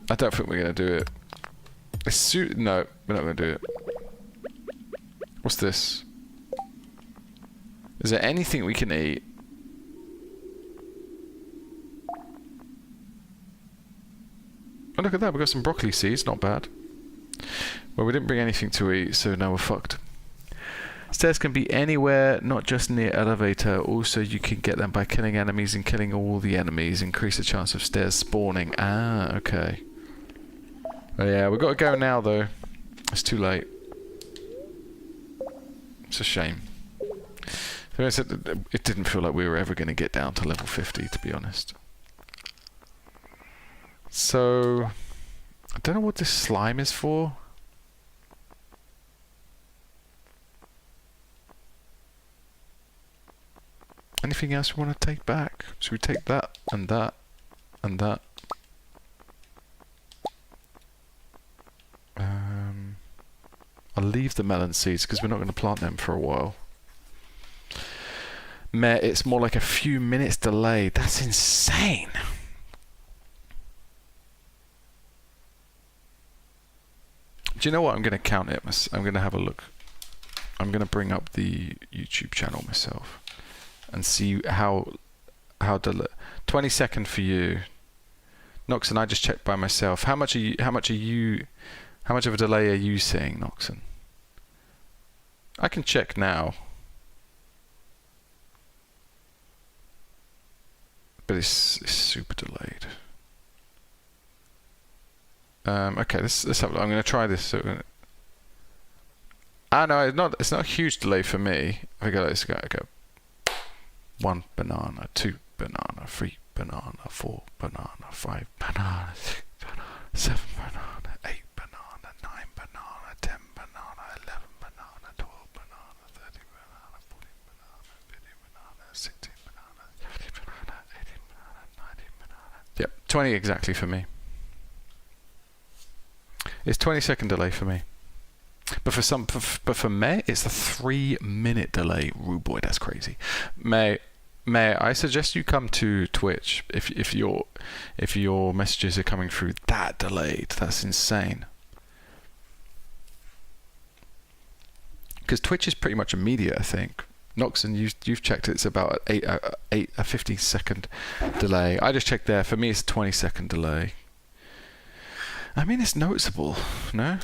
S1: I don't think we're going to do it. No, we're not going to do it. What's this? Is there anything we can eat? Oh, look at that. We got some broccoli seeds. Not bad. Well, we didn't bring anything to eat, so now we're fucked. Stairs can be anywhere, not just near elevator. Also, you can get them by killing enemies and killing all the enemies. Increase the chance of stairs spawning. Ah, okay. Oh, yeah, we've got to go now, though. It's too late. It's a shame. It didn't feel like we were ever going to get down to level 50, to be honest. So, I don't know what this slime is for. Anything else we want to take back? Should we take that and that and that? I'll leave the melon seeds because we're not going to plant them for a while. Meh, it's more like a few minutes delay. That's insane. Do you know what? I'm going to count it. I'm going to have a look. I'm going to bring up the YouTube channel myself and see how 20 second for you. Noxon, I just checked by myself. How much of a delay are you seeing, Noxon? I can check now. But it's super delayed. Okay, let's have a look. I'm going to try this. So no, it's not a huge delay for me. I go, let's go. 1 banana, 2 banana, 3 banana, 4 banana, 5 banana, 6 banana, 7 banana, 8 banana, 9 banana, 10 banana, 11 banana, 12 banana, 13 banana, 14 banana, 15 banana, 16 banana, 17 banana, 18 banana, 19 banana. Yep, 20 exactly for me. It's 20-second delay for me. But for May, it's a 3-minute delay. Rude boy, that's crazy. May, I suggest you come to Twitch if your messages are coming through that delayed. That's insane. Because Twitch is pretty much immediate, I think. Noxon, you've checked it. It's about a 50-second delay. I just checked there. For me, it's a 20-second delay. I mean, it's noticeable, no?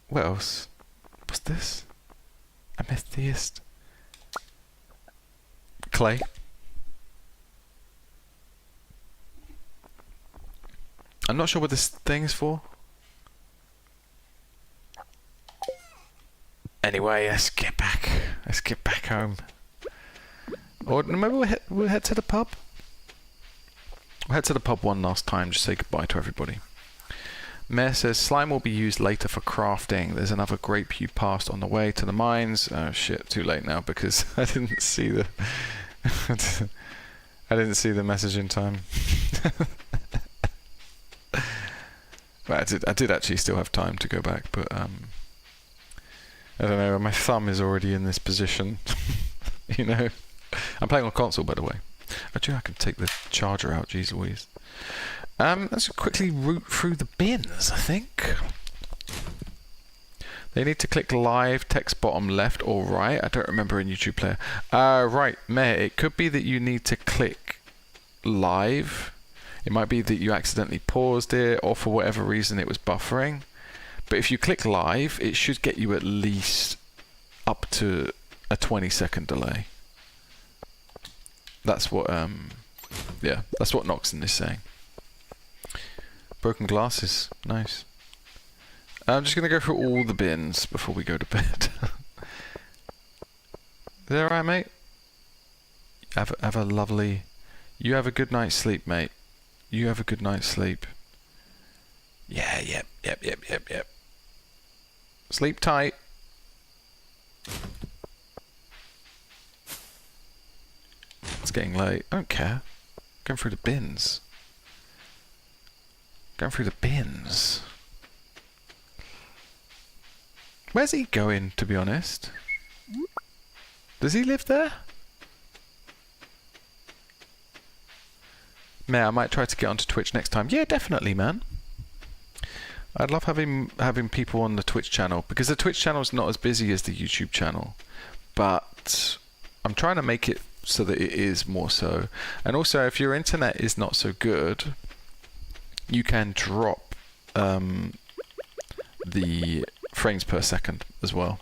S1: What else? What's this? Amethyst. Clay. I'm not sure what this thing is for. Anyway, let's get back. Let's get back home. Or maybe we'll head to the pub. We'll head to the pub one last time. Just say goodbye to everybody. Mayor says slime will be used later for crafting. There's another grape you passed on the way to the mines. Oh shit! Too late now because I didn't see the. I didn't see the message in time. Well, I did actually still have time to go back, but I don't know. My thumb is already in this position. You know. I'm playing on console, by the way. Actually, I can take the charger out. Jeez Louise. Let's quickly root through the bins, I think. They need to click live, text bottom left or right. I don't remember in YouTube player. Right, Mayor, it could be that you need to click live. It might be that you accidentally paused it or for whatever reason it was buffering. But if you click live, it should get you at least up to a 20-second delay. That's what, yeah, that's what Noxon is saying. Broken glasses, nice. I'm just going to go through all the bins before we go to bed. Is that alright, mate? Have a lovely... You have a good night's sleep, mate. You have a good night's sleep. Yeah, yep. Sleep tight. It's getting late. I don't care. Going through the bins. Going through the bins. Where's he going, to be honest? Does he live there? Man, I might try to get onto Twitch next time. Yeah, definitely, man. I'd love having people on the Twitch channel, because the Twitch channel is not as busy as the YouTube channel. But I'm trying to make it so that it is more so. And also, if your internet is not so good, you can drop the frames per second as well.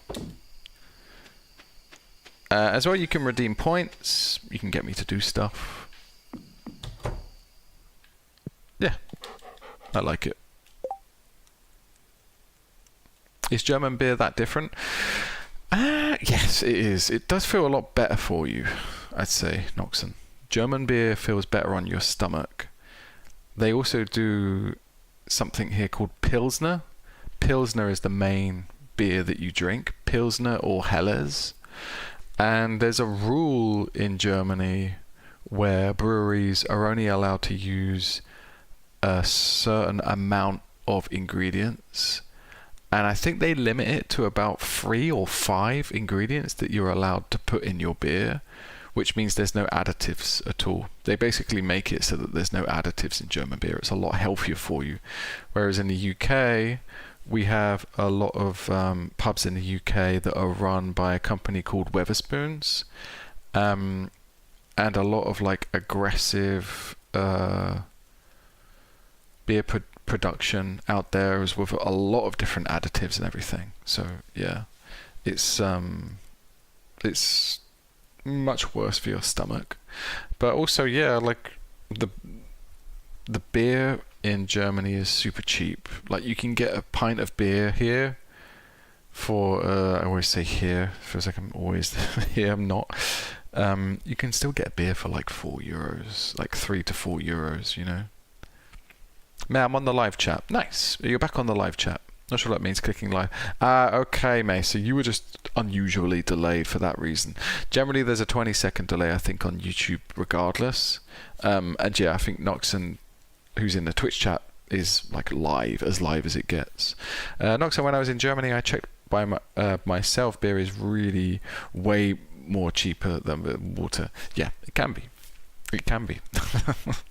S1: As well, you can redeem points. You can get me to do stuff. Yeah, I like it. Is German beer that different? Yes, it is. It does feel a lot better for you, I'd say, Noxon. German beer feels better on your stomach. They also do something here called Pilsner. Pilsner is the main beer that you drink. Pilsner or Helles. And there's a rule in Germany where breweries are only allowed to use a certain amount of ingredients. And I think they limit it to about 3 or 5 ingredients that you're allowed to put in your beer, which means there's no additives at all. They basically make it so that there's no additives in German beer. It's a lot healthier for you. Whereas in the UK, we have a lot of pubs in the UK that are run by a company called Wetherspoons, and a lot of like aggressive beer production out there is with a lot of different additives and everything. So yeah, it's much worse for your stomach. But also, yeah, like the beer in Germany is super cheap. Like you can get a pint of beer here for I always say here, feels like I'm always here, I'm not. You can still get beer for like €4, like 3 to 4 euros, you know. May, I'm on the live chat. Nice. You're back on the live chat. Not sure what that means, clicking live. Okay, May. So you were just unusually delayed for that reason. Generally, there's a 20-second delay, I think, on YouTube regardless. And yeah, I think Noxon, who's in the Twitch chat, is like live as it gets. Noxon, when I was in Germany, I checked by myself. Beer is really way more cheaper than water. Yeah, it can be. It can be.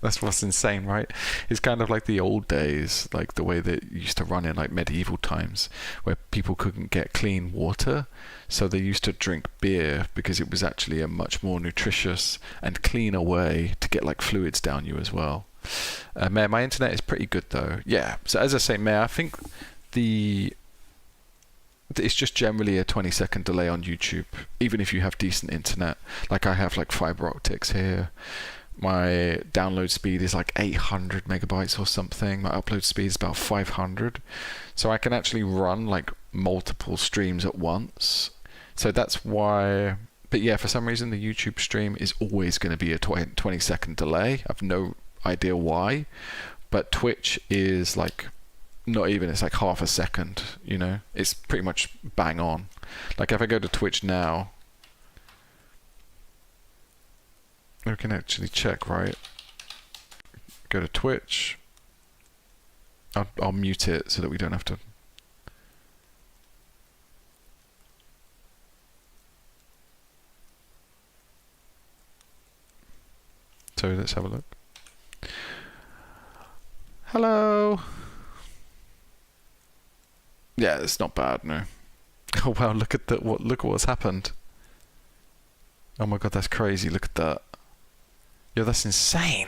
S1: That's what's insane, right? It's kind of like the old days, like the way that it used to run in like medieval times, where people couldn't get clean water, so they used to drink beer because it was actually a much more nutritious and cleaner way to get like fluids down you as well. Mayor, my internet is pretty good though. Yeah. So as I say, Mayor, I think it's just generally a 20-second delay on YouTube, even if you have decent internet. Like I have like fiber optics here. My download speed is like 800 megabytes or something. My upload speed is about 500. So I can actually run like multiple streams at once. So that's why. But yeah, for some reason the YouTube stream is always going to be a 20-second delay. I've no idea why. But Twitch is like not even, it's like half a second, you know. It's pretty much bang on. Like if I go to Twitch now, we can actually check, right? Go to Twitch. I'll mute it so that we don't have to. So let's have a look. Hello. Yeah, it's not bad, no. Oh wow, look at that! Look at what's happened. Oh my god, that's crazy! Look at that. Yo, that's insane.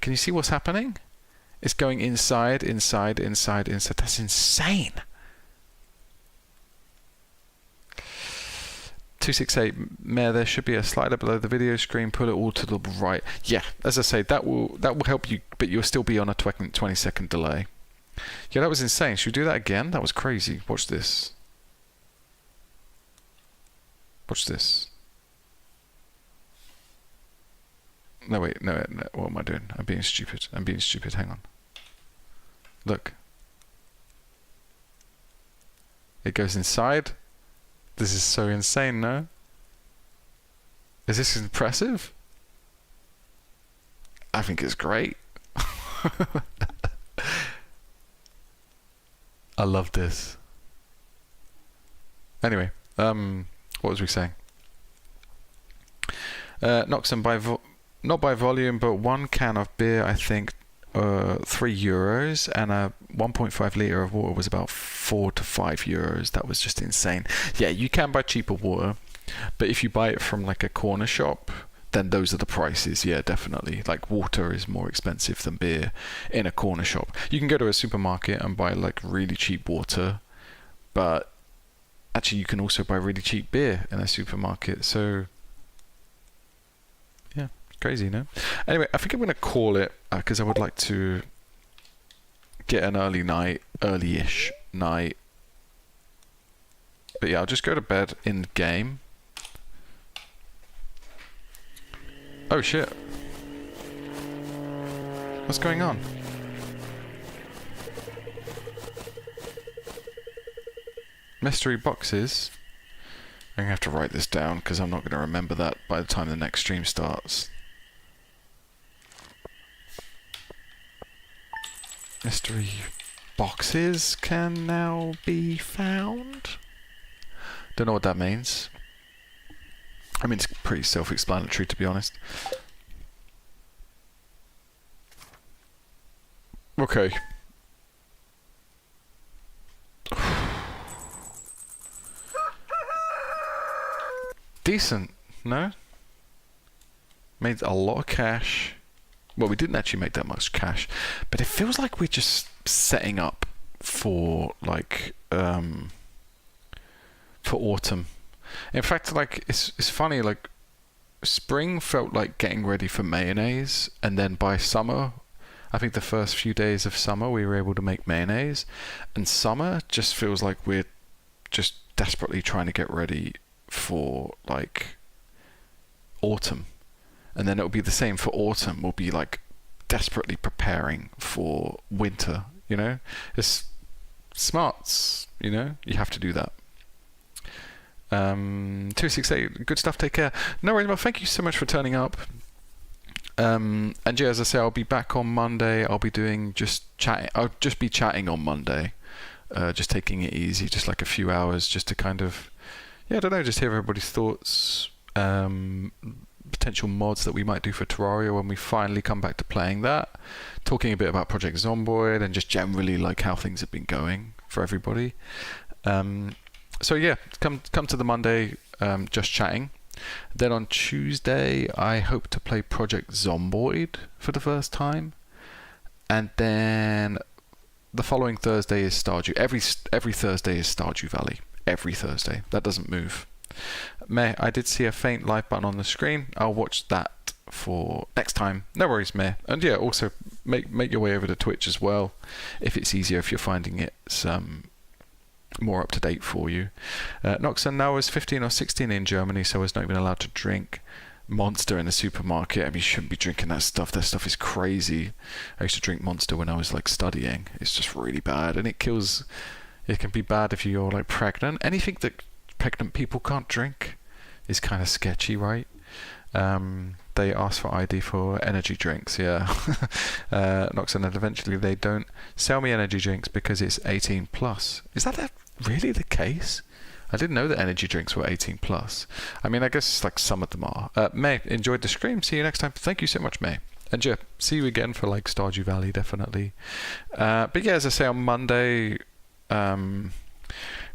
S1: Can you see what's happening? It's going inside. That's insane. 268, Mayor, there should be a slider below the video screen. Pull it all to the right. Yeah, as I say, that will help you, but you'll still be on a 20-second delay. Yeah, that was insane. Should we do that again? That was crazy. Watch this. Watch this. No, wait. No. What am I doing? I'm being stupid. Hang on. Look. It goes inside. This is so insane, no? Is this impressive? I think it's great. I love this. Anyway, what was we saying? Noxon, not by volume, but one can of beer, I think, €3, and a 1.5 litre of water was about €4 to €5. That was just insane. Yeah, you can buy cheaper water. But if you buy it from like a corner shop, then those are the prices. Yeah, definitely. Like water is more expensive than beer in a corner shop. You can go to a supermarket and buy like really cheap water, but actually you can also buy really cheap beer in a supermarket. So yeah, crazy, no? Anyway, I think I'm going to call it because I would like to get an early-ish night. But yeah, I'll just go to bed in the game. Oh shit. What's going on? Mystery boxes. I'm gonna have to write this down because I'm not gonna remember that by the time the next stream starts. Mystery boxes can now be found. Don't know what that means. I mean, it's pretty self-explanatory, to be honest. Okay. Decent, no? Made a lot of cash. Well, we didn't actually make that much cash, but it feels like we're just setting up for like for autumn. In fact, like it's funny, like spring felt like getting ready for mayonnaise, and then by summer, I think the first few days of summer we were able to make mayonnaise, and summer just feels like we're just desperately trying to get ready for like autumn. And then it'll be the same for autumn. We'll be like desperately preparing for winter, you know? It's smarts, you know? You have to do that. 268, good stuff, take care. No worries, well, thank you so much for turning up. And yeah, as I say, I'll be back on Monday. I'll be doing just chatting. I'll just be chatting on Monday. Just taking it easy, just like a few hours, just to kind of, yeah, I don't know, just hear everybody's thoughts. Potential mods that we might do for Terraria when we finally come back to playing that, talking a bit about Project Zomboid and just generally like how things have been going for everybody. So yeah, come to the Monday, just chatting. Then on Tuesday I hope to play Project Zomboid for the first time, and then the following Thursday is Stardew. Every Thursday is Stardew Valley. Every Thursday, that doesn't move. May, I did see a faint live button on the screen. I'll watch that for next time. No worries, May. And yeah, also make your way over to Twitch as well, if it's easier, if you're finding it's more up to date for you. Noxon, now I was 15 or 16 in Germany, so I was not even allowed to drink Monster in the supermarket. I mean, you shouldn't be drinking that stuff. That stuff is crazy. I used to drink Monster when I was like studying. It's just really bad, and it kills. It can be bad if you're like pregnant. Anything that pregnant people can't drink is kind of sketchy, right? They ask for ID for energy drinks, yeah. Noxon, and eventually they don't sell me energy drinks because it's 18 plus. Is that really the case? I didn't know that energy drinks were 18 plus. I mean, I guess like some of them are. May, enjoyed the stream. See you next time. Thank you so much, May. And yeah, see you again for like Stardew Valley, definitely. But yeah, as I say, on Monday, I'm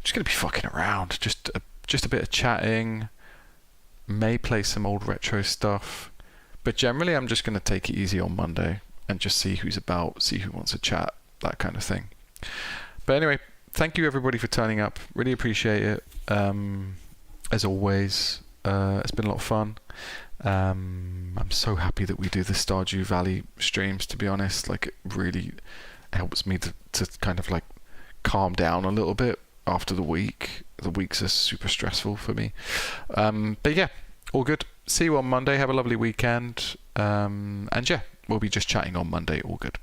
S1: just going to be fucking around. Just a bit of chatting. May play some old retro stuff. But generally, I'm just going to take it easy on Monday and just see who's about, see who wants to chat, that kind of thing. But anyway, thank you everybody for turning up. Really appreciate it. As always, it's been a lot of fun. I'm so happy that we do the Stardew Valley streams, to be honest. Like, it really helps me to kind of like calm down a little bit after the week. The weeks are super stressful for me. But yeah, all good. See you on Monday. Have a lovely weekend. And yeah, we'll be just chatting on Monday. All good.